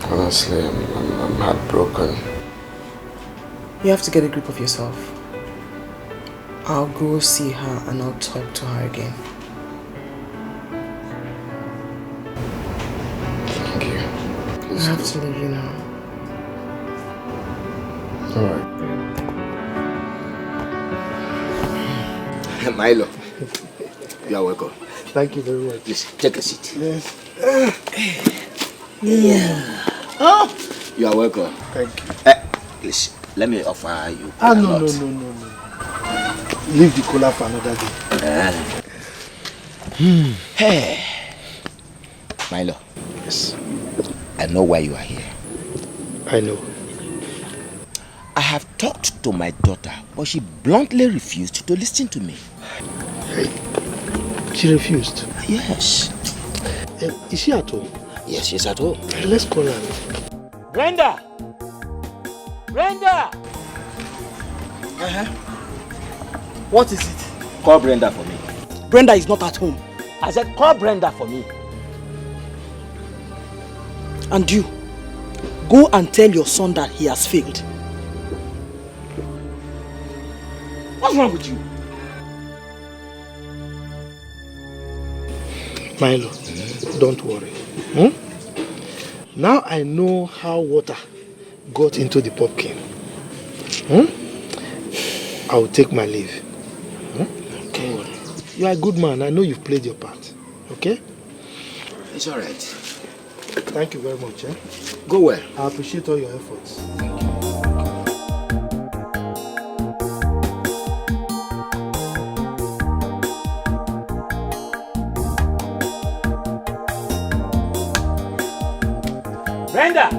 Honestly, I'm heartbroken. You have to get a grip of yourself. I'll go see her and I'll talk to her again. Thank you. I have to leave you now. Alright. Milo, you are welcome. Thank you very much. Please, take a seat. Yes. Yeah. Oh, you are welcome. Thank you. Please, let me offer you. No. Leave the cola for another day. Hey, Milo. Yes. I know why you are here. I know. I have talked to my daughter, but she bluntly refused to listen to me. Hey, she refused? Yes. Is she at home? Yes, she's at home. Let's call her. Brenda! Brenda! What is it? Call Brenda for me. Brenda is not at home. I said call Brenda for me. And you, go and tell your son that he has failed. What's wrong with you? Milo, don't worry. Now I know how water got into the pumpkin. I will take my leave. Okay. You are a good man. I know you've played your part. Okay? It's alright. Thank you very much. Go well. I appreciate all your efforts. Brenda!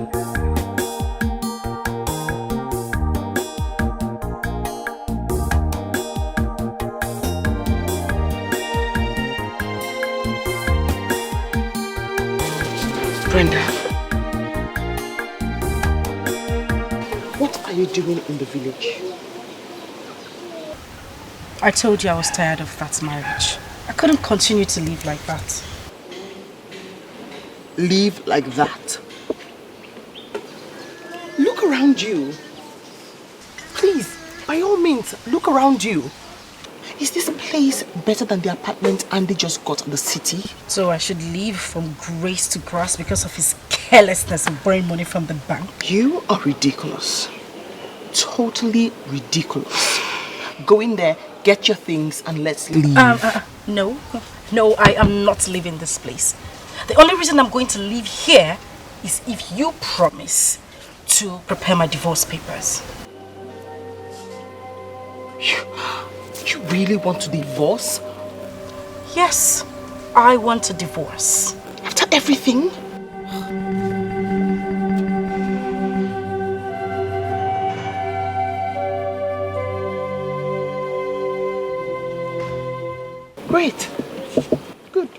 Brenda, what are you doing in the village? I told you I was tired of that marriage. I couldn't continue to live like that. Live like that? Look around you. Please, by all means, look around you. Is this place better than the apartment Andy just got in the city? So I should leave from grace to grass because of his carelessness in borrowing money from the bank? You are ridiculous. Totally ridiculous. Go in there, get your things, and let's leave. No, I am not leaving this place. The only reason I'm going to leave here is if you promise to prepare my divorce papers. You really want to divorce? Yes, I want a divorce. After everything? Great. Good.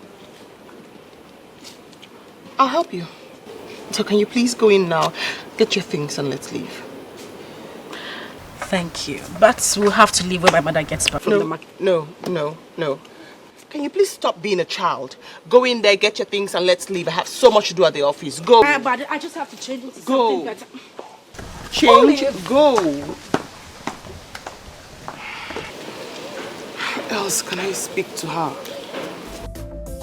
I'll help you. So can you please go in now, get your things and let's leave. Thank you. But we'll have to leave when my mother gets back from the market. No. Can you please stop being a child? Go in there, get your things and let's leave. I have so much to do at the office. Go. But I just have to change into something better. Change, go. How else can I speak to her?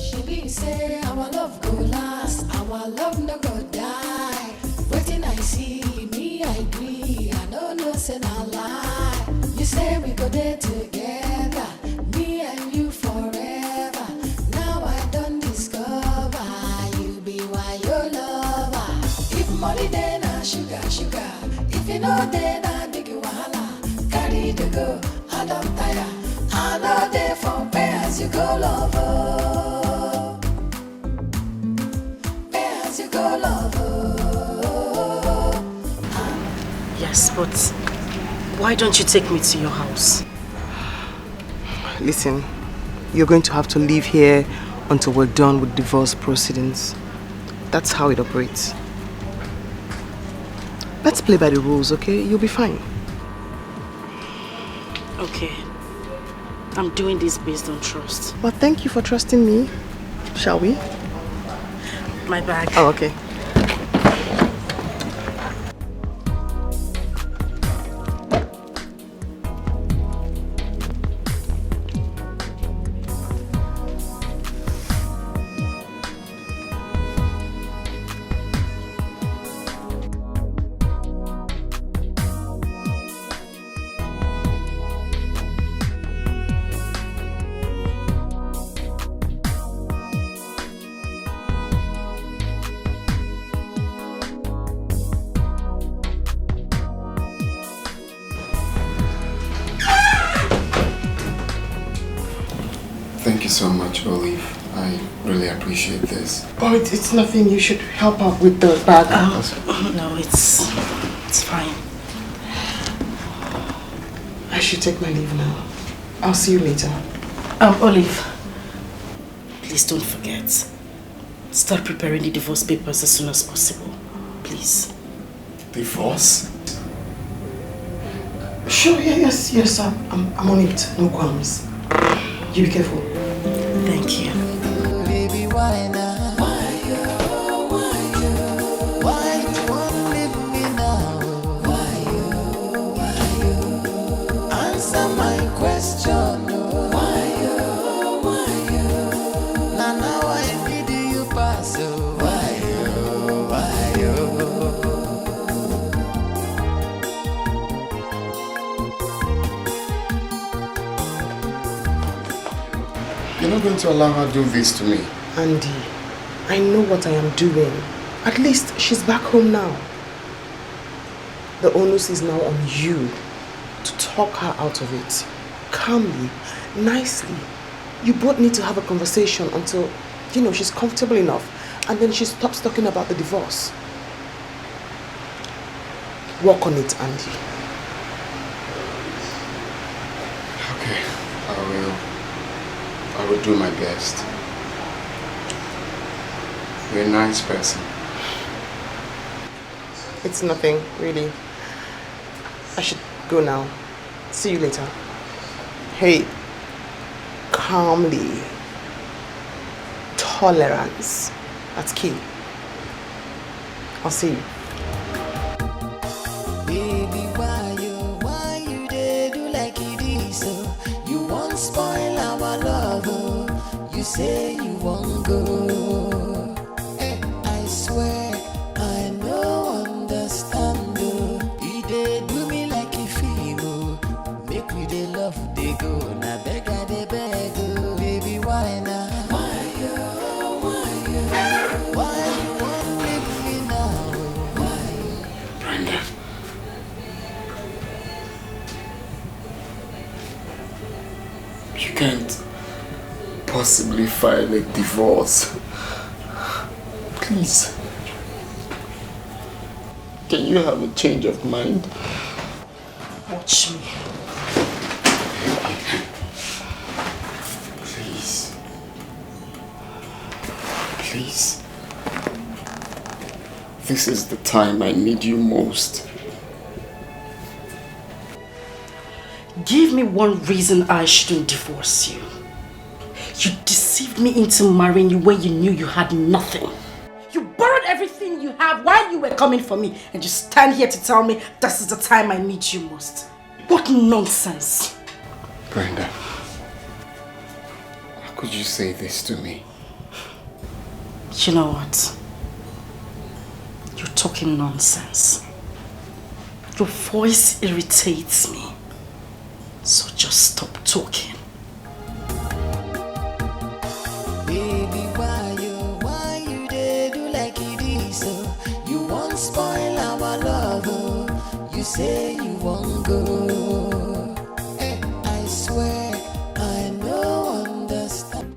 She be say our love go last, our love no go die. Waiting I see me, I agree. I don't know, say not lie. You say we go there together, me and you forever. Now I don't discover you be why your lover. If money then I sugar. If you know then I big wahala. Carry the go, I don't tire. I know they for pay as you go lover. Pay as you go lover. Yes, but why don't you take me to your house? Listen, you're going to have to live here until we're done with divorce proceedings. That's how it operates. Let's play by the rules, okay? You'll be fine. Okay. I'm doing this based on trust. Well, thank you for trusting me. Shall we? My bag. Oh, okay. Thank you so much, Olive. I really appreciate this. Oh, it's nothing. You should help out with the bag. No, it's fine. I should take my leave now. I'll see you later. Olive, please don't forget. Start preparing the divorce papers as soon as possible. Please. Divorce? Sure, yes, I'm on it. No qualms. You be careful. Thank you. Baby, why now? Why you? Why you wanna leave me now? Why you? Answer my question. Why you? Now I need you pass. Why you? You're not going to allow her to do this to me. Andy, I know what I am doing. At least she's back home now. The onus is now on you to talk her out of it. Calmly, nicely. You both need to have a conversation until, she's comfortable enough. And then she stops talking about the divorce. Work on it, Andy. Okay, I will do my best. You're a nice person. It's nothing, really. I should go now. See you later. Hey, calmly. Tolerance. That's key. I'll see you. Baby, why you dey do like it is so? You won't spoil our love, oh. You say you won't go. I swear I no understand, oh. You dey do me like a film, oh. Make we dey love, dey go. Na beg I dey beg, oh. Baby, why now? You can't possibly file a divorce. Please. Can you have a change of mind? Watch me. Please. Please. This is the time I need you most. Give me one reason I shouldn't divorce you. You deceived me into marrying you when you knew you had nothing. You borrowed everything you have while you were coming for me, and you stand here to tell me this is the time I need you most. What nonsense. Brenda, how could you say this to me? You know what? You're talking nonsense. Your voice irritates me. So just stop talking. Baby, why you dey do like it is so? You won't spoil our love, oh. You say you won't go. I swear I no understand.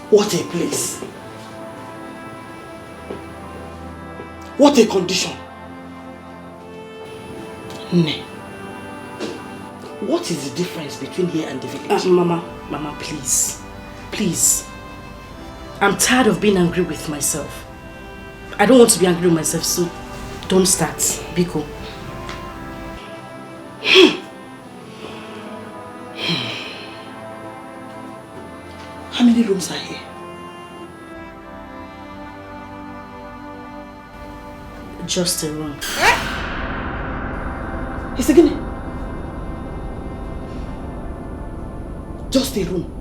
What a place. What a condition. Ne. What is the difference between here and the village? Mama, please. Please. I'm tired of being angry with myself. I don't want to be angry with myself, so don't start. Biko. How many rooms are here? Just a room. It's again. Just a room.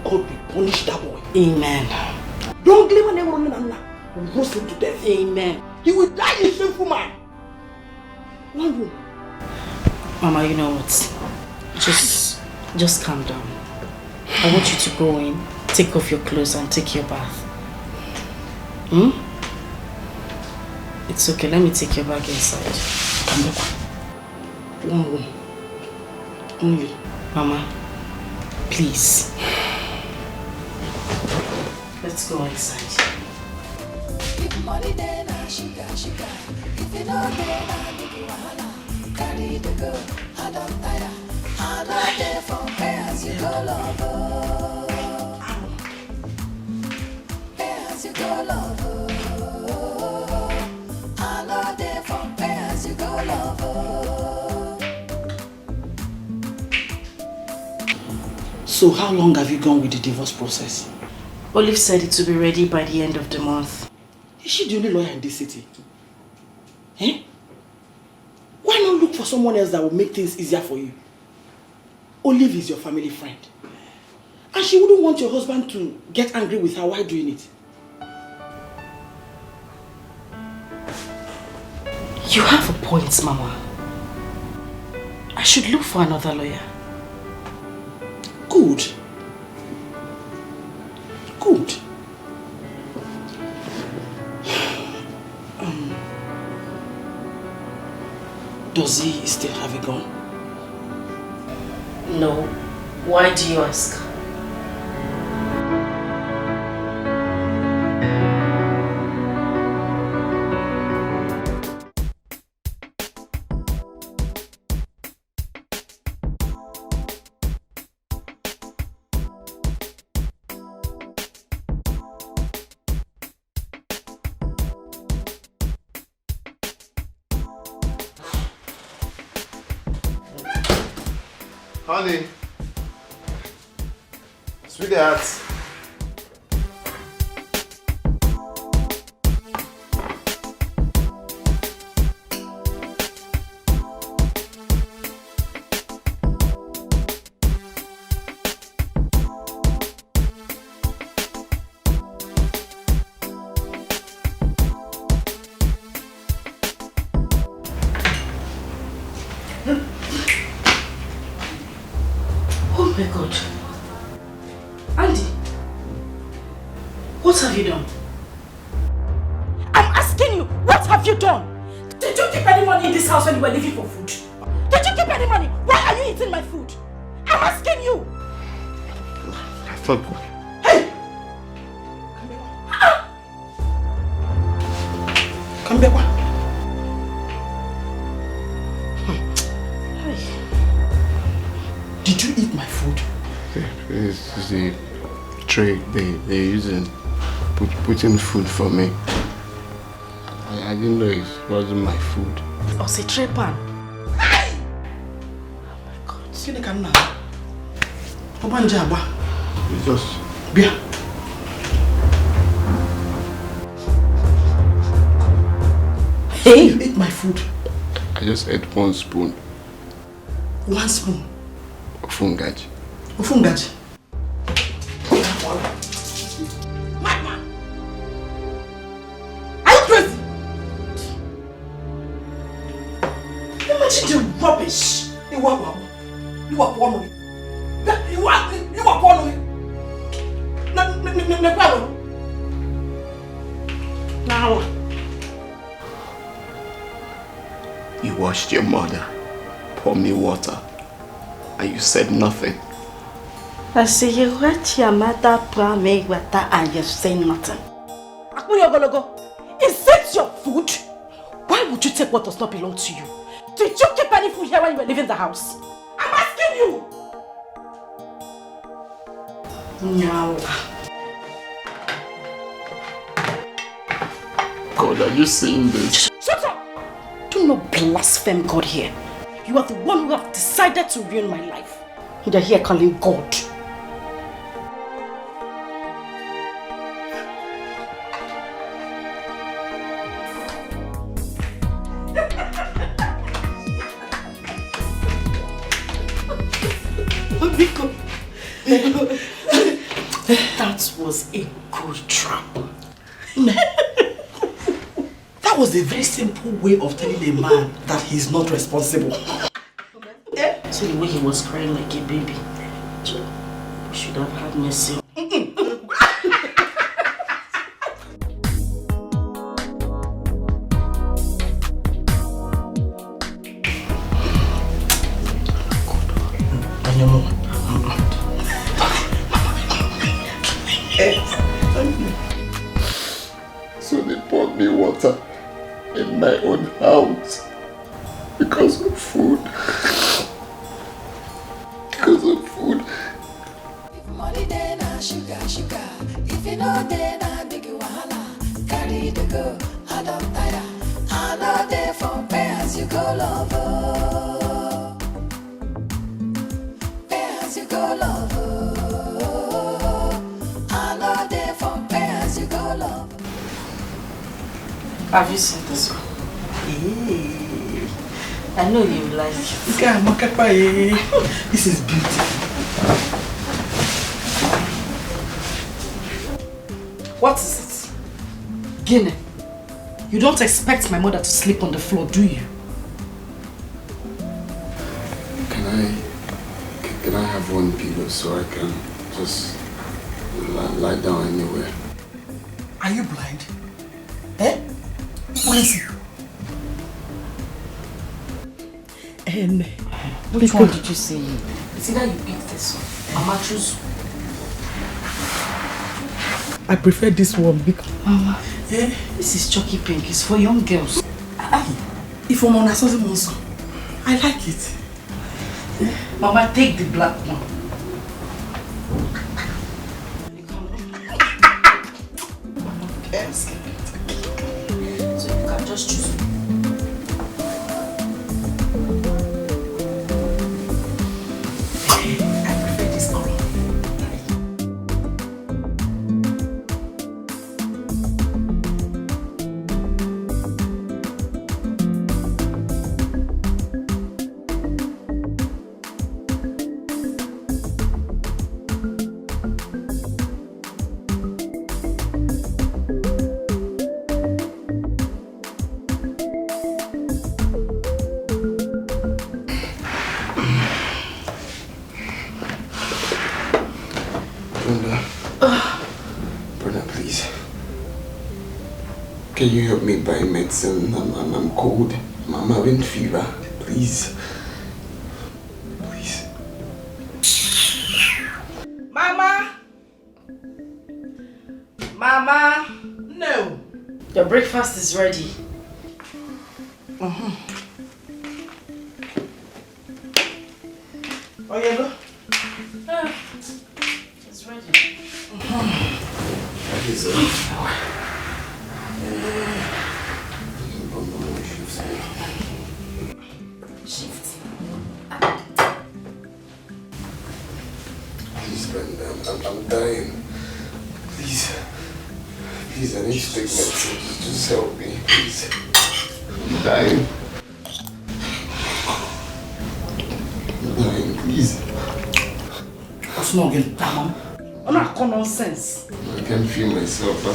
God will punish that boy. Amen. Don't glimmer never will roast him to death. Amen. He will die a shameful man. One room. Mama, you know what? Just calm down. I want you to go in, take off your clothes and take your bath. It's okay, let me take your bag inside. One room. Only. Mama, please. Let's go inside. If money then I sugar. If you know then I make you wahala. Carry the girl, I don't tire. I'm not there for pay as you go lover. Pay go love. I know they from prayers you go love. So how long have you gone with the divorce process? Olive said it will be ready by the end of the month. Is she the only lawyer in this city? Eh? Why not look for someone else that will make things easier for you? Olive is your family friend. And she wouldn't want your husband to get angry with her while doing it. You have a point, Mama. I should look for another lawyer. Good. Good. Does he still have a gun? No. Why do you ask? Honey. Sweetheart. Oh my God. Andy, what have you done? I'm asking you, what have you done? Did you keep any money in this house when you were leaving for food? Did you keep any money? Why are you eating my food? I'm asking you. I thought... Hey! Come back. Did you eat my food? This is the tray they're using, putting food for me. I didn't know it wasn't my food. Oh, it's a tray pan. Hey! Oh my God. See the can now. Papa Njaba. It's just... Bia. Hey! You ate my food. I just ate 1 spoon. 1 spoon? Ofungaji. Ofungaji? Madman! Are you crazy? Imagine the rubbish. You are one. You are one. Now. You washed your mother, pour me water, and you said nothing. I see you wet your mother, pour me water, and you say nothing. Is it your food? Why would you take what does not belong to you? Did you keep any food here when you were leaving the house? I'm asking you! No. God, are you seeing this? Shut up! Do not blaspheme God here. You are the one who have decided to ruin my life. And you're here calling God. That was a good trap. That was a very simple way of telling a man that he's not responsible. See the way he was crying like a baby. We should have had mercy. So they poured me water in my own house because of food. Because of food. If money then sugar. If you know then big wahala. carry the go. I don't tire. I know there for pay as you go, lover. Pay as you go, lover. I know there for pay as you go, lover. Have you seen this one? I know you like it. This is beautiful. What is it? Guinea, you don't expect my mother to sleep on the floor, do you? Can I have one pillow so I can just lie down anywhere? Are you blind? Eh? What is it? And which one did you say? It's either you pick this one, Mama choose. I prefer this one because Mama, this is chalky pink. It's for young girls. If I'm on a saucy monster, I like it. Mama, take the black one. Yes. So you can just choose. Brother, please. Can you help me buy medicine? I'm cold. I'm having fever. Please. Please. Mama! Mama! No! Your breakfast is ready. Oh, yeah, go. It's ready. That is it. Shift. Please, Brenda, I'm dying. Please. Please, I need to take medicine. Just help me, please. I'm dying. I'm dying, please. What's not again? Mama? I'm not calling nonsense. I can't feel myself.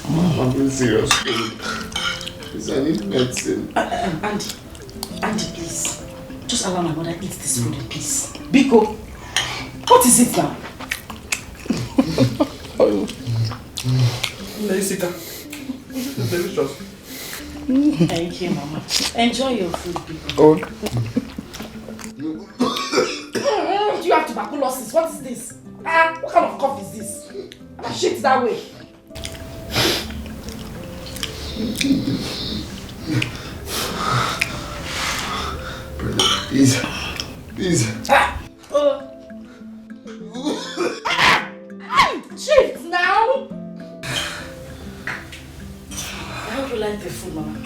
I'm in serious pain. Please, I need medicine. Andy, please. Just allow my mother eat this food in peace. Biko, what is it now? It's delicious. Thank you, Mama. Enjoy your food, Biko. Oh. Do you have tuberculosis? What is this? What kind of cough is this? Shit that way. Brother, please. Please. Shift now! I hope you like the food, Mama.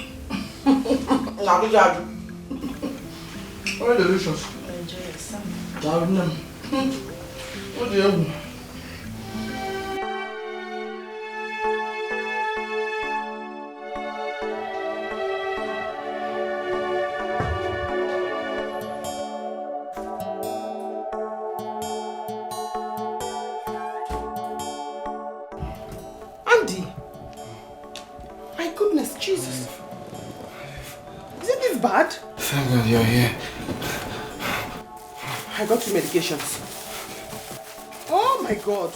Now, good job. Very delicious. Enjoy it, son. What do you have? Andy! My goodness, Jesus! Is it this bad? Thank God you're here. I got 2 medications. Oh my God!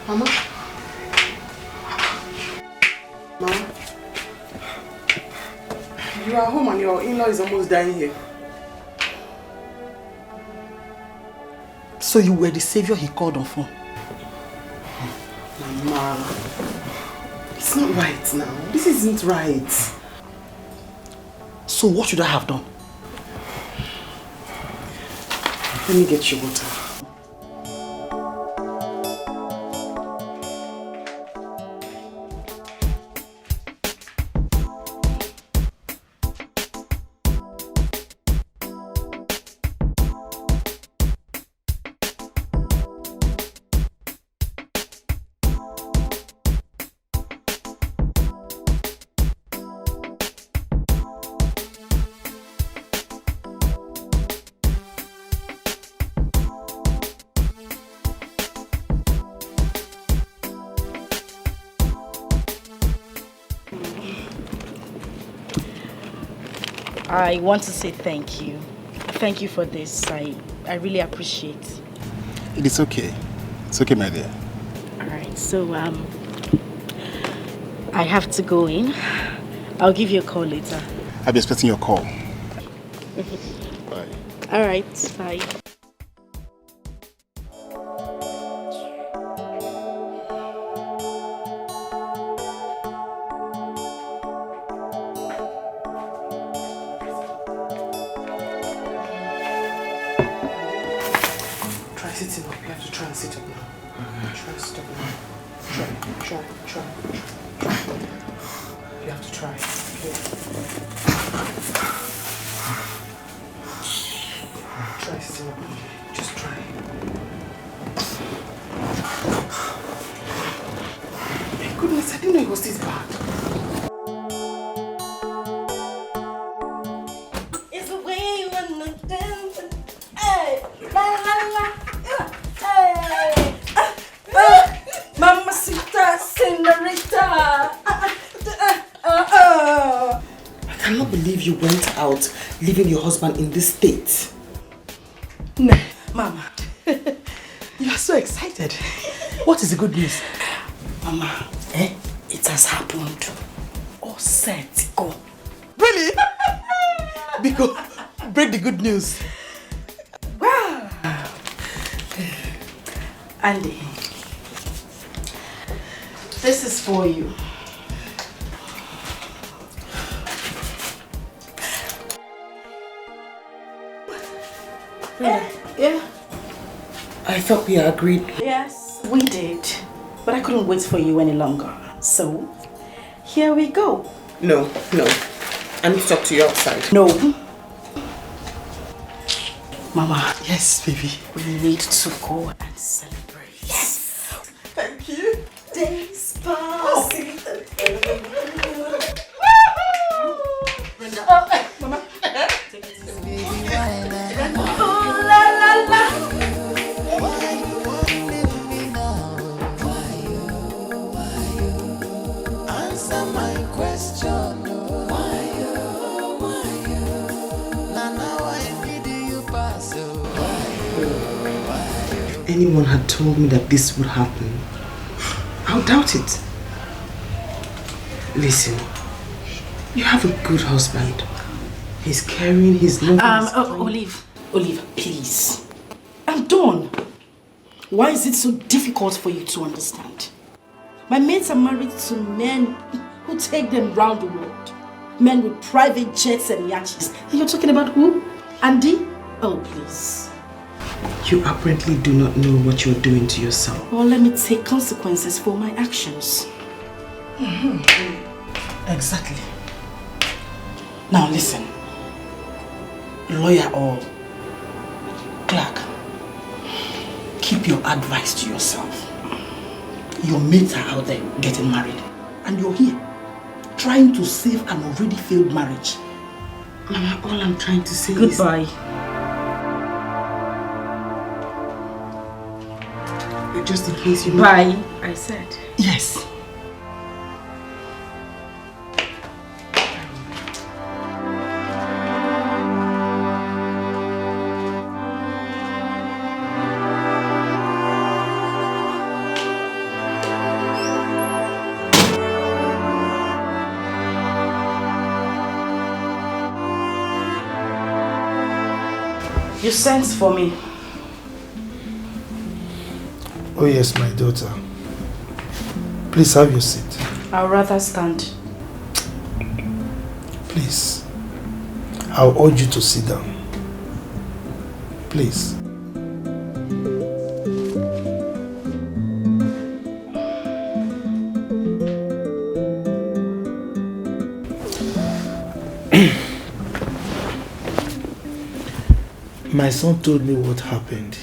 Mama? Mama? You are home and your in-law is almost dying here. So you were the savior he called on phone? Mama, it's not right now. This isn't right. So what should I have done? Let me get you water. I want to say thank you. Thank you for this. I really appreciate it. It is okay. It's okay, my dear. Alright, so I have to go in. I'll give you a call later. I'll be expecting your call. Bye. Alright, bye. Try sitting up. You have to try and sit up now. Try sit up now. Try. You have to try. Okay. Try sitting up. Just try. My goodness, I didn't know it was this bad. It's the way you wanna dance. Hey, la la la. Hey, Mamacita, señorita. I cannot believe you went out, leaving your husband in this state. No, Mama. You are so excited. What is the good news? Mama, it has happened. Oh, set, go. Really? Biko, break the good news. Wow. Andy, this is for you. Yeah. I thought we agreed. Yes, we did. But I couldn't wait for you any longer. So, here we go. No. I need to talk to you outside. No. Mama. Yes, baby. We need to go and celebrate. Yes. Thank you. Days passing. Brenda. Mama. Take it easy. Oh, la la la. Answer my question. Why you? Nana, why did you pass? If anyone had told me that this would happen, I would doubt it. Listen, you have a good husband. He's caring, he's loving. Olive, please. I'm done. Why is it so difficult for you to understand? My mates are married to men who take them round the world. Men with private jets and yachts. And you're talking about who? Andy? Oh, please. You apparently do not know what you're doing to yourself. Well, let me take consequences for my actions. Exactly. Now listen. Lawyer or clerk, keep your advice to yourself. Your mates are out there getting married, and you're here trying to save an already failed marriage. Mama, all I'm trying to say Goodbye. is... Just in case you know... Bye, I said. Yes. You sent for me. Oh yes, my daughter. Please have your seat. I'll rather stand. Please. I'll urge you to sit down. Please. My son told me what happened.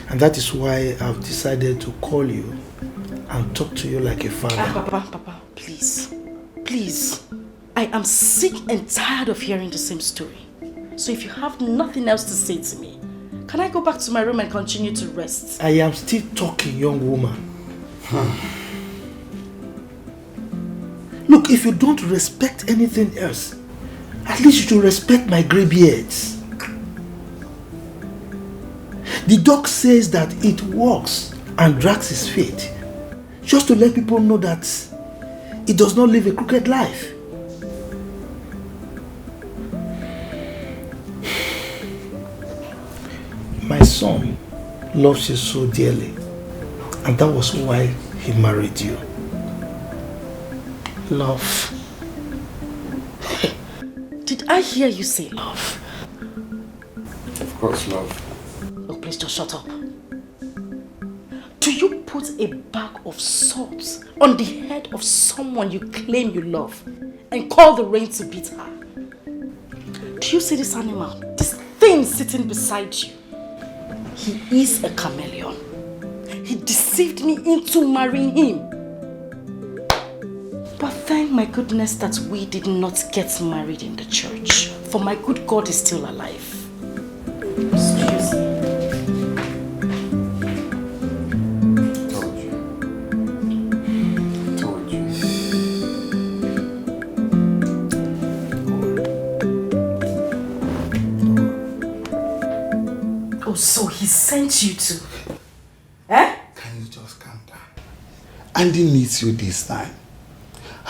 And that is why I've decided to call you and talk to you like a father. Papa, please. Please. I am sick and tired of hearing the same story. So if you have nothing else to say to me, can I go back to my room and continue to rest? I am still talking, young woman. Look, if you don't respect anything else, At least you should respect my grey beards. The dog says that it walks and drags his feet, just to let people know that it does not live a crooked life. My son loves you so dearly, and that was why he married you. Love. Did I hear you say love? Of course, love. Look, please just shut up. Do you put a bag of salt on the head of someone you claim you love and call the rain to beat her? Do you see this animal? This thing sitting beside you? He is a chameleon. He deceived me into marrying him. But thank my goodness that we did not get married in the church. For my good God is still alive. Excuse me. Oh, so he sent you to... Eh? Can you just calm down? Andy needs you this time.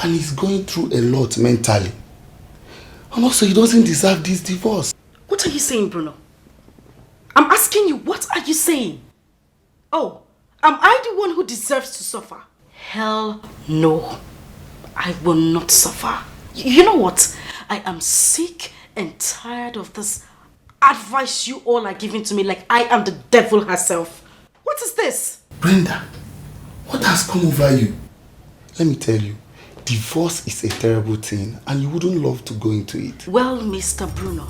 And he's going through a lot mentally. And also, he doesn't deserve this divorce. What are you saying, Bruno? I'm asking you, what are you saying? Oh, am I the one who deserves to suffer? Hell no. I will not suffer. You know what? I am sick and tired of this advice you all are giving to me like I am the devil herself. What is this? Brenda, what has come over you? Let me tell you, divorce is a terrible thing and you wouldn't love to go into it. Well, Mr. Bruno,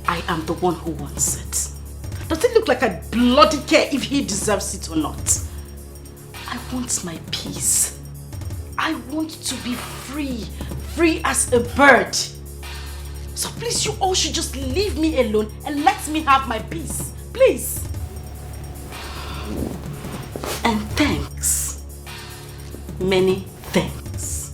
I am the one who wants it. Does it look like I bloody care if he deserves it or not? I want my peace. I want to be free, free as a bird. So please, you all should just leave me alone and let me have my peace. Please. And thanks. Many thanks.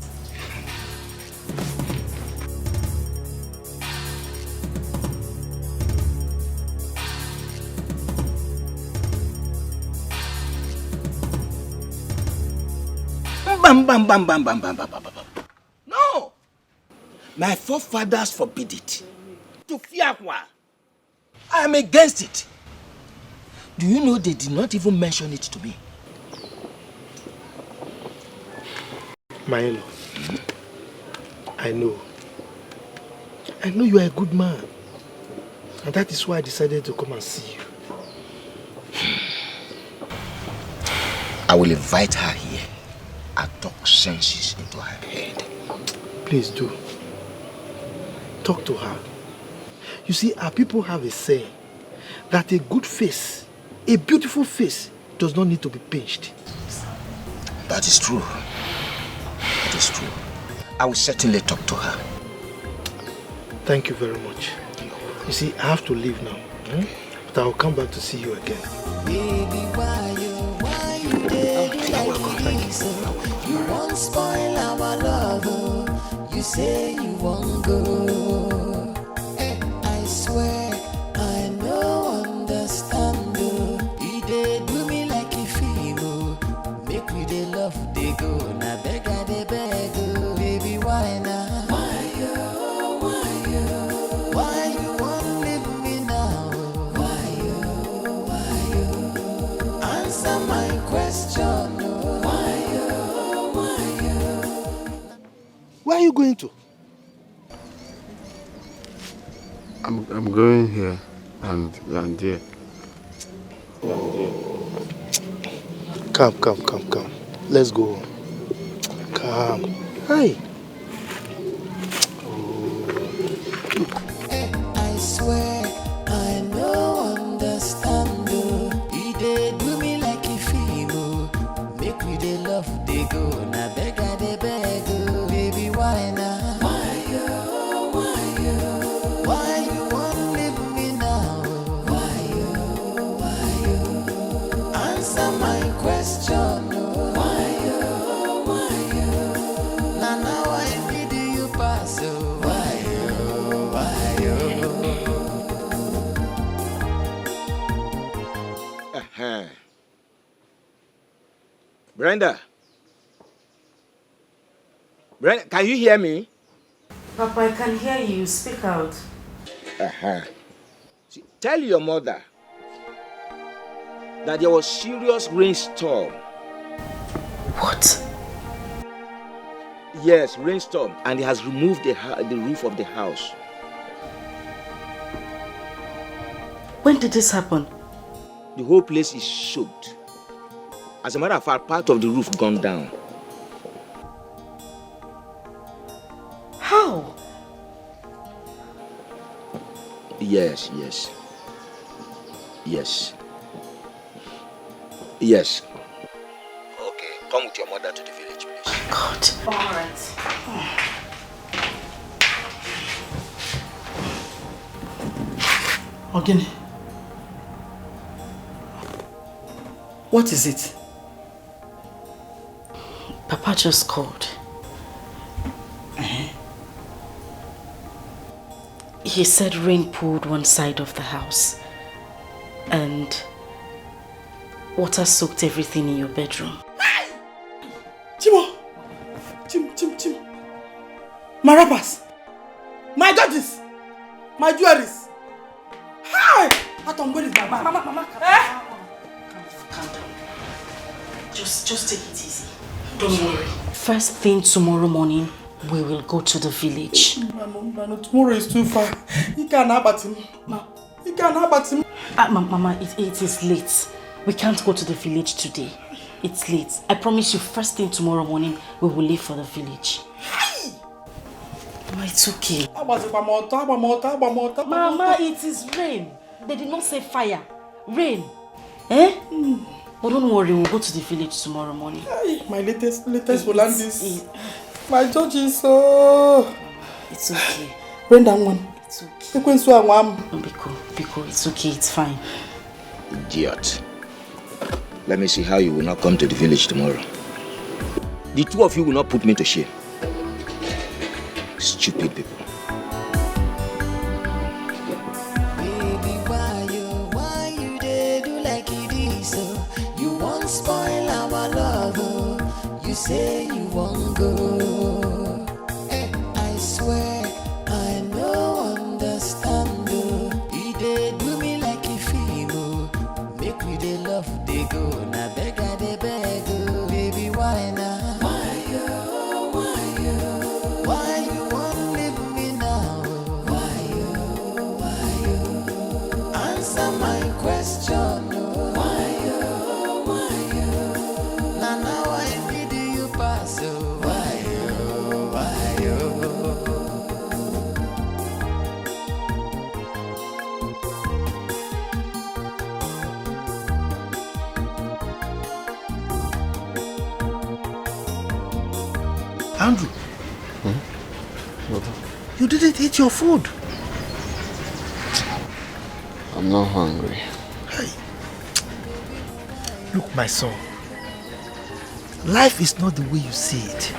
Bam, bam, bam, bam, bam, bam, bam, bam, bam. No! My forefathers forbid it. To Fiakwa. I am against it. Do you know they did not even mention it to me? My in-law, I know you are a good man. And that is why I decided to come and see you. I will invite her here and talk senses into her head. Please do. Talk to her. You see, our people have a saying that a good face, a beautiful face, does not need to be pinched. That is true. That is true. I will certainly talk to her. Thank you very much. You see, I have to leave now. But I will come back to see you again. Baby, why you did like this? You won't spoil our love. Oh. You say you won't go. I swear I no understand. Oh. He did do me like a female. Make me the love they go. Now beg I they beg. Oh. Baby, why now? Why you won't leave me now? Answer my question. Where are you going to? I'm going here and there. Come. Let's go. Come. Hey. I swear I no understand. He did do me like a female. Make me the love they go. Now beg I they beg. Baby, why now? Why you won't leave me now? Answer my question. Now Brenda. Brenda, can you hear me? Papa, I can hear you. Speak out. See, tell your mother that there was serious rainstorm. What? Yes, rainstorm, and it has removed the roof of the house. When did this happen? The whole place is soaked. As a matter of fact, part of the roof gone down. How? Yes. Okay, come with your mother to the village, please. God. All right. Ogini. What is it? Papa just called. He said rain poured one side of the house and water soaked everything in your bedroom. Chimo! Chim. My wrappers! My dodges! My jewelries! Hi! Atom, where is my bag? Mama. Calm down. Just take it easy. Don't worry. First thing tomorrow morning, we will go to the village. Mano, tomorrow is too far. You can't have him. You can't have him. Mama, it is late. We can't go to the village today. It's late. I promise you, first thing tomorrow morning, we will leave for the village. Mama, it's okay. Mama, it is rain. They did not say fire. Rain. But don't worry, we'll go to the village tomorrow morning. My latest Hollandis. My judge is so... It's okay. Brenda one. It's okay. Biko, it's okay, it's fine. Idiot. Let me see how you will not come to the village tomorrow. The two of you will not put me to shame. Stupid people. Baby, why you dey do like it is so? You won't spoil our love, oh. You say you won't go. I swear I no understand, oh. You dey do me like a film, oh. Make we dey love, dey go. Na beg I dey beg, oh. Baby, why now? Why you won't leave me now? Why you? Answer my question. Why you? Now I need you pass. Why you? Andrew. You didn't eat your food. I'm not hungry. Hey. Look, my son. Life is not the way you see it.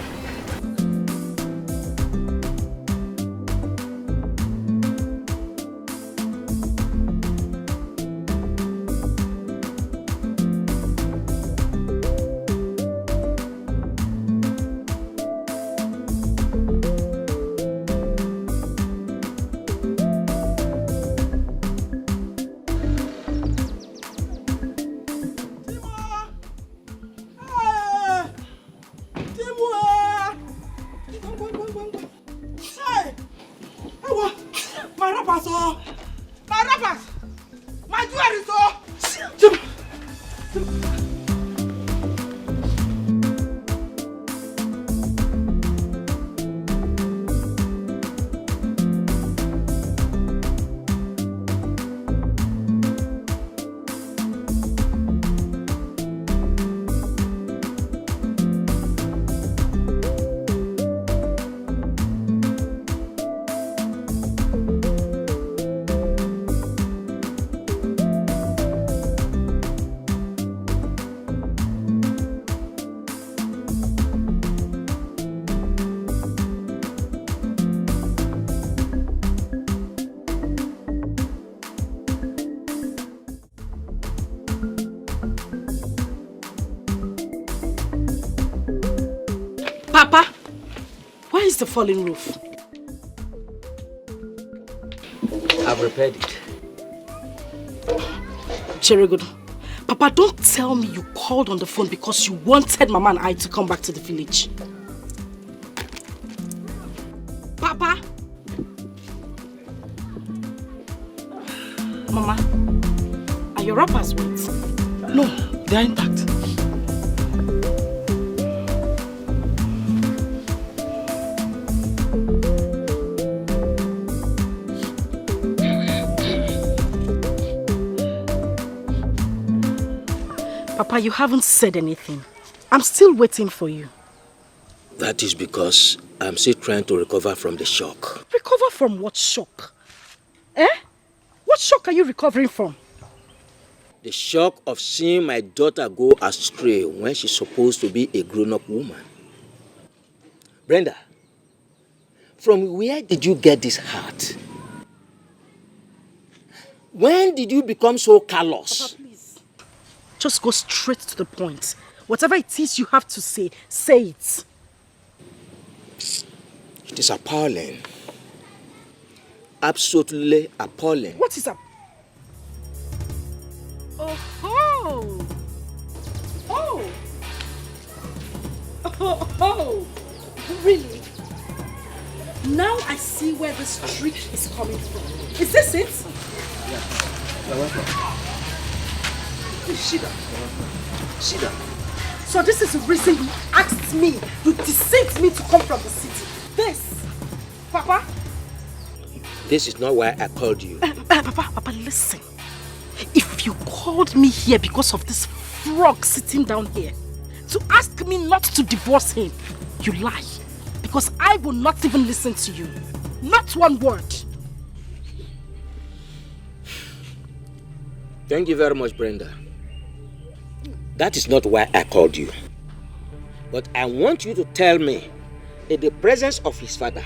the falling roof? I've repaired it. Very good. Papa, don't tell me you called on the phone because you wanted Mama and I to come back to the village. Papa? Mama, are your wrappers wet? No, they are intact. Papa, you haven't said anything. I'm still waiting for you. That is because I'm still trying to recover from the shock. Recover from what shock? Eh? What shock are you recovering from? The shock of seeing my daughter go astray when she's supposed to be a grown-up woman. Brenda, from where did you get this heart? When did you become so callous? Papa, please. Just go straight to the point. Whatever it is you have to say, say it. It is appalling. Absolutely appalling. What is up? Oh! Oh! Oh! Really? Now I see where this trick is coming from. Is this it? Yeah. You're welcome. Please sit down. Sit down. So this is the reason you asked me, you deceived me to come from the city. This, Papa? This is not why I called you. Papa, listen. If you called me here because of this frog sitting down here, to ask me not to divorce him, you lie. Because I will not even listen to you. Not one word. Thank you very much, Brenda. That is not why I called you. But I want you to tell me, in the presence of his father,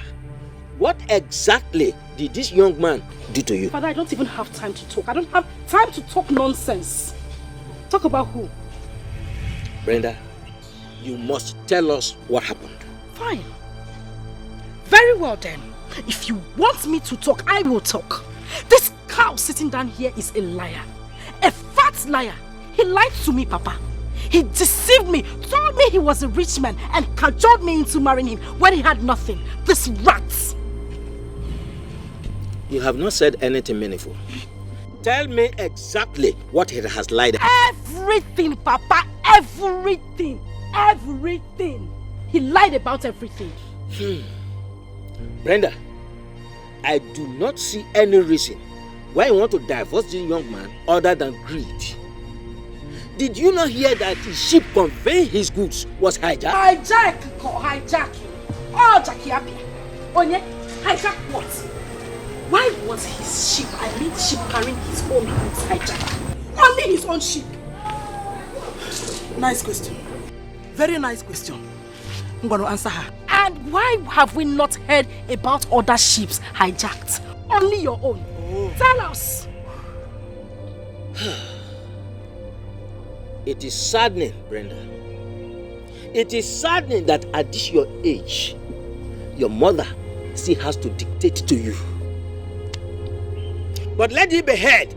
what exactly did this young man do to you? Father, I don't even have time to talk. I don't have time to talk nonsense. Talk about who? Brenda, you must tell us what happened. Fine. Very well then. If you want me to talk, I will talk. This cow sitting down here is a liar. A fat liar. He lied to me, Papa. He deceived me, told me he was a rich man and cajoled me into marrying him when he had nothing. This rat. You have not said anything meaningful. Tell me exactly what he has lied about. Everything, Papa. Everything. Everything. He lied about everything. Brenda, I do not see any reason why you want to divorce this young man other than greed. Did you not hear that the ship conveying his goods was hijacked? Hijacking. Oh, Jackie Abia. Onye, hijack what? Why was his ship, the ship carrying his own goods hijacked? Only his own ship. Nice question. Very nice question. I'm going to answer her. And why have we not heard about other ships hijacked? Only your own. Oh. Tell us. It is saddening, Brenda. It is saddening that at this your age, your mother still has to dictate to you. But let it be heard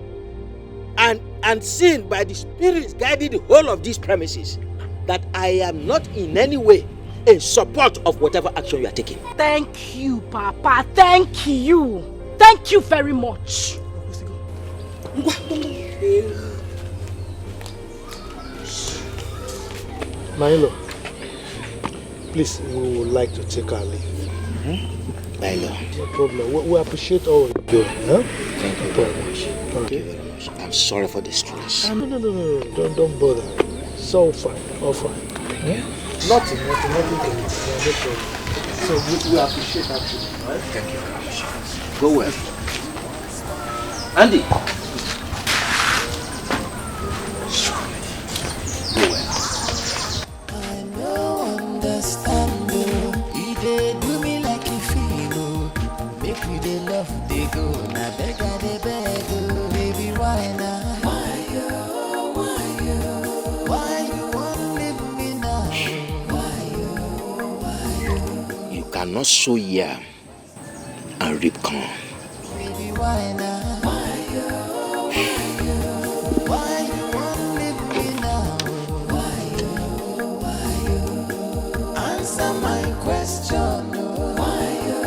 and seen by the spirits guiding the whole of these premises that I am not in any way in support of whatever action you are taking. Thank you, Papa. Thank you. Thank you very much. My lord, please, we would like to take our leave. My lord. No problem. We appreciate all you're doing. Huh? Thank you very much. Thank you very much. I'm sorry for the stress. No. Don't bother. It's all fine. All fine. Nothing to it. No problem. So we appreciate that too. Right? Thank you very much. Go well. Andy. Go well. I no understand though. He dey do me like a film. Make me dey love dey go. Na beg I dey beg oh. Baby why now? Why you wanna leave me now? You not sow yam and reap corn. Baby, why now? Why you won't leave me now? Why you? Answer my question. Why you?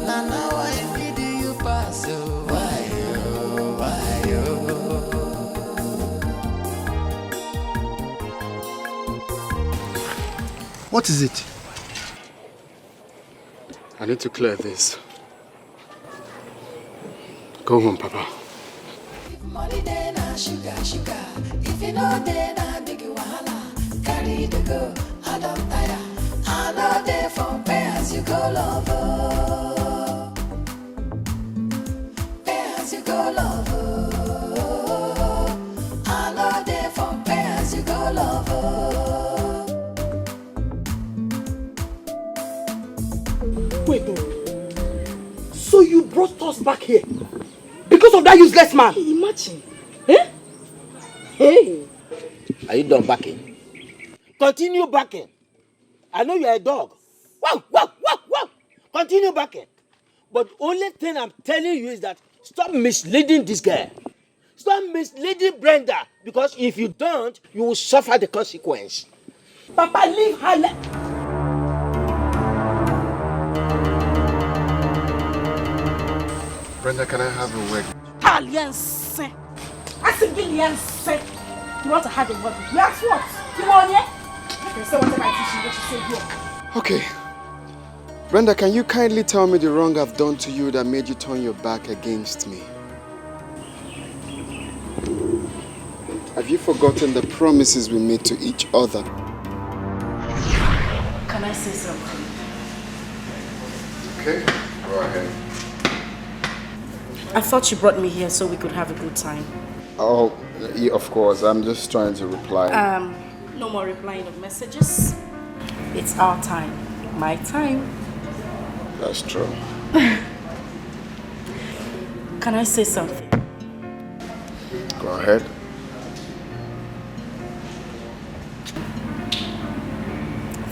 Now I need you pass. Why you? What is it? I need to clear this. Go home, Papa. Money then sugar. If you know then I big wahala. Carry the go, I don't tire. I know they for pay as you go lover. Pay as you go lover. I know they for pay as you go lover. Wait, so you brought us back here because of that useless man? Imagine. Eh? Hey. Are you done backing? Continue backing. I know you're a dog. Wow. Continue backing. But only thing I'm telling you is that stop misleading this girl. Stop misleading Brenda, because if you don't, you will suffer the consequence. Papa, leave her. Brenda, can I have a word? Alliance. I said alliance. You want to have a word? Yes, what? You want it? You can say whatever I teach you, what you say here. Okay. Brenda, can you kindly tell me the wrong I've done to you that made you turn your back against me? Have you forgotten the promises we made to each other? Can I say something? Okay, go ahead. I thought you brought me here so we could have a good time. Oh, yeah, of course. I'm just trying to reply. No more replying of messages. It's our time. My time. That's true. Can I say something? Go ahead.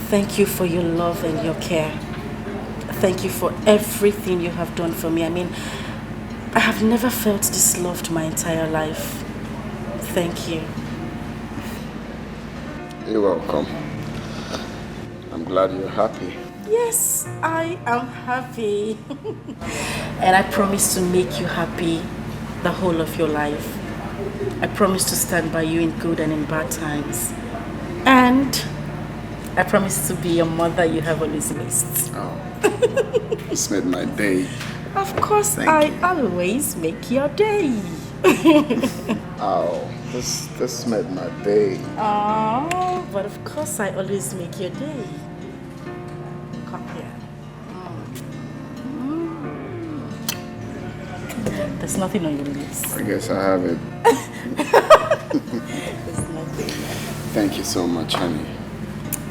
Thank you for your love and your care. Thank you for everything you have done for me. I mean, I have never felt this loved my entire life. Thank you. You're welcome. I'm glad you're happy. Yes, I am happy. And I promise to make you happy the whole of your life. I promise to stand by you in good and in bad times. And I promise to be your mother you have always missed. Oh, it's made my day. Of course, I always make your day. Oh, this made my day. Oh, but of course I always make your day. Come here. There's nothing on your lips. I guess I have it. There's nothing. Thank you so much, honey.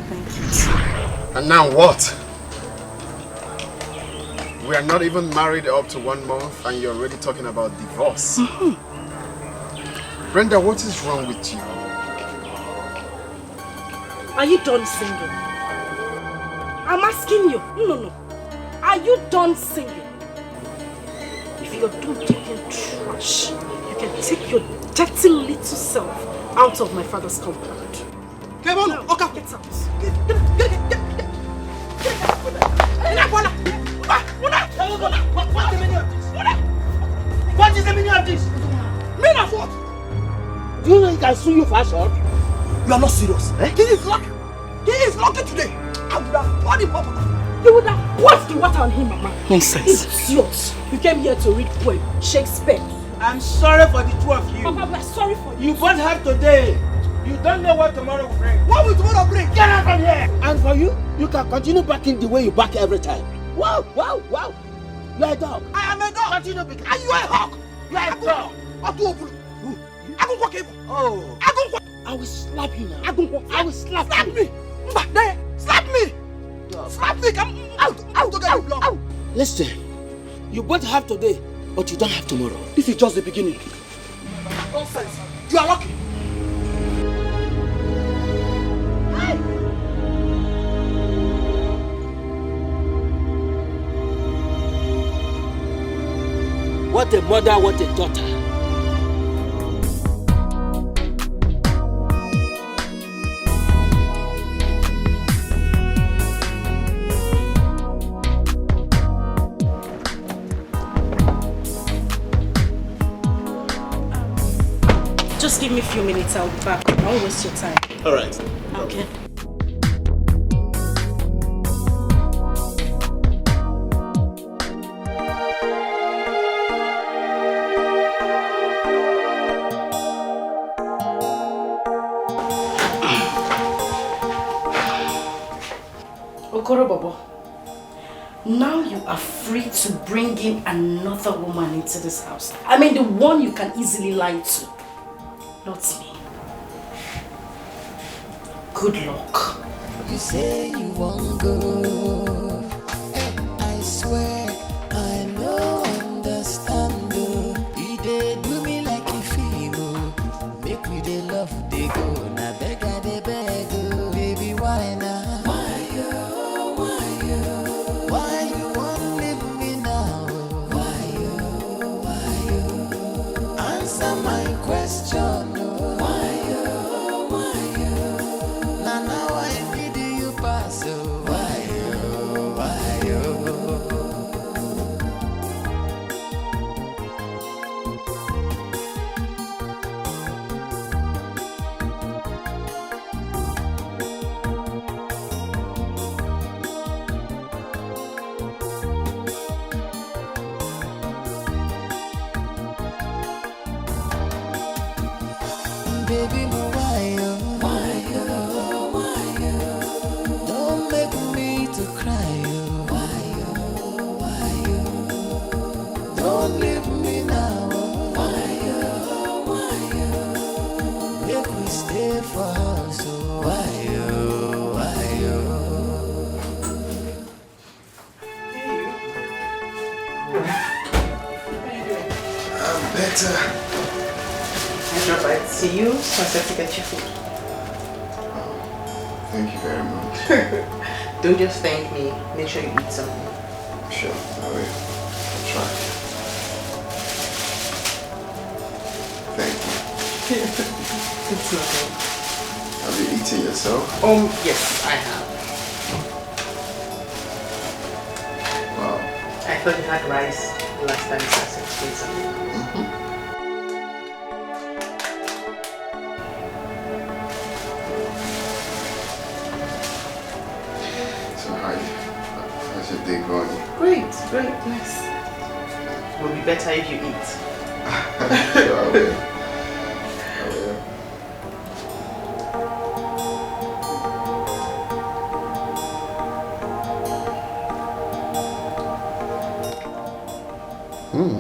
Thank you. And now what? We are not even married up to 1 month and you're already talking about divorce. Brenda, what is wrong with you? Are you done singing? I'm asking you. No. Are you done singing? If you're done talking trash, you can take your dirty little self out of my father's compound. Come on, okay. Get out. What is the meaning of this? Meaning of what? Do you know he can sue you for assault? You are not serious. Eh? He is lucky. He is lucky today. I would have poured him up. You would have poured the water on him, Mama. Nonsense. Idiot. You came here to read poem, Shakespeare. I'm sorry for the two of you. Mama, we are sorry for you. You both have today. You don't know what tomorrow will bring. What will tomorrow bring? Get out from here! And for you, you can continue backing the way you back every time. Wow. You are a dog. I am a dog. Continue backing. And you are a hawk. You are a dog. Oh. I will slap you now. I will slap you. Me. Slap me. Slap me. Come out to get you blood. Listen, you both have today, but you don't have tomorrow. This is just the beginning. Nonsense. You are lucky. What a mother, what a daughter. Just give me a few minutes, I'll be back. I won't waste your time. All right. Okay. Okoro Bobo, now you are free to bring in another woman into this house. I mean the one you can easily lie to. Not me. Good luck. You say you won't go. I swear I know understand. You did do me like a film. Make me the love they go. Now beg I they beg. Baby why now? Why you won't leave me now? Why answer my question. Baby, why don't make me to cry. Why don't leave me now. Make we stay for house. I'm better. Drop by to see you, so I said to get your food. Thank you very much. Don't just thank me, make sure you eat something. Sure, I will. I'll try. Thank you. It's nothing. Have you eaten yourself? Yes, I have. Wow. I thought you had rice the last time you said something. How's your day going? Great, nice. Will be better if you eat. Sure, I will.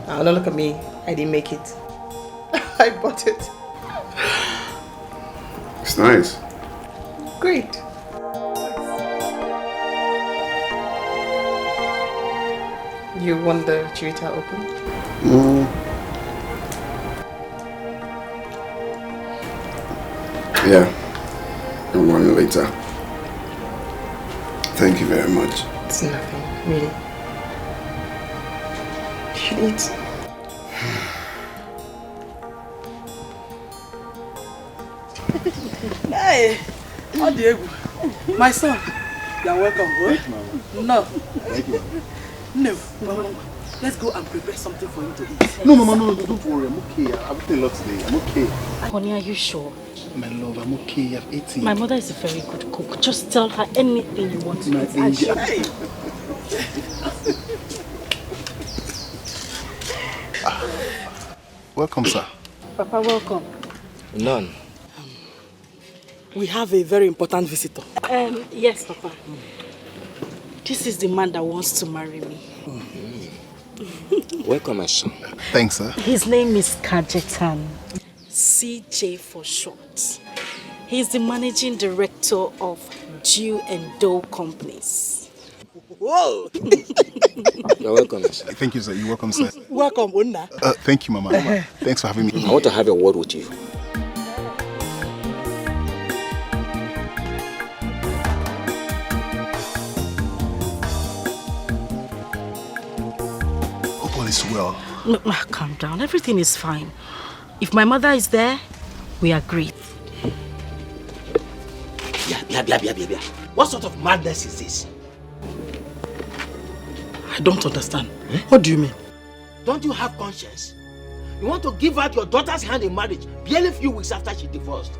Now don't look at me. I didn't make it. I bought it. It's nice. Great. You want the chirita open? Yeah. I'll want it later. Thank you very much. It's nothing, really. You should eat. Hey, Diego, my son, you are welcome. Huh? No. Thank you. No, Mama, let's go and prepare something for him to eat. No, Mama, no, don't worry. I'm okay. I've eaten a lot today. I'm okay. Honey, are you sure? My love, I'm okay. I've eaten. My mother is a very good cook. Just tell her anything you want to eat. Hey. Welcome, sir. Papa, welcome. None. We have a very important visitor. Yes, Papa. This is the man that wants to marry me. Welcome, my son. Thanks, sir. His name is Kajetan. CJ for short. He's the managing director of Jew and Dough Companies. Whoa! You're welcome, sir. Thank you, sir. You're welcome, sir. Welcome, Una. Thank you, Mama. Thanks for having me. I want to have a word with you. Hope all is well. No, calm down. Everything is fine. If my mother is there, we agree. Yeah. What sort of madness is this? I don't understand. What do you mean? Don't you have conscience? You want to give out your daughter's hand in marriage barely a few weeks after she divorced.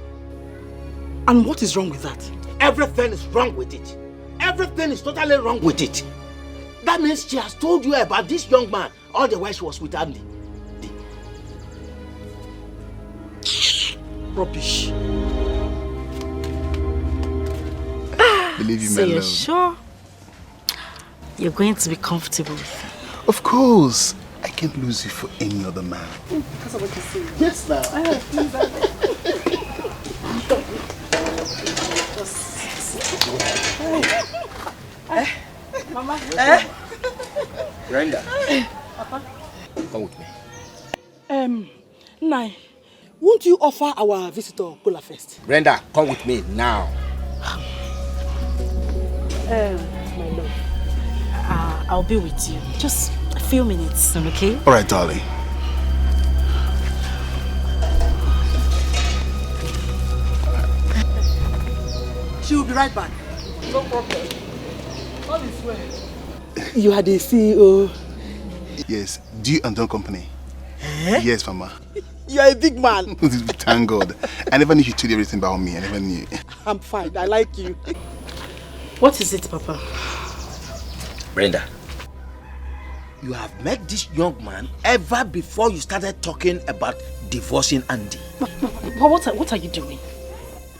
And what is wrong with that? Everything is wrong with it. Everything is totally wrong with it. That means she has told you about this young man all the while she was with Andy. Rubbish. Believe you, So my you're love. sure you're going to be comfortable? Of course. I can't lose you for any other man. Because of what you say. Yes, now. Mama. Brenda. Papa. Come with me. Nai, won't you offer our visitor cola first? Brenda, come with me now. My love. I'll be with you. Just a few minutes, okay? All right, darling. She will be right back. No problem. All is well. You are the CEO. Yes, do and Don Company. Yes, Mama. You are a big man. Thank God. I never knew you told everything about me. I never knew. I'm fine. I like you. What is it, Papa? Brenda, you have met this young man ever before you started talking about divorcing Andy. But what are you doing?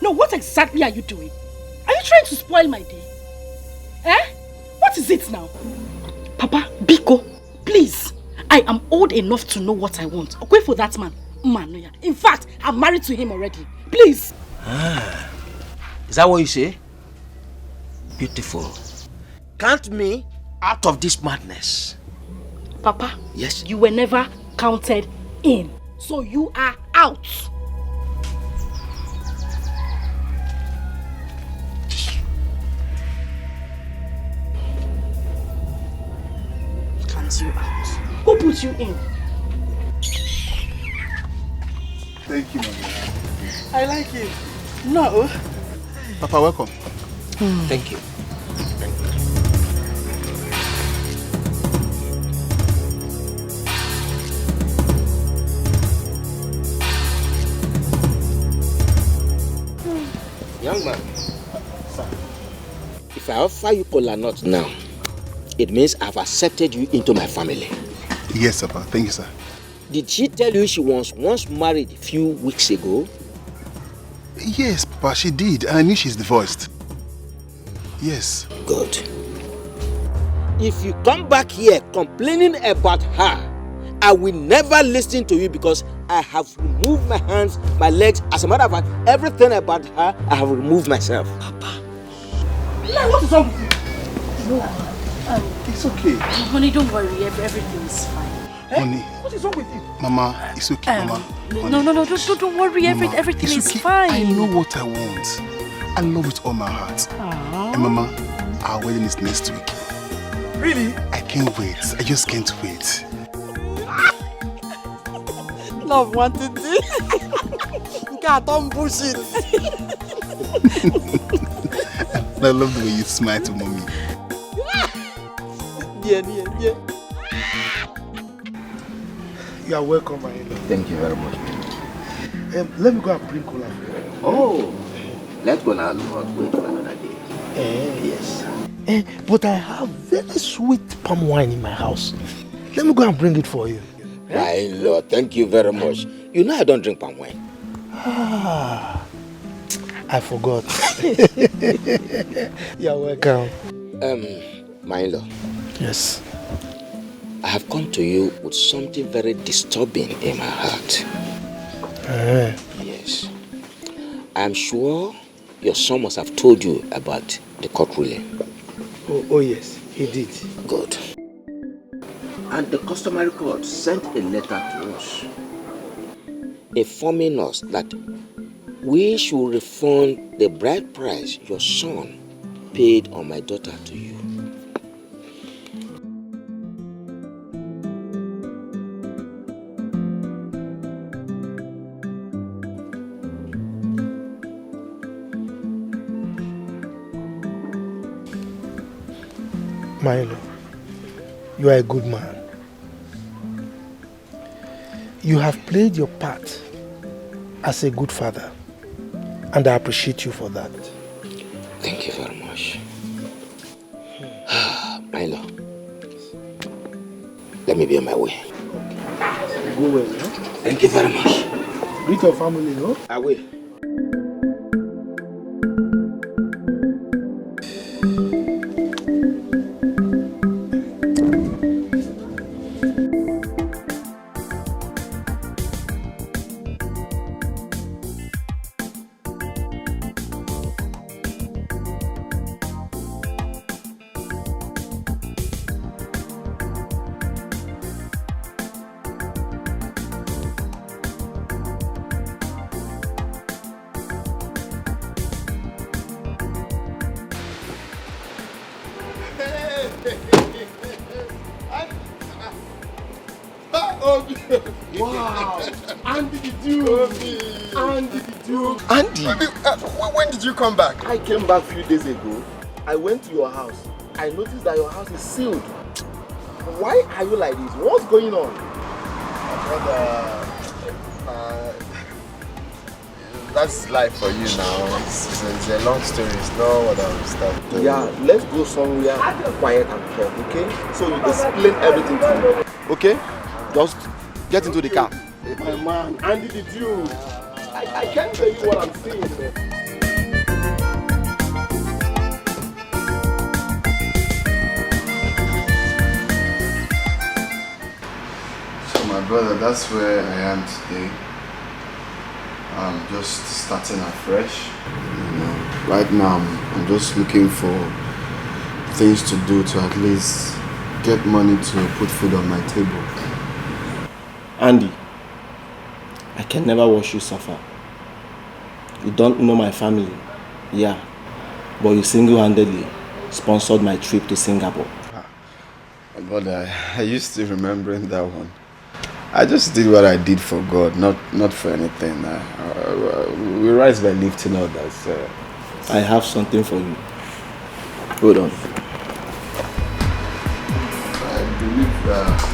No, what exactly are you doing? Are you trying to spoil my day? What is it now? Papa, Biko, please. I am old enough to know what I want. Okay for that man. In fact, I'm married to him already. Please. Is that what you say? Beautiful. Count me out of this madness. Papa, yes, you were never counted in. So you are out. Count you out. Who put you in? Thank you, Mama. I like it. No. Papa, welcome. Thank you. Young man, if I offer you cola nut now, it means I've accepted you into my family. Yes, Papa. Thank you, sir. Did she tell you she was once married a few weeks ago? Yes, Papa, she did. And I knew she's divorced. Yes. Good. If you come back here complaining about her, I will never listen to you because I have removed my hands, my legs. As a matter of fact, everything about her, I have removed myself. Papa. Nah, what is wrong with you? No, it's okay. Honey, don't worry. Everything is fine. Honey. What is wrong with you? Mama, it's okay, Mama. No, don't worry. Mama, Everything it's is okay. fine. I know what I want. I love it all my heart. Aww. And Mama, our wedding is next week. Really? I can't wait. I just can't wait. Love wanted to. Don't bullshit. I love the way you smile to Mommy. Yeah. You are welcome, my love. Thank you very much. Let me go and bring cola for you. Oh, let's go now. Wait for another day. Yes. But I have very sweet palm wine in my house. Let me go and bring it for you. My Lord, thank you very much. You know I don't drink palm wine. I forgot. You're welcome. My in-law. Yes. I have come to you with something very disturbing in my heart. Yes. I'm sure your son must have told you about the court ruling. Oh yes, he did. Good. And the customary court sent a letter to us informing us that we should refund the bride price your son paid on my daughter to you. Milo, you are a good man. You have played your part as a good father, and I appreciate you for that. Thank you very much. Milo, let me be on my way. Okay. Go well, no? Thank you very much. Greet your family, no? I will. Wow! Andy the Duke! Andy the Duke! Andy! When did you come back? I came back a few days ago. I went to your house. I noticed that your house is sealed. Why are you like this? What's going on? That's life for you now. It's a long story. It's not what I'm starting. Yeah, let's go somewhere quiet and talk, okay? So you explain everything to me. Okay? Just get into the car. My man, Andy the Duke! I can't tell you what I'm saying, man. So my brother, that's where I am today. I'm just starting afresh. You know, right now I'm just looking for things to do to at least get money to put food on my table. Andy, I can never watch you suffer. You don't know my family, yeah, but you single-handedly sponsored my trip to Singapore. But I used to remembering that one. I just did what I did for God, not for anything. We rise by lifting others. I have something for you. Hold on. I believe that.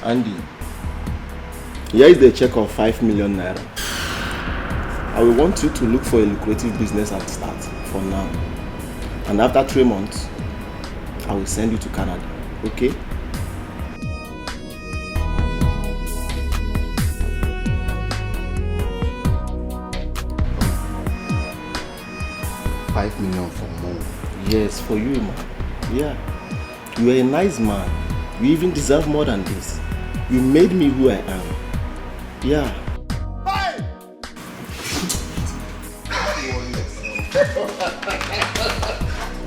Andy, here is the check of 5 million naira. I will want you to look for a lucrative business at start for now. And after 3 months, I will send you to Canada, okay? $5 million for more. Yes, for you, man. Yeah. You are a nice man. You even deserve more than this. You made me who I am. Yeah. Hey!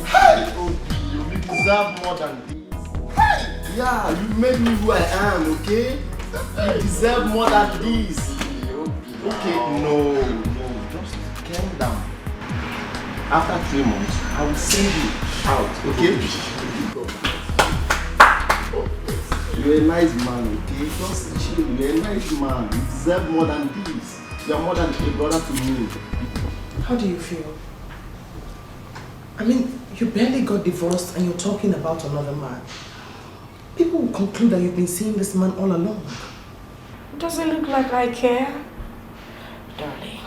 Hey, OD, you deserve more than this. Hey! Yeah, you made me who I am, okay? You deserve more than this. Okay, no, just calm down. After 3 months, I will send you out, okay? You're a nice man, okay? Just chill. You're a nice man. You deserve more than this. You're more than a brother to me. How do you feel? I mean, you barely got divorced and you're talking about another man. People will conclude that you've been seeing this man all along. Does it look like I care? Darling,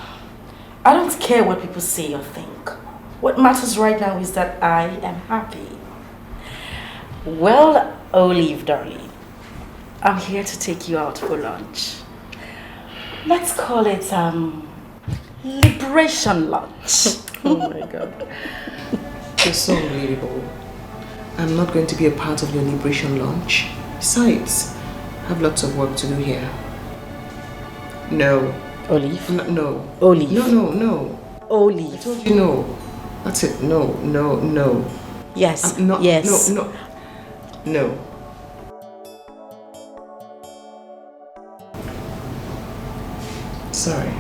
I don't care what people say or think. What matters right now is that I am happy. Well, Olive, darling, I'm here to take you out for lunch. Let's call it liberation lunch. Oh my God. You're so relatable. I'm not going to be a part of your liberation lunch. Besides, I have lots of work to do here. No. Olive? No. Olive? No. Olive. I told you no. That's it. No. Yes. No. Yes. No. Sorry.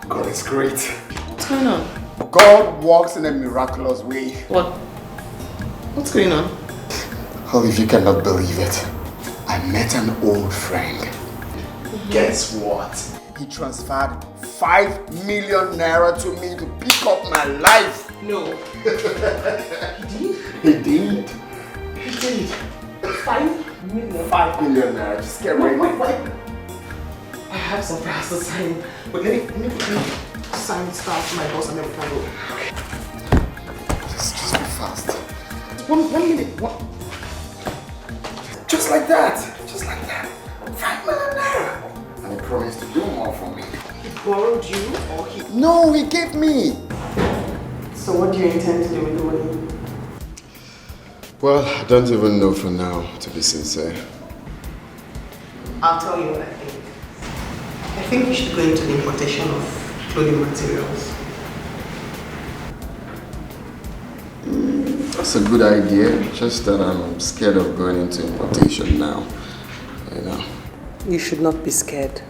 God is great. What's going on? God works in a miraculous way. What? What's going on? Olive, you cannot believe it. I met an old friend. Guess what? He transferred 5 million naira to me to pick up my life. No. He did. He did. 5 million? 5 million naira. Just get ready. Wait. I have some prayers to sign. But let me sign stuff to my boss and then we can go. Just be fast. One minute. Just like that. 5 million naira. And he promised to do more for me. He borrowed you or he... No, he gave me. So what do you intend to do with the money? Well, I don't even know for now, to be sincere. I'll tell you what I think. I think you should go into the importation of clothing materials. That's a good idea, just that I'm scared of going into importation now, you know. You should not be scared.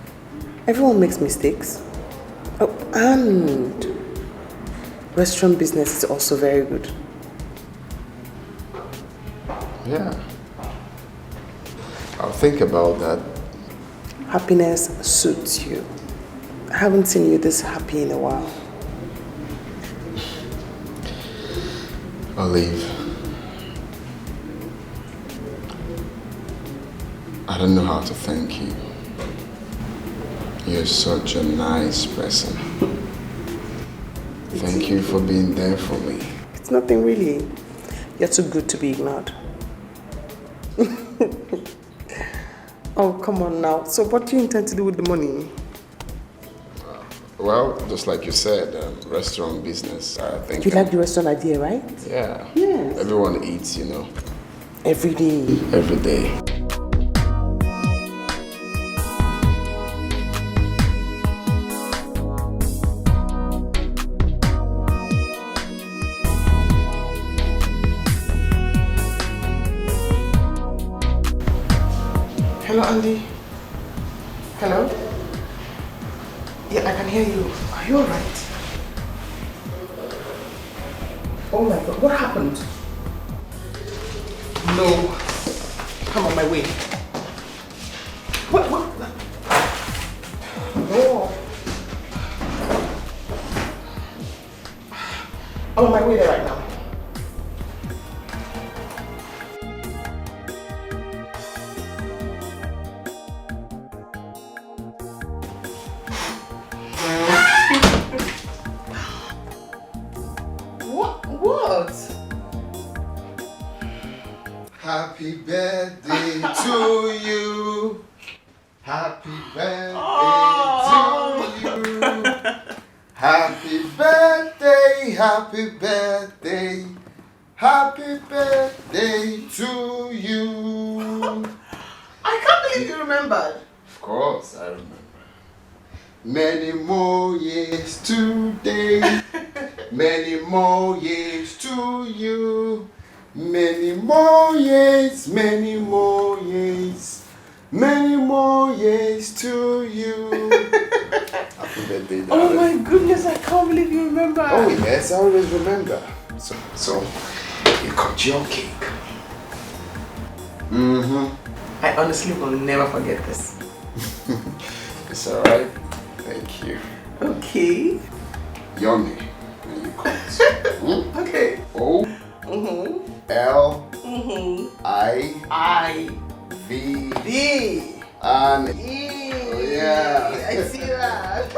Everyone makes mistakes. Oh, and restaurant business is also very good. Yeah. I'll think about that. Happiness suits you. I haven't seen you this happy in a while. Olive, I don't know how to thank you. You're such a nice person. Thank you for being there for me. It's nothing really. You're too good to be ignored. Oh, come on now. So what do you intend to do with the money? Well, just like you said, restaurant business, I think. You like the restaurant idea, right? Yeah. Yes. Everyone eats, you know. Every day. Every day. Hello, Andy. Hello? Yeah, I can hear you. Are you alright? Oh my God, what happened? No. I'm on my way. What? No. I'm on my way there right now. Happy birthday to you. Happy birthday to you. Happy birthday, happy birthday. Happy birthday to you. I can't believe you remembered. Of course, I remember. Many more years today. Many more years to you. Many more years, many more years. Many more years to you. Happy birthday, darling. Oh my goodness, I can't believe you remember. Oh yes, I always remember. So you cut your cake. I honestly will never forget this. It's alright. Thank you. Okay. Yummy. When you cut. Okay. O L I V and E. Oh yeah. I see that.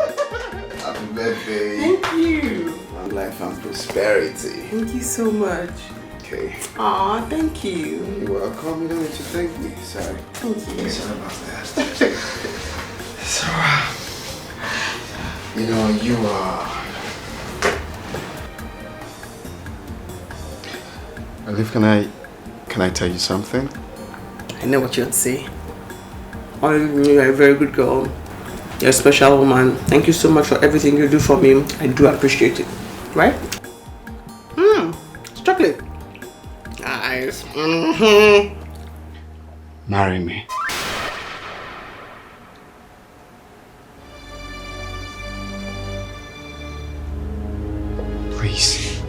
Happy birthday. Thank you. Long life and prosperity. Thank you so much. Okay. Aw, thank you. You're welcome. You don't need to thank me. Sorry. Thank you. Sorry about that. So, you know, you are... Olive, can I tell you something? I know what you'd say. Olive, you're a very good girl. You're a special woman. Thank you so much for everything you do for me. I do appreciate it. Right? It's chocolate. Nice. Marry me. Please.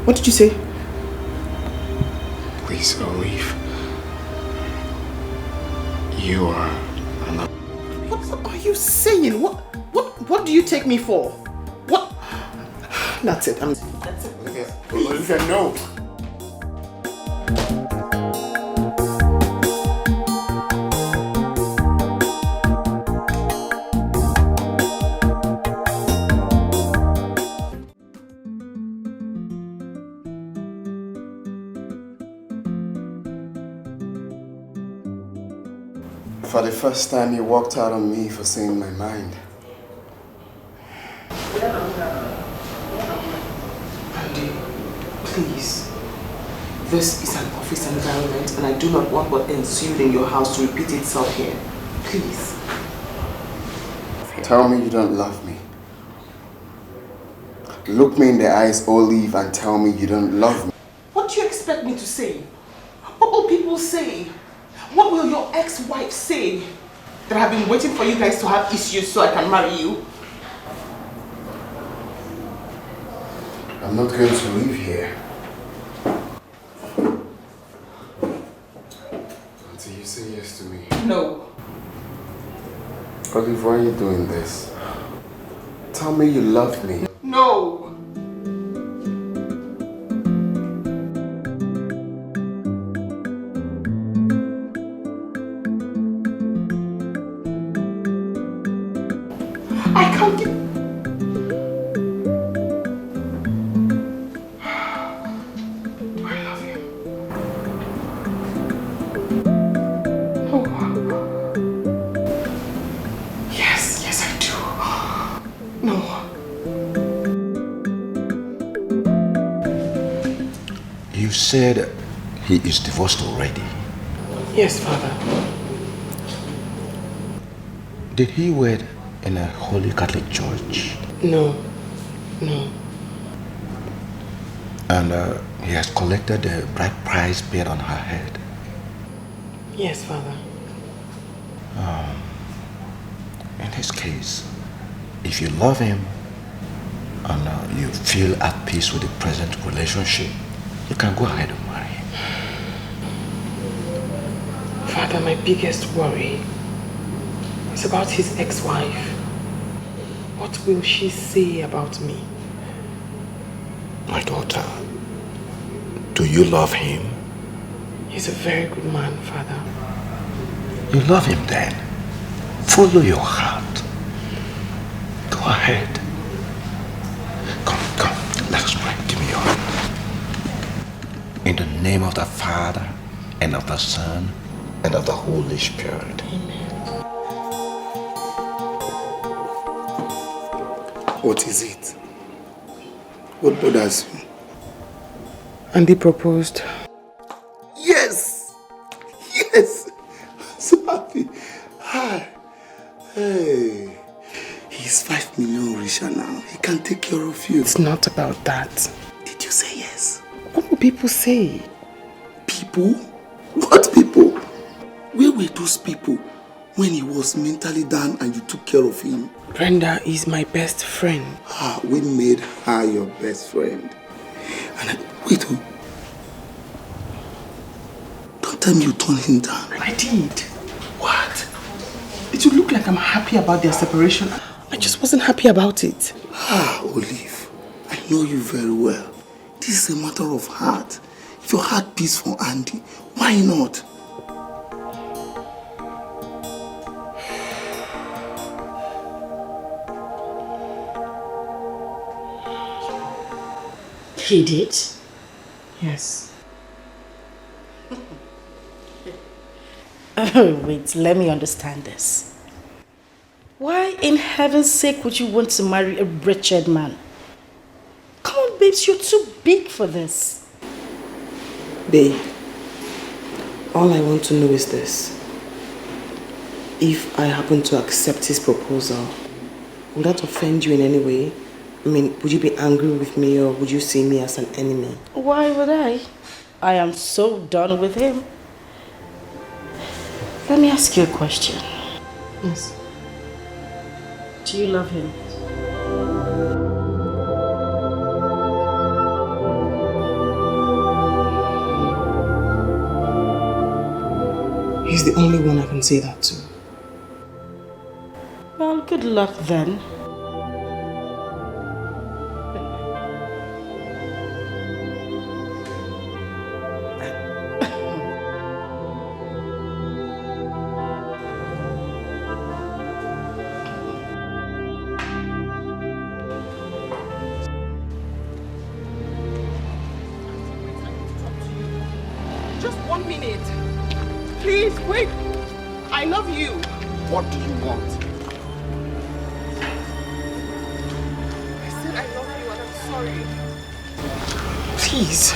What did you say? Please, Olive. You are enough. What are you saying? What do you take me for? What? That's it. That's it. Olivia, no. For the first time, you walked out on me for saying my mind. Andy, please. This is an office environment and I do not want what ensued in your house to repeat itself here. Please. Tell me you don't love me. Look me in the eyes, Olive, and tell me you don't love me. What do you expect me to say? What will people say? What will your ex-wife say? That I've been waiting for you guys to have issues so I can marry you? I'm not going to leave here until you say yes to me. No. Olive, why are you doing this? Tell me you love me. No. I can't get... I love you. Oh. Yes, I do. No. You said he is divorced already. Yes, Father. Did he wed in a Holy Catholic Church? No. And he has collected the bride price paid on her head? Yes, Father. In this case, if you love him and you feel at peace with the present relationship, you can go ahead and marry him. Father, my biggest worry is about his ex-wife. What will she say about me? My daughter, do you love him? He's a very good man, Father. You love him then. Follow your heart. Go ahead. Come, let us pray. Give me your hand. In the name of the Father, and of the Son, and of the Holy Spirit. Amen. What is it? What bothers you? Andy proposed. Yes! Yes! I'm so happy. Hi. Hey. He's 5 million richer now. He can take care of you. It's not about that. Did you say yes? What will people say? People? What people? Where were those people when he was mentally down and you took care of him? Brenda is my best friend. We made her your best friend. And wait, don't tell me you turned him down. I did. What? It would look like I'm happy about their separation. I just wasn't happy about it. Olive, I know you very well. This is a matter of heart. If your heart beats for Andy, why not? He did? Yes. Oh, wait, let me understand this. Why in heaven's sake would you want to marry a wretched man? Come on, babes, you're too big for this. Babe, all I want to know is this. If I happen to accept his proposal, would that offend you in any way? I mean, would you be angry with me or would you see me as an enemy? Why would I? I am so done with him. Let me ask you a question. Yes. Do you love him? He's the only one I can say that to. Well, good luck then. Just 1 minute. Please, wait. I love you. What do you want? I said I love you and I'm sorry. Please.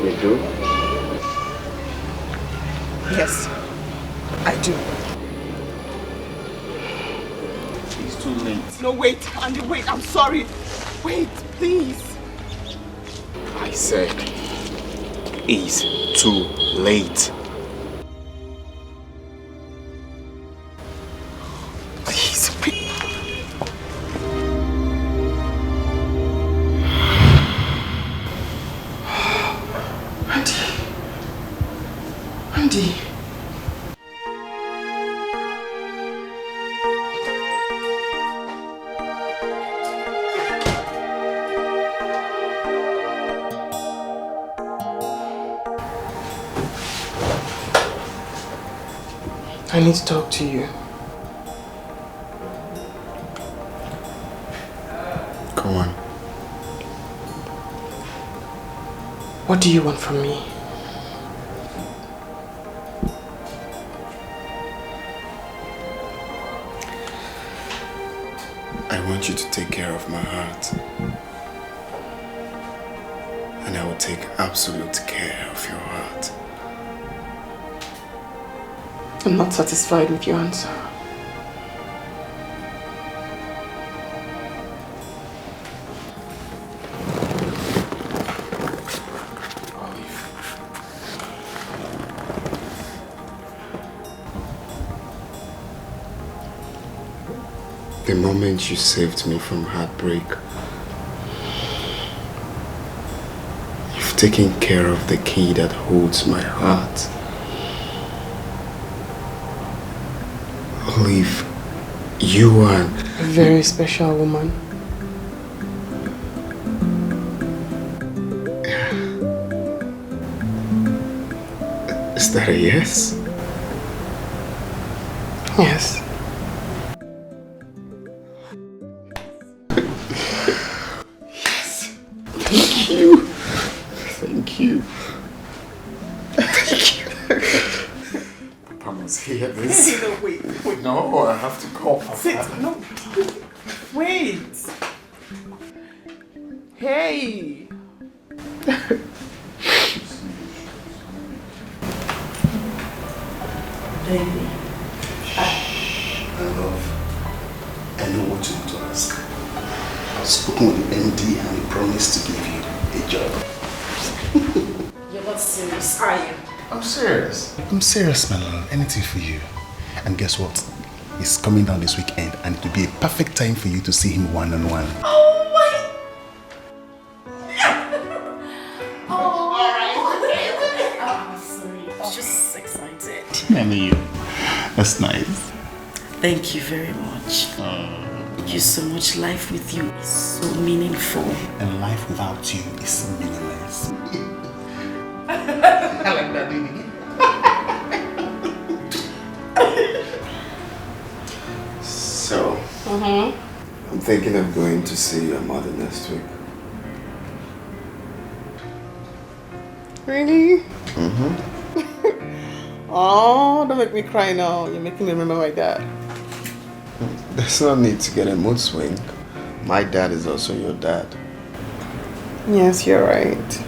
You do? Yes, I do. It's too late. No, wait, Andy, wait. I'm sorry. Wait, please. I said, it's too late. Please, wait. Andy. I need to talk to you. Go on. What do you want from me? I want you to take care of my heart. And I will take absolute care of your heart. I'm not satisfied with your answer. The moment you saved me from heartbreak, you've taken care of the key that holds my heart. Olive, you are A very special woman. Is that a yes? Yes. Yes. Thank you. Thank you. Thank you. Papa must hear this. No, wait. No, I have to call Papa. Sit. No. Wait. Hey. Baby. My love, I know what you want to ask. I've spoken with the MD and he promised to give you a job. You're not serious, are you? I'm serious. I'm serious, my love. Anything for you. And guess what? He's coming down this weekend and it will be a perfect time for you to see him one-on-one. Oh my! Oh, I'm sorry. I was just excited. I know you. That's nice. Thank you very much. Thank you so much. Life with you is so meaningful. And life without you is meaningless. I like that, baby. So, I'm thinking of going to see your mother next week. Really? Mm-hmm. Oh, don't make me cry now. You're making me remember my dad. There's no need to get a mood swing. My dad is also your dad. Yes, you're right.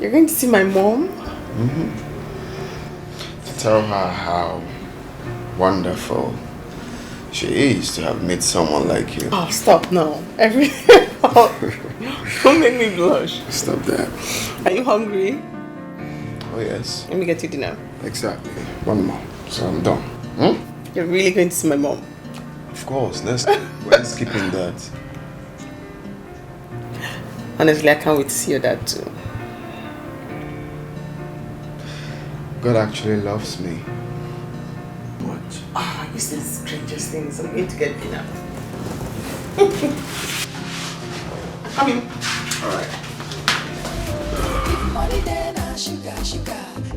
You're going to see my mom? Mm-hmm. To tell her how wonderful she is to have met someone like you. Oh, stop now. Don't make me blush. Stop that. Are you hungry? Oh, yes. Let me get you dinner. Exactly. One more. So I'm done. Hmm? You're really going to see my mom? Of course. We're skipping that. Honestly, I can't wait to see your dad too. God actually loves me. What? Ah, you said the strangest things. I'm going to get dinner. Come in. Alright. If money then I sugar.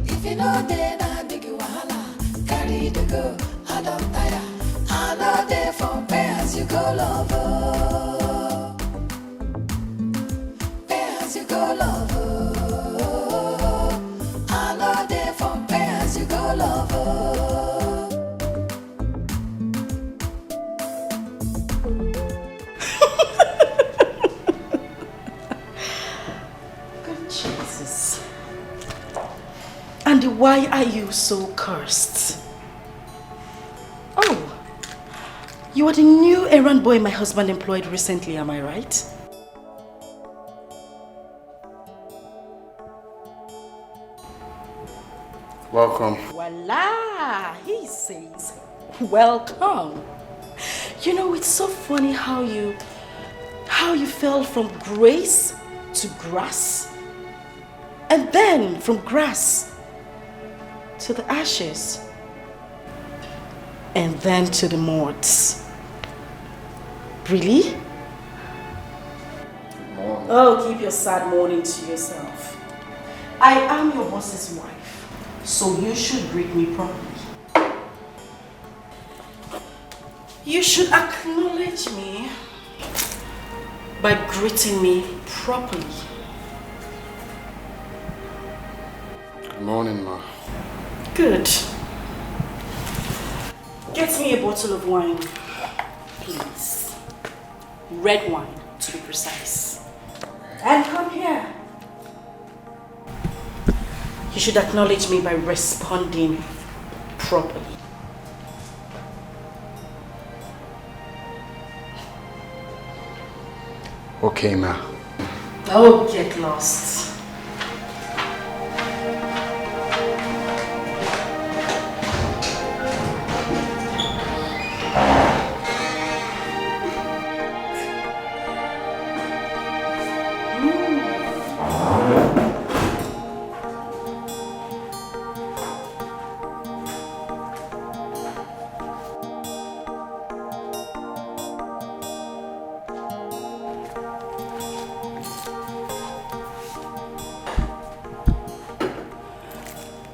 If you know then I big wahala. Carry the go, I don't tire. I know there for pay as you go lover. Pay as you go lover. I know there for pay as you go lover. Jesus. And why are you so cursed? Oh, you are the new errand boy my husband employed recently, am I right? Welcome. Voila! He says, welcome. You know, it's so funny how you fell from grace to grass, and then from grass to the ashes, and then to the mods. Really? Oh, keep your sad mourning to yourself. I am your boss's wife, so you should greet me properly. You should acknowledge me by greeting me properly. Good morning, Ma. Good. Get me a bottle of wine, please. Red wine, to be precise. And come here. You should acknowledge me by responding properly. Okay, Ma. Oh, get lost.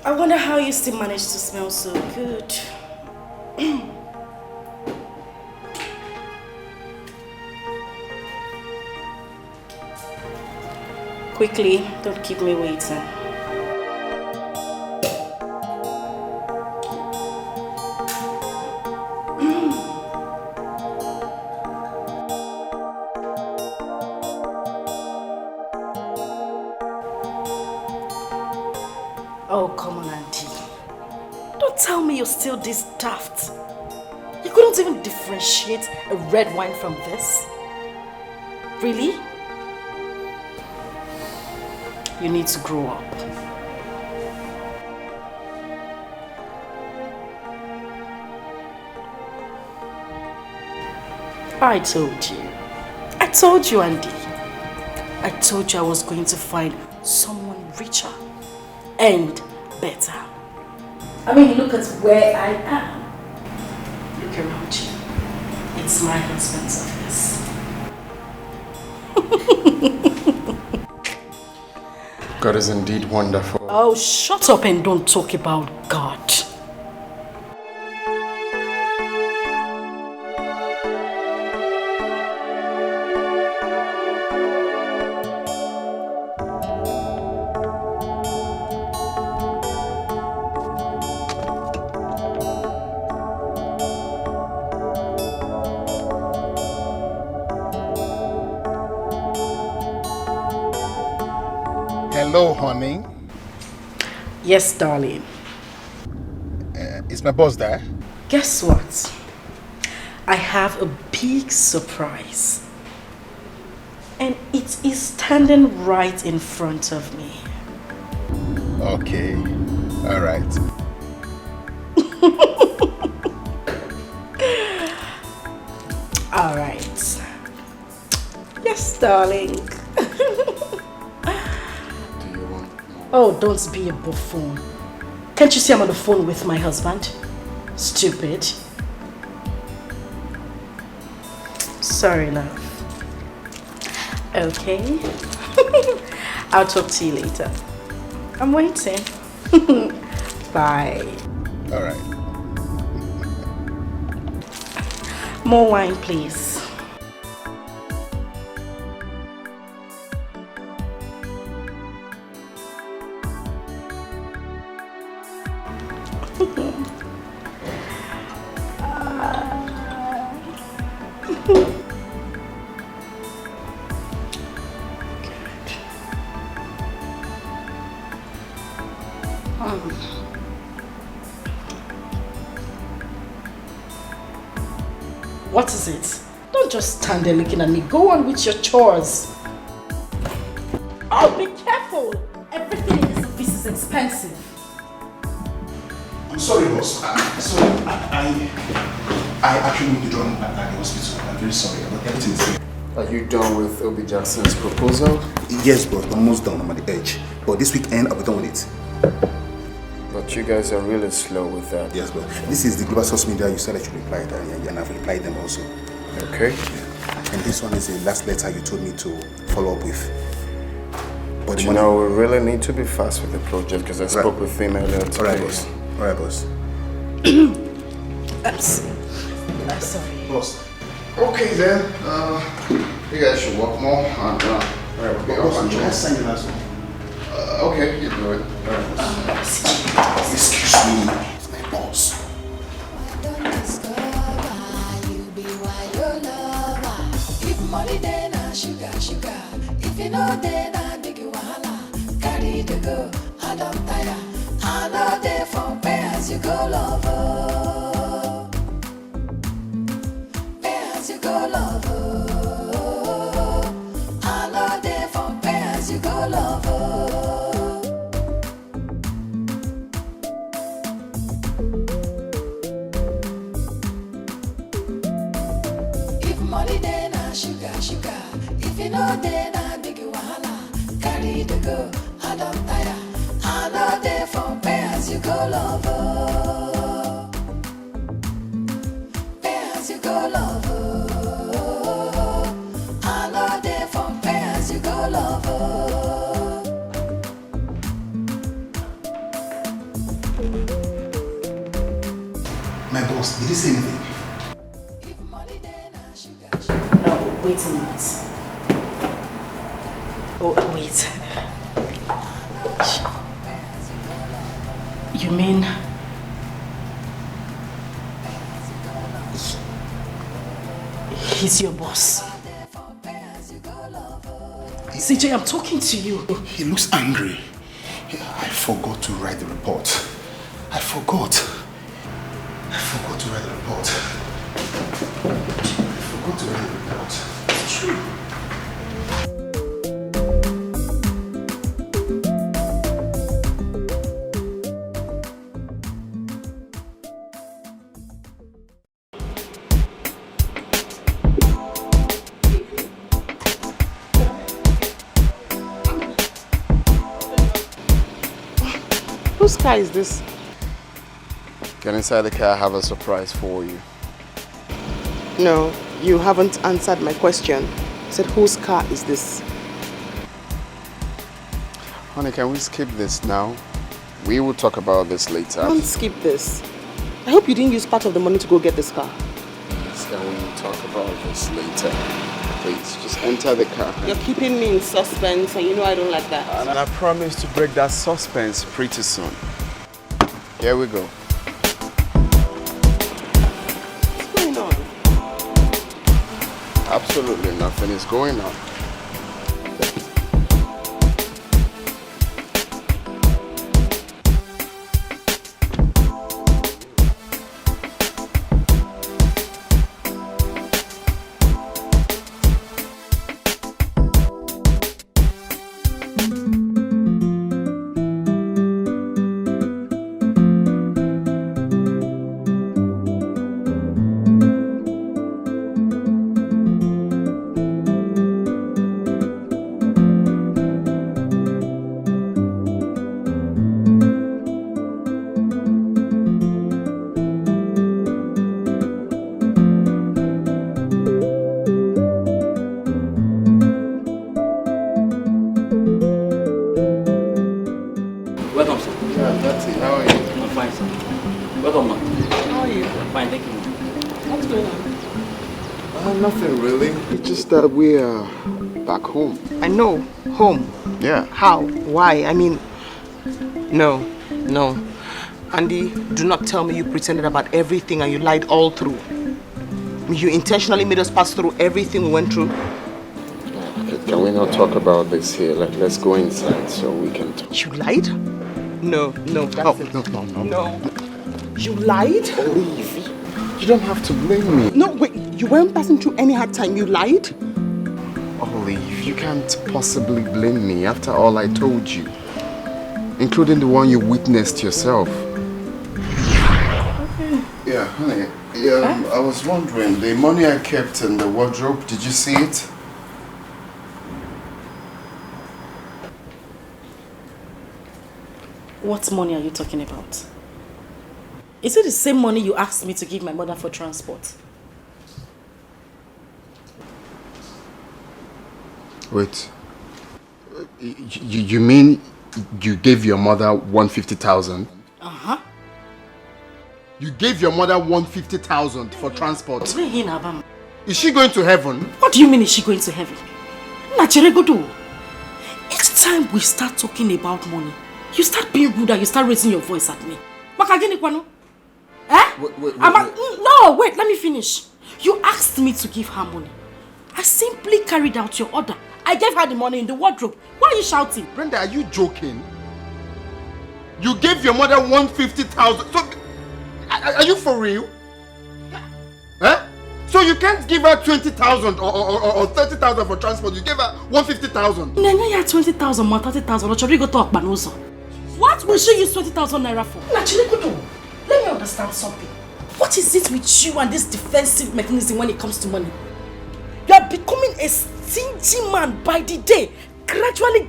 I wonder how you still manage to smell so good. Quickly, don't keep me waiting. Oh, come on, Auntie. Don't tell me you're still this daft. You couldn't even differentiate a red wine from this? Really? You need to grow up. I told you, Andy. I told you I was going to find someone richer and better. I mean, look at where I am. Look around you. It's my husband's office. God is indeed wonderful. Oh, shut up and don't talk about God. Hello, honey. Yes, darling. Is my boss there? Guess what? I have a big surprise. And it is standing right in front of me. Okay. All right. All right. Yes, darling. Oh, don't be a buffoon. Can't you see I'm on the phone with my husband? Stupid. Sorry, love. Okay. I'll talk to you later. I'm waiting. Bye. All right. More wine, please. What is it? Don't just stand there looking at me. Go on with your chores. Oh, be careful. Everything in this office is expensive. I'm sorry, boss. I actually need to join at the hospital. I'm very sorry, but everything is here. Are you done with Obi Jackson's proposal? Yes, boss. I'm almost done. I'm at the edge. But this weekend, I'll be done with it. But you guys are really slow with that. Yes, boss. This is the global source media you said I should reply to, and I've replied them also. Okay. Yeah. And this one is the last letter you told me to follow up with. But you know, we really need to be fast with the project because I spoke with him earlier today. All right, boss. All right, boss. I'm sorry. Boss. Okay then. You guys should work more and alright, we'll be off and I'll sign the last one. Okay, you do it. Alright, boss. Excuse me. It's my boss. If money then na sugar. If you know then na big wahala. Carry the go, I don't tire. I know they for pay as you go lover. Pay as you go lover. I know they for pay as you go lover. Money then na sugar. If you know then na big wahala. Carry the go, I don't tire. I know they for pay as you go lover. Pay as you go lover. I know they for pay as you go lover. My boss, did he say anything? No, wait a minute. Oh, wait. You mean... he's your boss? CJ, I'm talking to you. He looks angry. I forgot to write the report. I forgot to write the report. It's true. Whose car is this? Get inside the car, I have a surprise for you. No, you haven't answered my question. I said, whose car is this? Honey, can we skip this now? We will talk about this later. Don't skip this. I hope you didn't use part of the money to go get this car. Please, can we talk about this later? Please, just enter the car. You're keeping me in suspense, and you know I don't like that. And I promise to break that suspense pretty soon. Here we go. What's going on? Absolutely nothing is going on. Welcome, ma. How are you? Fine, thank you. What's going on? Nothing really. It's just that we are back home. I know. Home. Yeah. How? Why? I mean, no. Andy, do not tell me you pretended about everything and you lied all through. You intentionally made us pass through everything we went through. Can we not talk about this here? Let's go inside so we can talk. You lied? No, that's it. No. You lied? Olive, you don't have to blame me. No, wait, you weren't passing through any hard time. You lied? Olive, you can't possibly blame me after all I told you. Including the one you witnessed yourself. Yeah, honey. Yeah, I was wondering, the money I kept in the wardrobe, did you see it? What money are you talking about? Is it the same money you asked me to give my mother for transport? Wait. You mean you gave your mother 150,000? Uh-huh. You gave your mother 150,000 for transport. Is she going to heaven? What do you mean is she going to heaven? Each time we start talking about money, you start being rude and you start raising your voice at me. Wait, No, wait, let me finish. You asked me to give her money. I simply carried out your order. I gave her the money in the wardrobe. Why are you shouting? Brenda, are you joking? You gave your mother 150,000. So, are you for real? Huh? So you can't give her 20,000 or 30,000 for transport. You gave her 150,000. No, you had 20,000 more 30,000. What will she use 20,000 naira for? Let me understand something. What is it with you and this defensive mechanism when it comes to money? You are becoming a stingy man by the day. Gradually.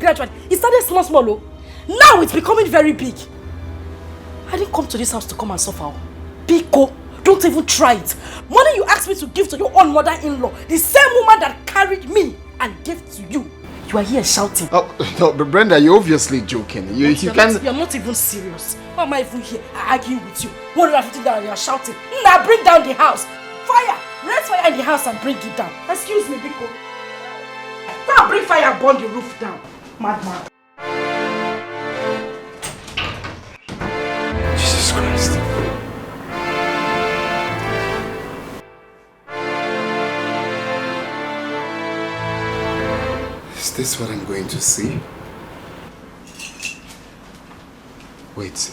It started small. Now it's becoming very big. I didn't come to this house to come and suffer. Biko, don't even try it. Money you asked me to give to your own mother-in-law, the same woman that carried me and gave to you. You are here shouting. Oh, no, but Brenda, you're obviously joking. You can't... You're not even serious. Why am I even here arguing with you? 150 down, you're shouting. Now bring down the house. Fire! Raise fire in the house and bring it down. Excuse me, Biko. Now bring fire and burn the roof down. Madman. Jesus Christ. Is this what I'm going to see? Wait,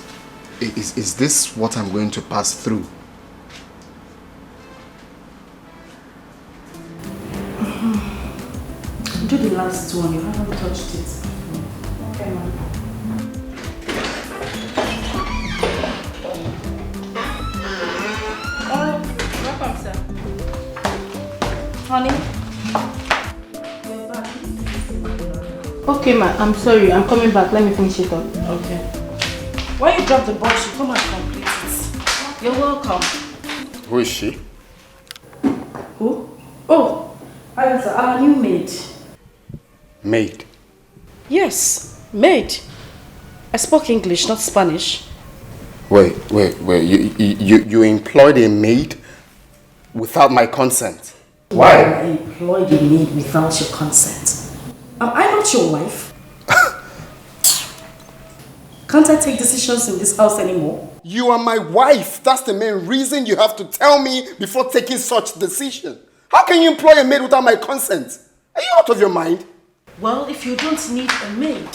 is this what I'm going to pass through? Do the last one, you haven't touched it. Okay, ma'am. Welcome, sir. Honey? Okay, ma, I'm sorry. I'm coming back. Let me finish it up. Okay. When you drop the box, you come and complete it. You're welcome. Who is she? Who? Oh, our new maid. Maid? Yes, maid. I spoke English, not Spanish. Wait. You employed a maid without my consent? Why? I employed a maid without your consent. Am I not your wife? Can't I take decisions in this house anymore? You are my wife. That's the main reason you have to tell me before taking such decision. How can you employ a maid without my consent? Are you out of your mind? Well, if you don't need a maid,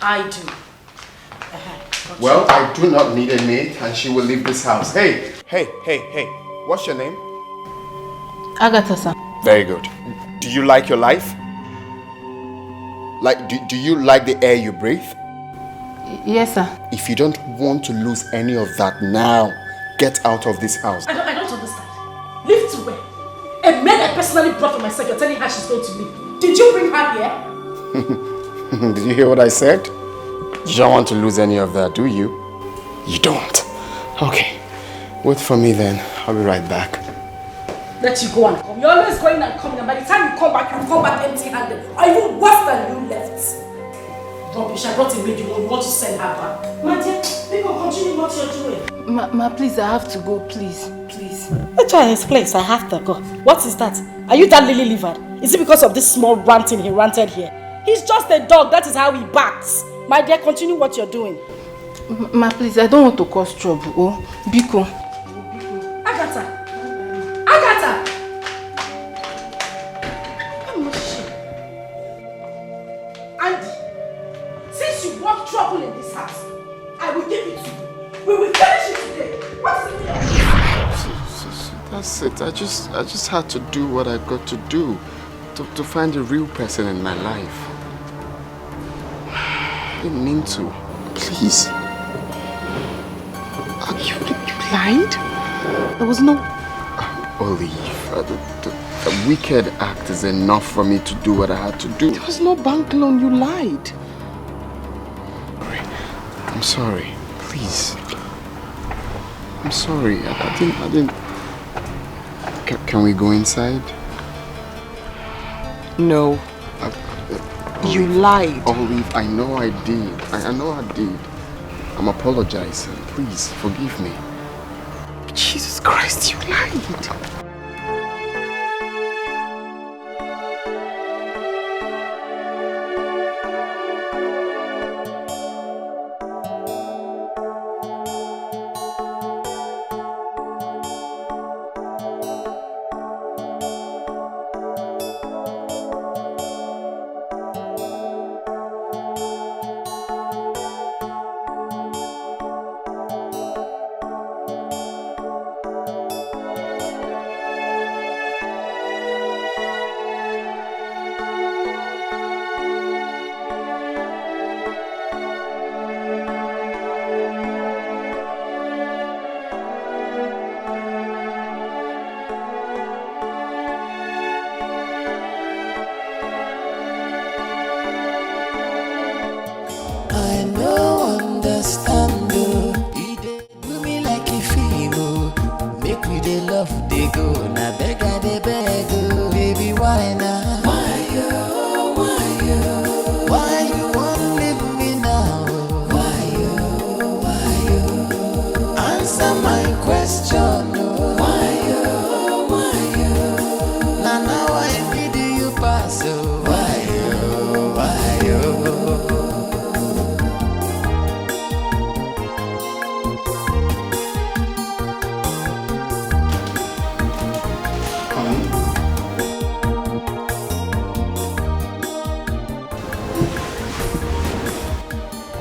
I do. Well, I do not need a maid and she will leave this house. Hey. What's your name? Agatha, sir. Very good. Do you like your life? Do you like the air you breathe? Yes, sir. If you don't want to lose any of that now, get out of this house. I don't understand. Leave to where? A maid I personally brought for myself, you're telling her she's going to leave. Did you bring her here? Did you hear what I said? You don't want to lose any of that, do you? You don't. Okay. Wait for me then. I'll be right back. Let you go and come. You're always going and coming, and by the time you come back empty-handed. Or even worse than you left. Rubbish, I brought a maid, you want to send her back. My dear, we can continue what you're doing. Ma, please, I have to go, please. Please. Let's try his place, I have to go. What is that? Are you that lily livered? Is it because of this small ranting he ranted here? He's just a dog, that is how he barks. My dear, continue what you're doing. Ma, please, I don't want to cause trouble. Oh, Biko. Agatha! Agatha! Andy, since you want trouble in this house, I will give it to you. We will finish it today. What is it? That's it. I just had to do what I've got to do to find the real person in my life. I didn't mean to. Please. You lied? There was no... Olive, the wicked act is enough for me to do what I had to do. There was no bank loan, you lied. I'm sorry. Please. I'm sorry. I didn't... Can we go inside? No. You lied. Olive, I know I did. I know I did. I'm apologizing. Please, forgive me. Jesus Christ, you lied.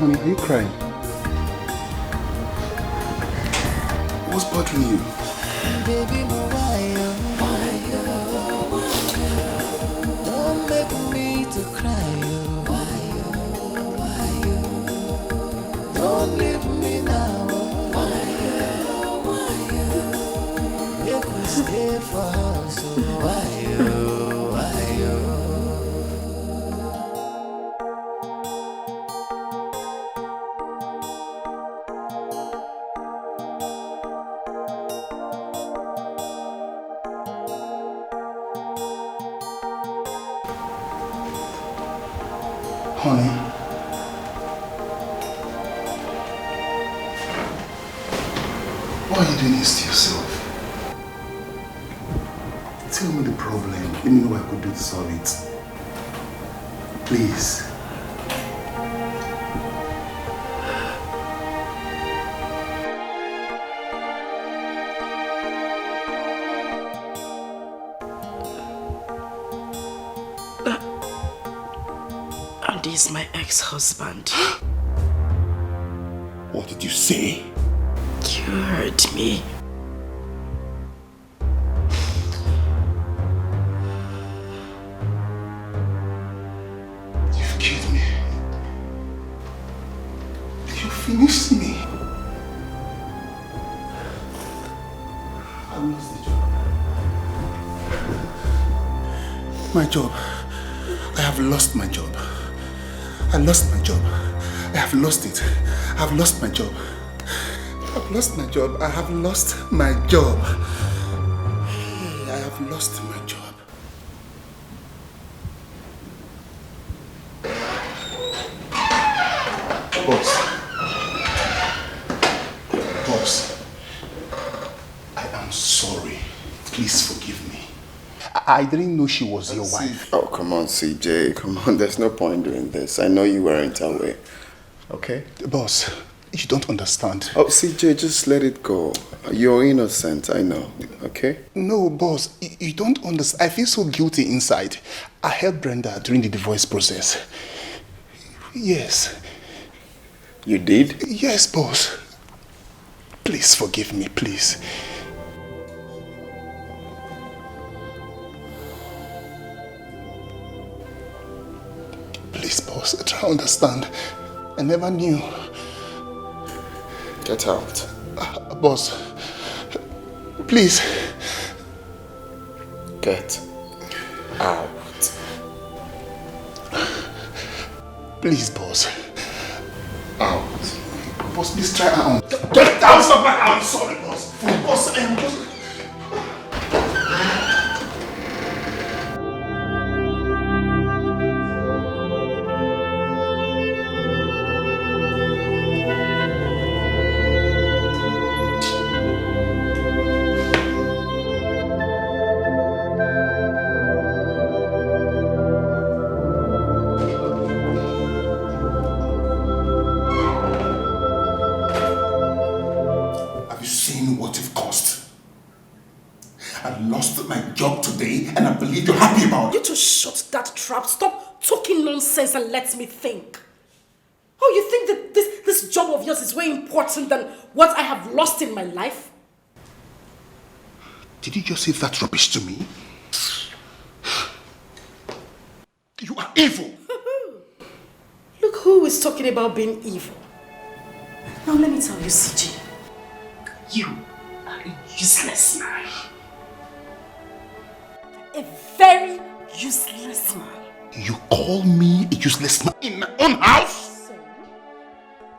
Honey, are you crying? What's bothering you? Baby, don't make me to cry. Don't leave me now. Make me stay for her. So why Honey. Why are you doing this to yourself? Tell me the problem. Let me know what I could do to solve it. Please. Andy is my ex-husband. What did you say? You heard me. You've killed me. You finished me. I lost the job. My job. I have lost my job. I lost my job. I have lost it. I have lost my job. I've lost my job. I have lost my job. I have lost my job. Boss, I am sorry. Please forgive me. I didn't know she was your wife. Oh, come on, CJ. Come on, there's no point doing this. I know you weren't aware. Okay? Boss, you don't understand. Oh, CJ, just let it go. You're innocent, I know. Okay? No, boss, you don't understand. I feel so guilty inside. I helped Brenda during the divorce process. Yes. You did? Yes, boss. Please forgive me, please. Please, boss, try to understand. I never knew. Get out. Boss, please. Get out. Please, boss. Out. Boss, please try and... Get out of my house! Sorry, boss. Boss, I am just... job today and I believe you're happy about it. You just shut that trap. Stop talking nonsense and let me think. Oh, you think that this job of yours is way important than what I have lost in my life? Did you just say that rubbish to me? You are evil. Look who is talking about being evil. Now let me tell you, CJ. You are a useless man. A very useless man. You call me a useless man in my own house? So?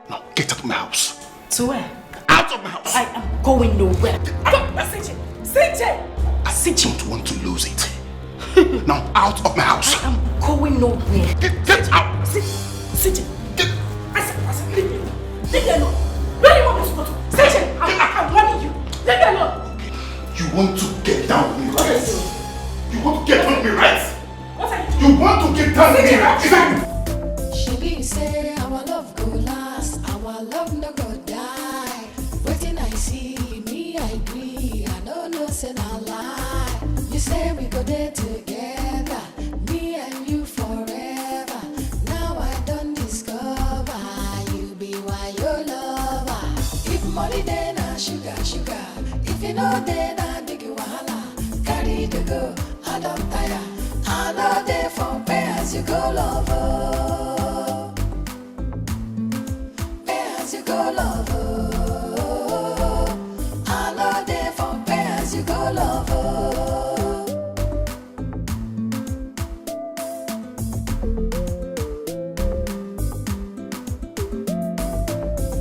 Now get out of my house. To where? Out of my house. I am going nowhere. CJ! CJ! I don't want to lose it. Now out of my house. I am going nowhere. Get out. CJ! Get. I said, leave me alone. Leave me alone. Where do you want me to go to? CJ! I'm warning you. Leave me alone. You want to get down with me, right? You want to get down with me, right? What are you doing? You want to get down with me, right? She be say our love go last, our love no go die. Waiting I see, me I agree, I don't know say na lie. You say we go there together, me and you forever. Now I don't discover, you be why your lover. If money then na sugar, sugar. If you know then na big wahala. Carry the go, I don't tire. I know they for pay as you go lover. Pay as you go lover. I know they for pay as you go lover.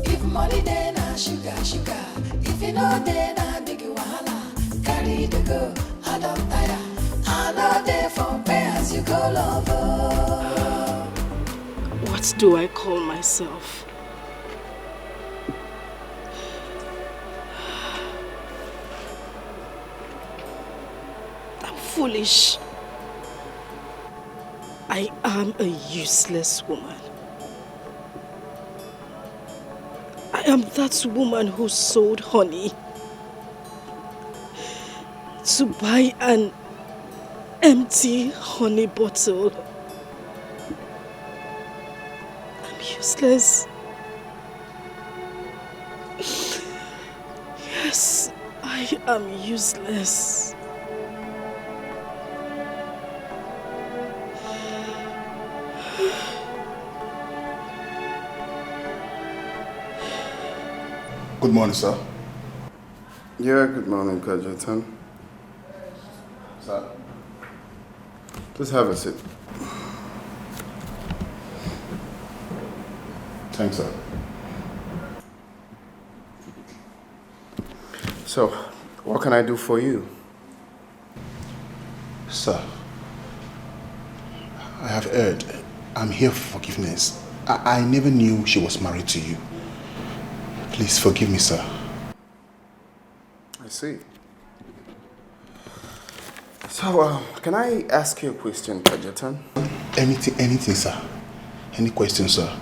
If money then na sugar, sugar. If you know then na big wahala. Carry the go, I don't tire. I know they for pay as you go lover. What do I call myself? I'm foolish. I am a useless woman. I am that woman who sold honey to buy an empty honey bottle. I'm useless. Yes, I am useless. Good morning, sir. Yeah, good morning, Kajetan. Sir. Please have a seat. Thanks, sir. So, what can I do for you? Sir, I have heard. I'm here for forgiveness. I never knew she was married to you. Please forgive me, sir. see. So, can I ask you a question, Kajetan? Anything, sir. Any question, sir?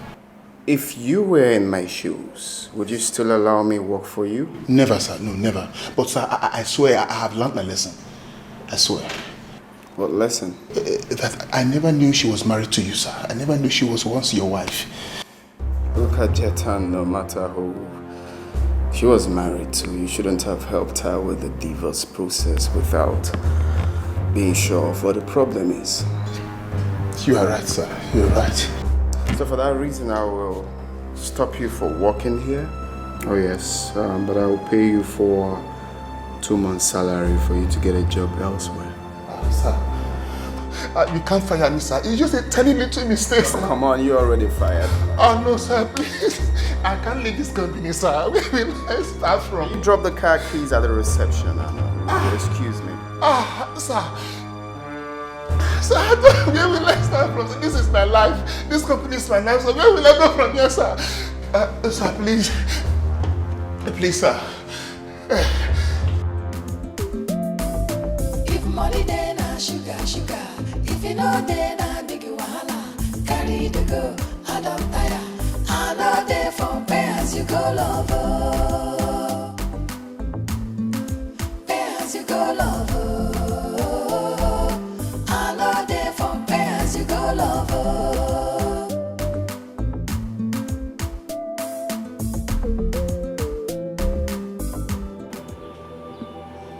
If you were in my shoes, would you still allow me work for you? Never, sir. No, never. But, sir, I swear I have learned my lesson. I swear. What lesson? That I never knew she was married to you, sir. I never knew she was once your wife. Look at Jetan, no matter who she was married to, you shouldn't have helped her with the divorce process without being sure of what the problem is. You are right, sir. You are right. So for that reason, I will stop you for working here. Oh yes, but I will pay you for 2 months' salary for you to get a job elsewhere. Sir, you can't fire me, sir. It's just a tiny little mistake, sir. Come on, you're already fired. Oh no, sir, please. I can't leave this company, sir. Where will I start from? You drop the car keys at the reception. Excuse me. Sir. Sir, where will I start from? This is my life. This company is my life. So where will I go from here, sir? Sir, please. Please, sir. If money then sugar. If you know then I big wahala. Carry the go, I don't tire. I know there for pay as you go lover. Pay as you go lover. I know there for pay as you go lover.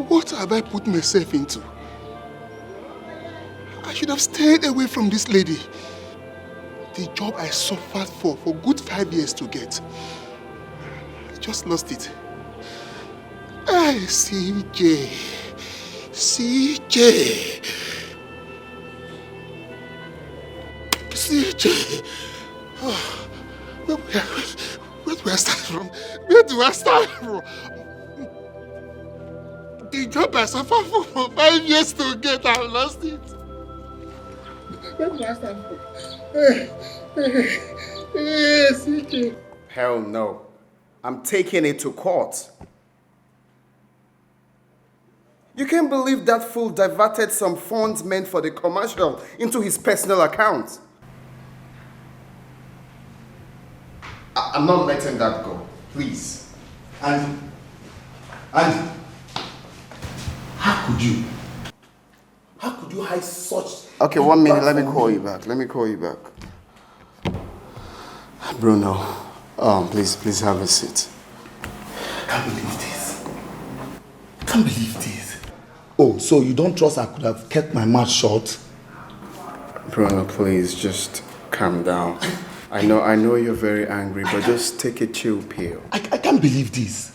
What have I put myself into? I should have stayed away from this lady. The job I suffered for good 5 years to get. I just lost it. Hey, CJ. Oh, where do I start from? The job I suffered for 5 years to get, I lost it. Where do I start from? Hey, CJ. Hell no. I'm taking it to court. You can't believe that fool diverted some funds meant for the commercial into his personal account. I'm not letting that go. Please. And how could you? How could you hide such... Okay, 1 minute. Let me call you back. Bruno, please have a seat. Can't believe this. Oh, so you don't trust I could have kept my mouth shut? Bruno, please just calm down. I know you're very angry, but just take a chill pill. I can't believe this.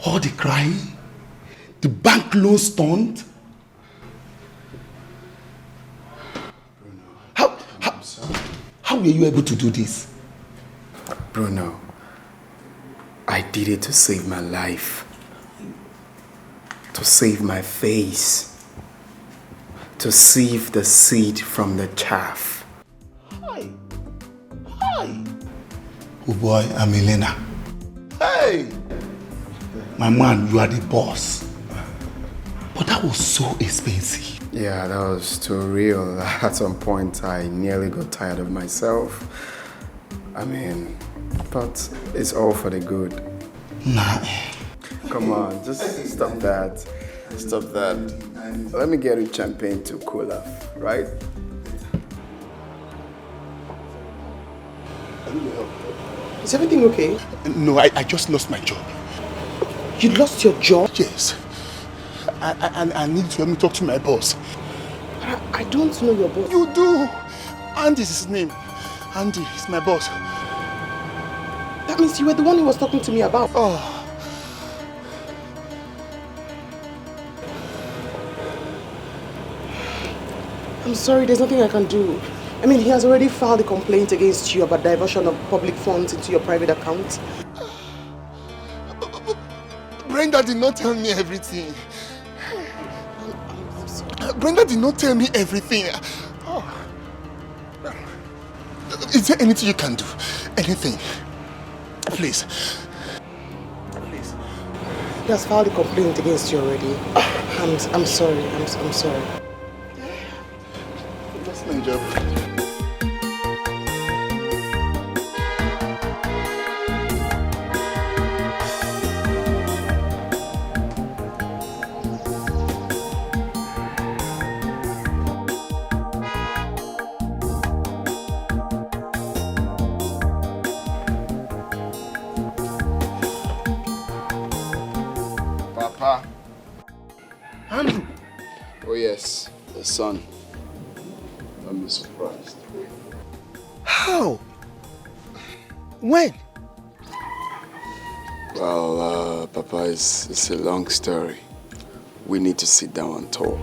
All the crying, the bank loan stunt. How were you able to do this? Bruno, I did it to save my life, to save my face, to sieve the seed from the chaff. Hi. Oh boy, I'm Elena. Hey! My man, you are the boss. But that was so expensive. Yeah, that was too real. At some point, I nearly got tired of myself. But it's all for the good. Nah. Come on, just stop that. Let me get you champagne to cool off, right? Is everything okay? No, I just lost my job. You lost your job? Yes. I need to help me talk to my boss. I don't know your boss. You do. Andy is his name. Andy is my boss. That means you were the one he was talking to me about. Oh. I'm sorry, there's nothing I can do. He has already filed a complaint against you about diversion of public funds into your private account. Brenda did not tell me everything. Brenda did not tell me everything. Oh. Is there anything you can do? Anything? Please. He has filed a complaint against you already. I'm sorry. I'm sorry. That's my job. Papa. Andrew. Oh yes, the son. Don't be surprised. How? When? Well, Papa, it's a long story. We need to sit down and talk.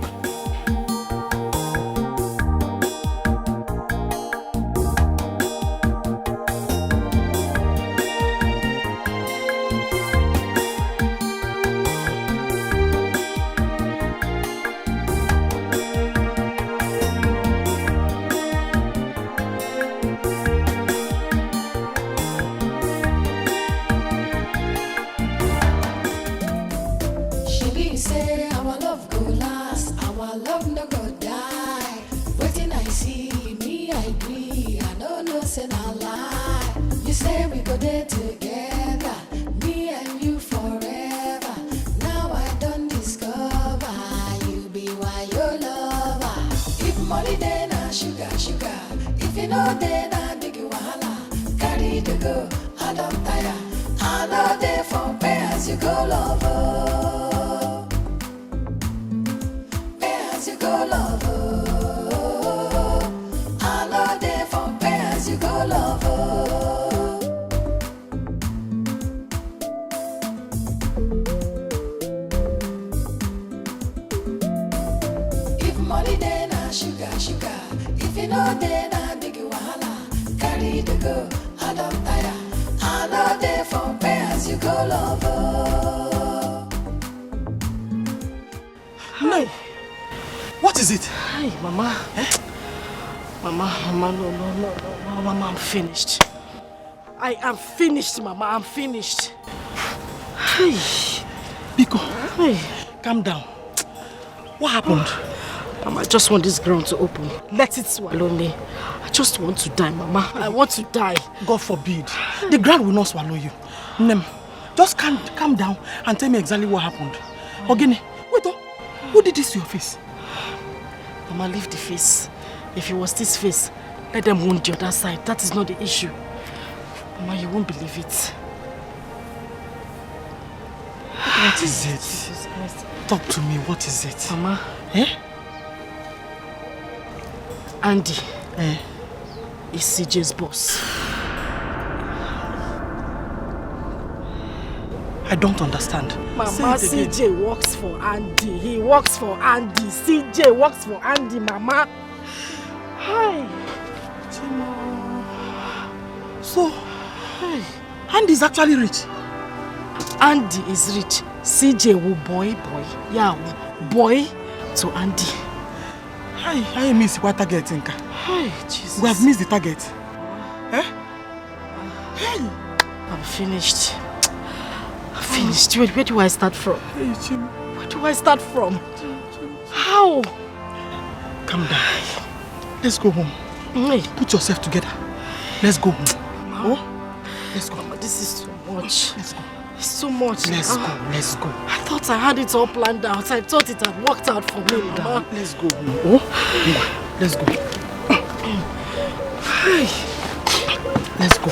No. What is it? Hi, Mama. Mama, no, Mama, I'm finished. I am finished, Mama, I'm finished. Hey, Biko, hey, calm down. What happened? Mama, I just want this ground to open. Let it swallow me. I just want to die, Mama. I want to die. God forbid. The ground will not swallow you. Nem, just calm down and tell me exactly what happened. Ogini, wait, who did this to your face? Mama, leave the face. If it was this face, let them wound the other side. That is not the issue. Mama, you won't believe it. What is it? Talk to me, what is it? Mama. Eh? Andy is CJ's boss. I don't understand. Mama, CJ works for Andy. He works for Andy. CJ works for Andy, Mama. Hi. So, Andy is actually rich. Andy is rich. CJ will boy. Yeah, boy to Andy. I miss what target, Inka. Hi, Jesus. We have missed the target. Eh? Hey. I'm finished. I'm finished. Where do I start from? Where do I start from? How? Calm down. Let's go home. Hey. Put yourself together. Let's go home. Mama. Oh? Let's go. Mama, this is too much. Let's go. It's too much. Let's go. I thought I had it all planned out. I thought it had worked out for me, Mama. Let's go home. Oh? Let's go. Let's go.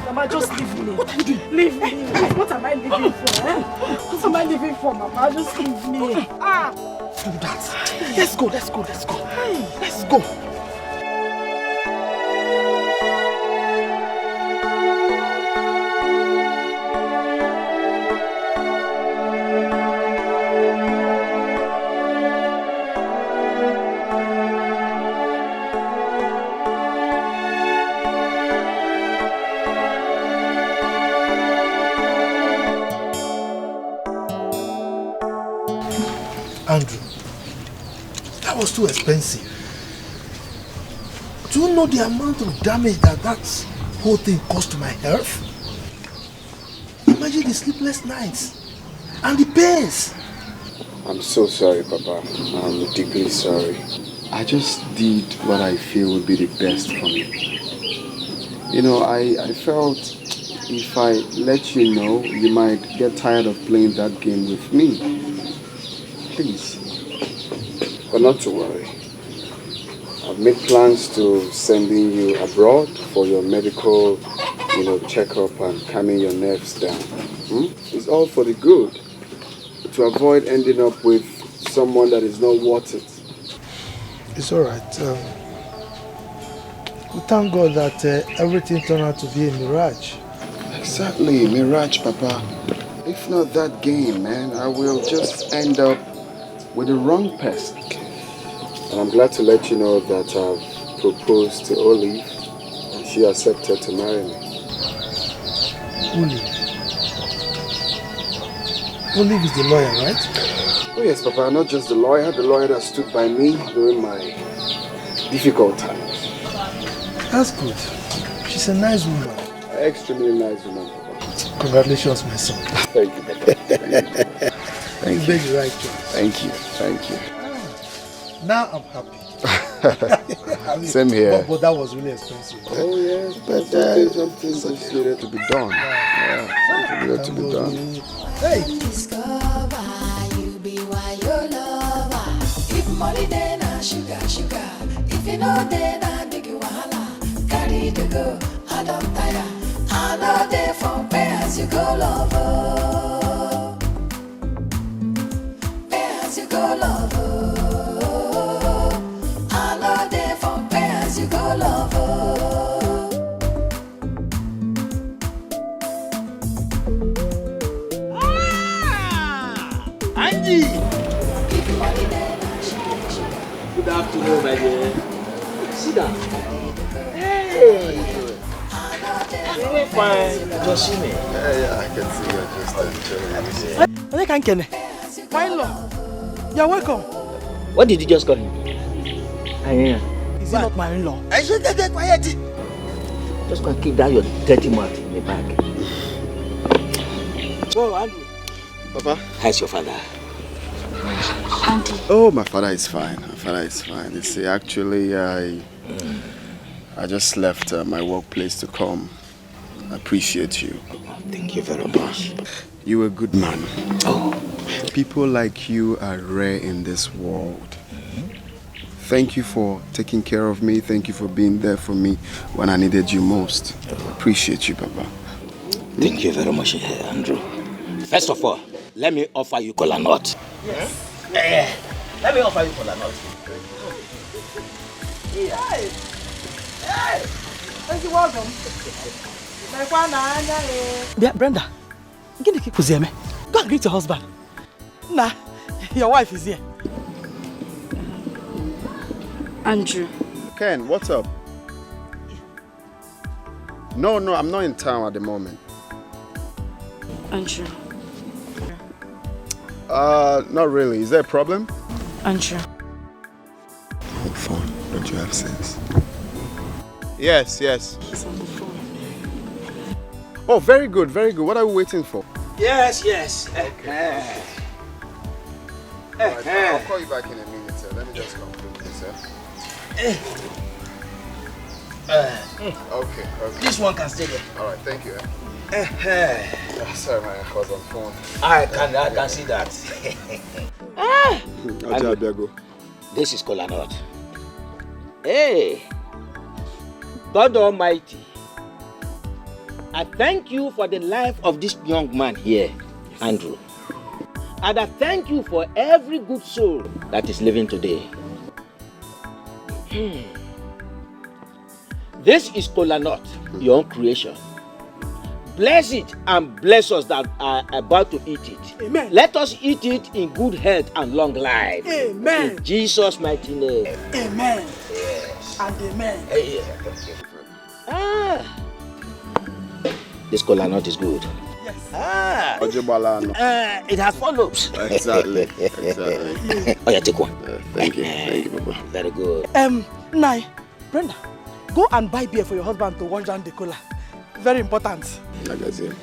Mama, just leave me. What are you doing? Leave me. What am I living for? What am I living for, Mama? Just leave me. Do that. Let's go. Let's go. Andrew, that was too expensive. Do you know the amount of damage that whole thing caused to my health? imagine the sleepless nights and the pains. I'm so sorry, Papa. I'm deeply sorry. I just did what I feel would be the best for me. You know, I felt if I let you know, you might get tired of playing that game with me. Please. But not to worry. I've made plans to sending you abroad for your medical, checkup and calming your nerves down. It's all for the good. To avoid ending up with someone that is not worth it. It's alright. We thank God that everything turned out to be a mirage. Exactly, mirage, Papa. If not that game, man, I will just end up with the wrong person. And I'm glad to let you know that I've proposed to Olive and she accepted to marry me. Olive? Olive is the lawyer, right? Oh yes, Papa, not just the lawyer that stood by me during my difficult times. That's good. She's a nice woman. An extremely nice woman, Papa. Congratulations, my son. Thank you, Papa. Thank you. You made the right choice. Thank you. Now I'm happy. Same here. But that was really expensive. Oh yes, but something just needed to be done. Something needed to be done. Hey. Discover you be why your lover. If money then a sugar. If you know then a big wahala. Carry the go, I don't tire. I know they for pay as you go lover. Pay as you go lover. I know they for pay as you go lover. Andy! Good afternoon, my dear. Sit down. Hey! You look fine. Just see me. Yeah, I can see you're just enjoying. My love, you're welcome. What did you just call him? Is he not my in-law? I should get quiet. Just go and keep that your dirty mouth in the bag. So, Andrew. Papa? How's your father? Auntie. Oh, my father is fine. You see, actually, I just left my workplace to come. I appreciate you. Thank you very much. You're a good man. Oh. People like you are rare in this world. Thank you for taking care of me. Thank you for being there for me when I needed you most. Appreciate you, Papa. Thank you very much, Andrew. First of all, let me offer you kola nut. Yes. Let me offer you kola nut. Hey! Thank you, welcome. Brenda, get the kick me. Go and greet your husband. Nah, your wife is here. Andrew. Ken, what's up? No, I'm not in town at the moment. Andrew. Not really. Is there a problem? Andrew. Hold phone. Don't you have sense? Yes. It's on the phone. Oh, very good. What are we waiting for? Yes. Okay. Right, I'll call you back in a minute, sir. Let me just conclude this, sir. Okay. This one can stay there. Alright, thank you. Sorry, man, I was on phone. I can see that. This is kola nut. Hey, God Almighty, I thank you for the life of this young man here, Andrew. And I thank you for every good soul that is living today. This is kola nut, your own creation. Bless it and bless us that are about to eat it. Amen. Let us eat it in good health and long life. Amen. In Jesus' mighty name. Amen. Yes. And amen. Hey. This kola nut is good. Yes. It has 4 lobes. Exactly. Oh yeah, take one. Thank you, Papa. Very good. Nai, Brenda, go and buy beer for your husband to wash down the cola. Very important. like I said.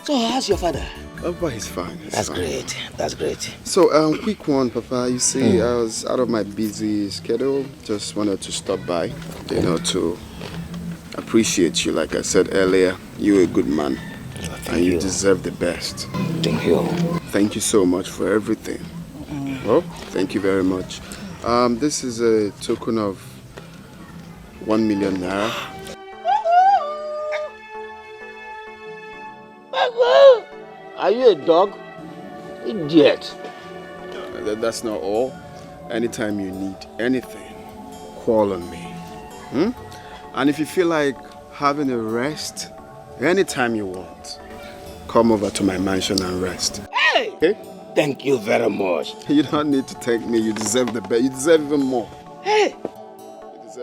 So how's your father? Papa is fine. That's great. That's great. So, quick one, Papa. You see, I was out of my busy schedule. Just wanted to stop by, to appreciate you. Like I said earlier, you're a good man. And you deserve the best. Thank you. Thank you so much for everything. Well, thank you very much. This is a token of 1 million naira. Are you a dog? Idiot. That's not all. Anytime you need anything, call on me. And if you feel like having a rest, anytime you want, come over to my mansion and rest. Hey! Okay? Thank you very much. You don't need to thank me. You deserve the best. You deserve even more. Hey!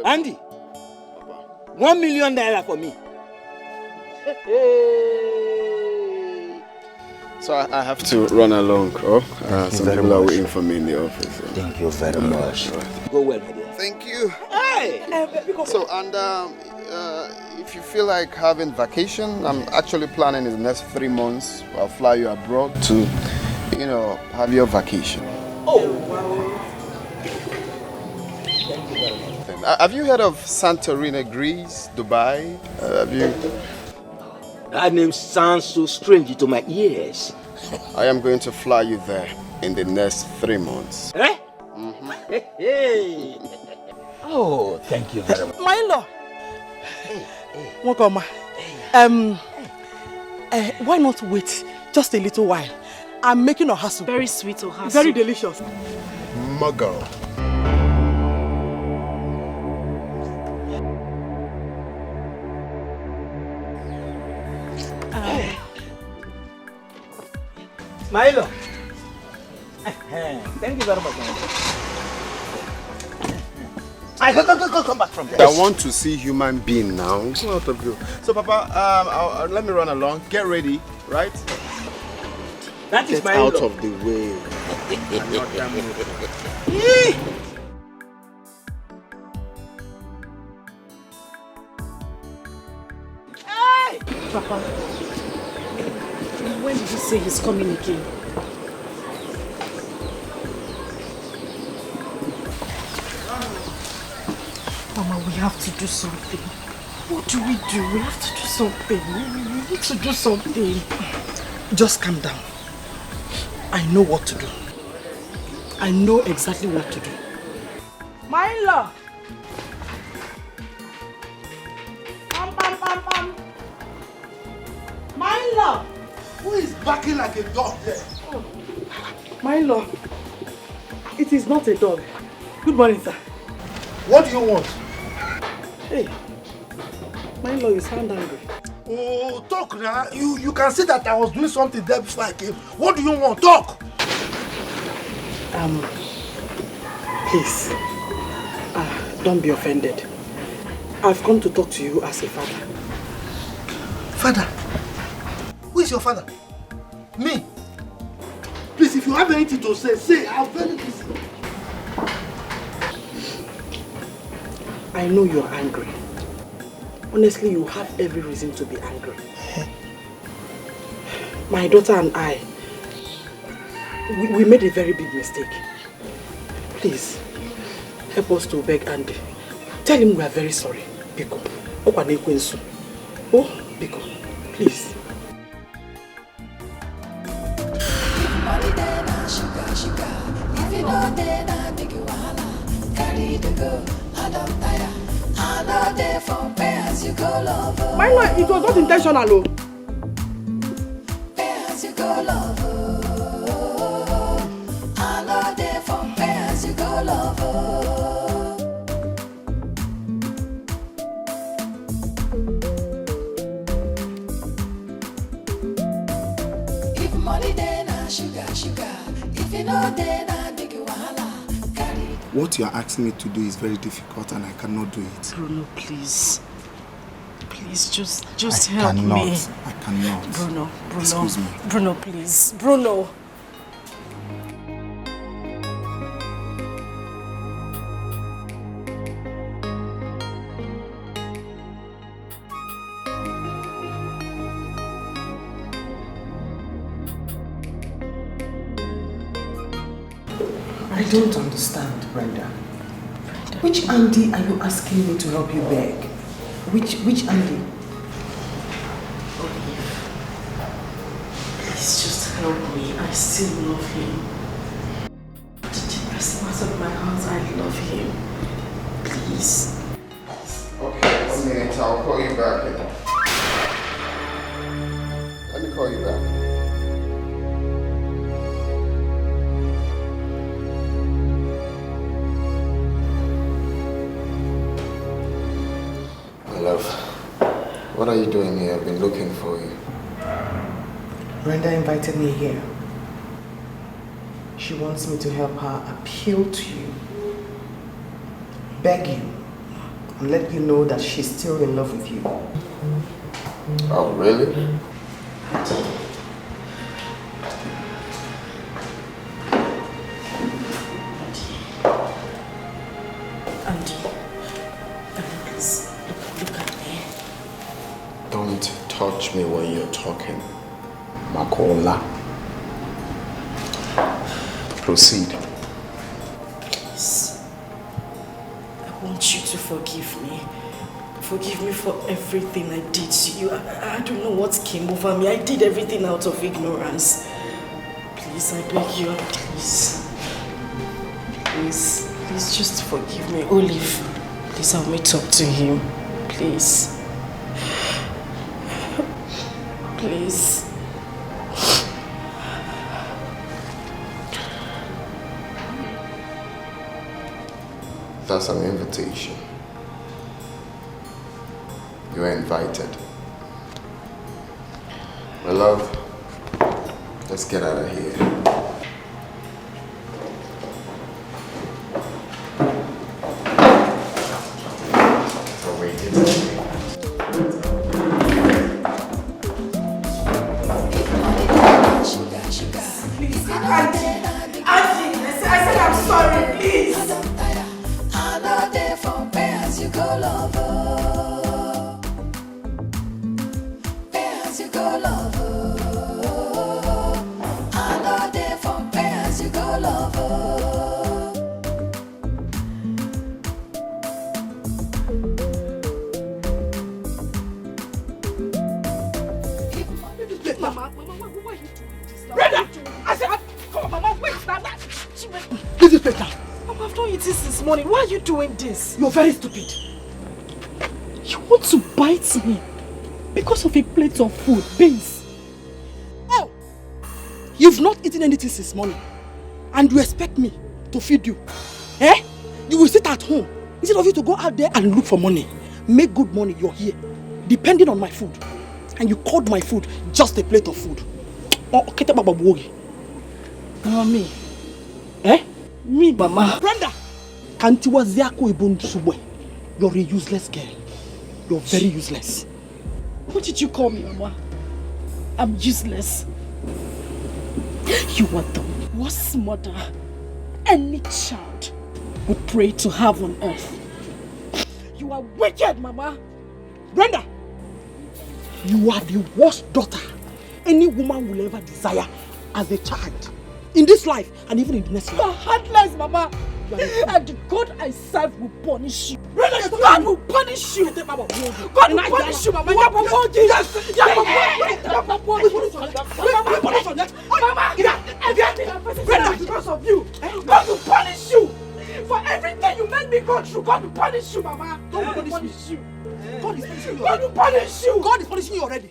Andy! 1 million naira for me. So I have to run along. Some people are waiting for me in the office. Thank you very much. Go well, my dear. Thank you. Hey! So, and if you feel like having vacation, I'm actually planning in the next 3 months. I'll fly you abroad to, have your vacation. Oh, wow. Have you heard of Santorini, Greece, Dubai? Have you? That name sounds so strange to my ears. I am going to fly you there in the next 3 months. Eh? Hey. Oh, thank you very much. My in-law. Welcome. Why not wait just a little while? I'm making a hassle. Very sweet ohasu. Very delicious. Muggle. Milo. Thank you very much. Come back from there. I want to see human being now. Out of you. So, Papa, let me run along. Get ready, right? That is Get my out in-law. of the way. I'm not that moving. Hey! Papa, when did you say he's coming again? Mama, we have to do something. What do? We have to do something. We need to do something. Just calm down. I know what to do. I know exactly what to do. My in-law. Pam. My in-law. Who is barking like a dog there? Oh. My in-law. It is not a dog. Good morning, sir. What do you want? Hey. My in-law, you sound angry. Oh, talk now. You can see that I was doing something there before I came. What do you want? Talk! Please. Don't be offended. I've come to talk to you as a father. Father? Who is your father? Me? Please, if you have anything to say. I'm very busy. I know you're angry. Honestly, you have every reason to be angry. My daughter and I, we made a very big mistake. Please, help us to beg Andy. Tell him we are very sorry. Biko. Oh, Biko, please. My lord, it was not intentional, oh. If money then sugar. If you know then I big wahala. What you are asking me to do is very difficult and I cannot do it. Bruno, please. Please, just help me. I cannot. Bruno. Excuse me. Bruno, please. Bruno. I don't understand, Brenda. Which Andy are you asking me to help you beg? Which Andy? Please just help me. I still love him. The deepest part of my heart, I love him. Please. Okay, 1 minute. I'll call you back. Let me call you back. My love, what are you doing here? I've been looking for you. Brenda invited me here. She wants me to help her appeal to you, beg you, and let you know that she's still in love with you. Oh, really? Andy, please, look at me. Don't touch me when you're talking. Makola. Proceed. Please. I want you to forgive me. Forgive me for everything I did to you. I don't know what came over me. I did everything out of ignorance. Please, I beg you, please. Please, just forgive me. Olive, please help me talk to him. Please. Please. That's an invitation. You are invited. My love, let's get out of here. Why are you doing this? You're very stupid. You want to bite me because of a plate of food, beans. Oh, you've not eaten anything since morning and you expect me to feed you. Eh? You will sit at home instead of you to go out there and look for money. Make good money, you're here, depending on my food. And you called my food just a plate of food. Oh, Mama, me. Eh? Me, Mama. Brenda! You're a useless girl. You're very useless. What did you call me, Mama? I'm useless. You are the worst mother any child would pray to have on earth. You are wicked, Mama. Brenda, you are the worst daughter any woman will ever desire as a child. In this life and even in the next life. You are heartless, Mama. And the God I serve will punish you. God will punish you. God will punish you, Mama. Because of you, God will punish you. For everything you made me go through, God will punish you, Mama. God will punish you. God is punishing you. God will punish you. God is punishing you already.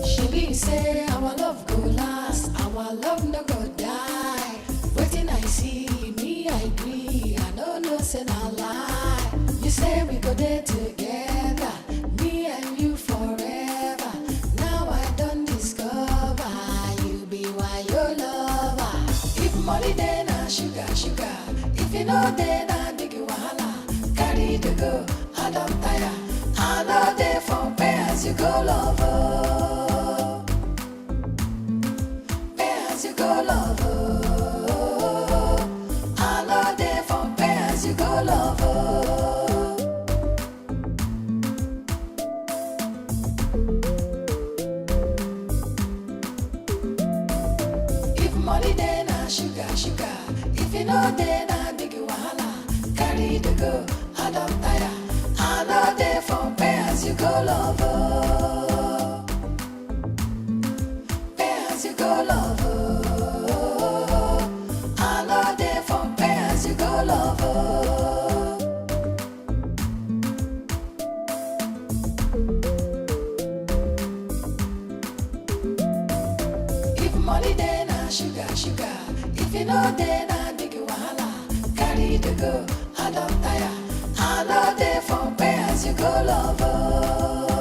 She be say our love go last, our love no go die. Waiting I see me, I agree. I don't know, say no lie. You say we go there together, me and you forever. Now I don't discover you be why your lover. If money then sugar. If you know then I big wahala. Carry to go, I don't tire. I know they for pay as you go lover. Pay as you go lover. I know they for pay as you go lover. If money then sugar. sugar. If you know then I big wahala. Carry the go, I don't tire. I know they for pay as you go lover. Pay as you go lover. I know they for pay as you go lover. Money then I sugar, sugar. If you know then I big wahala. Carry the go, I don't tire. I know they for pay as you go lover.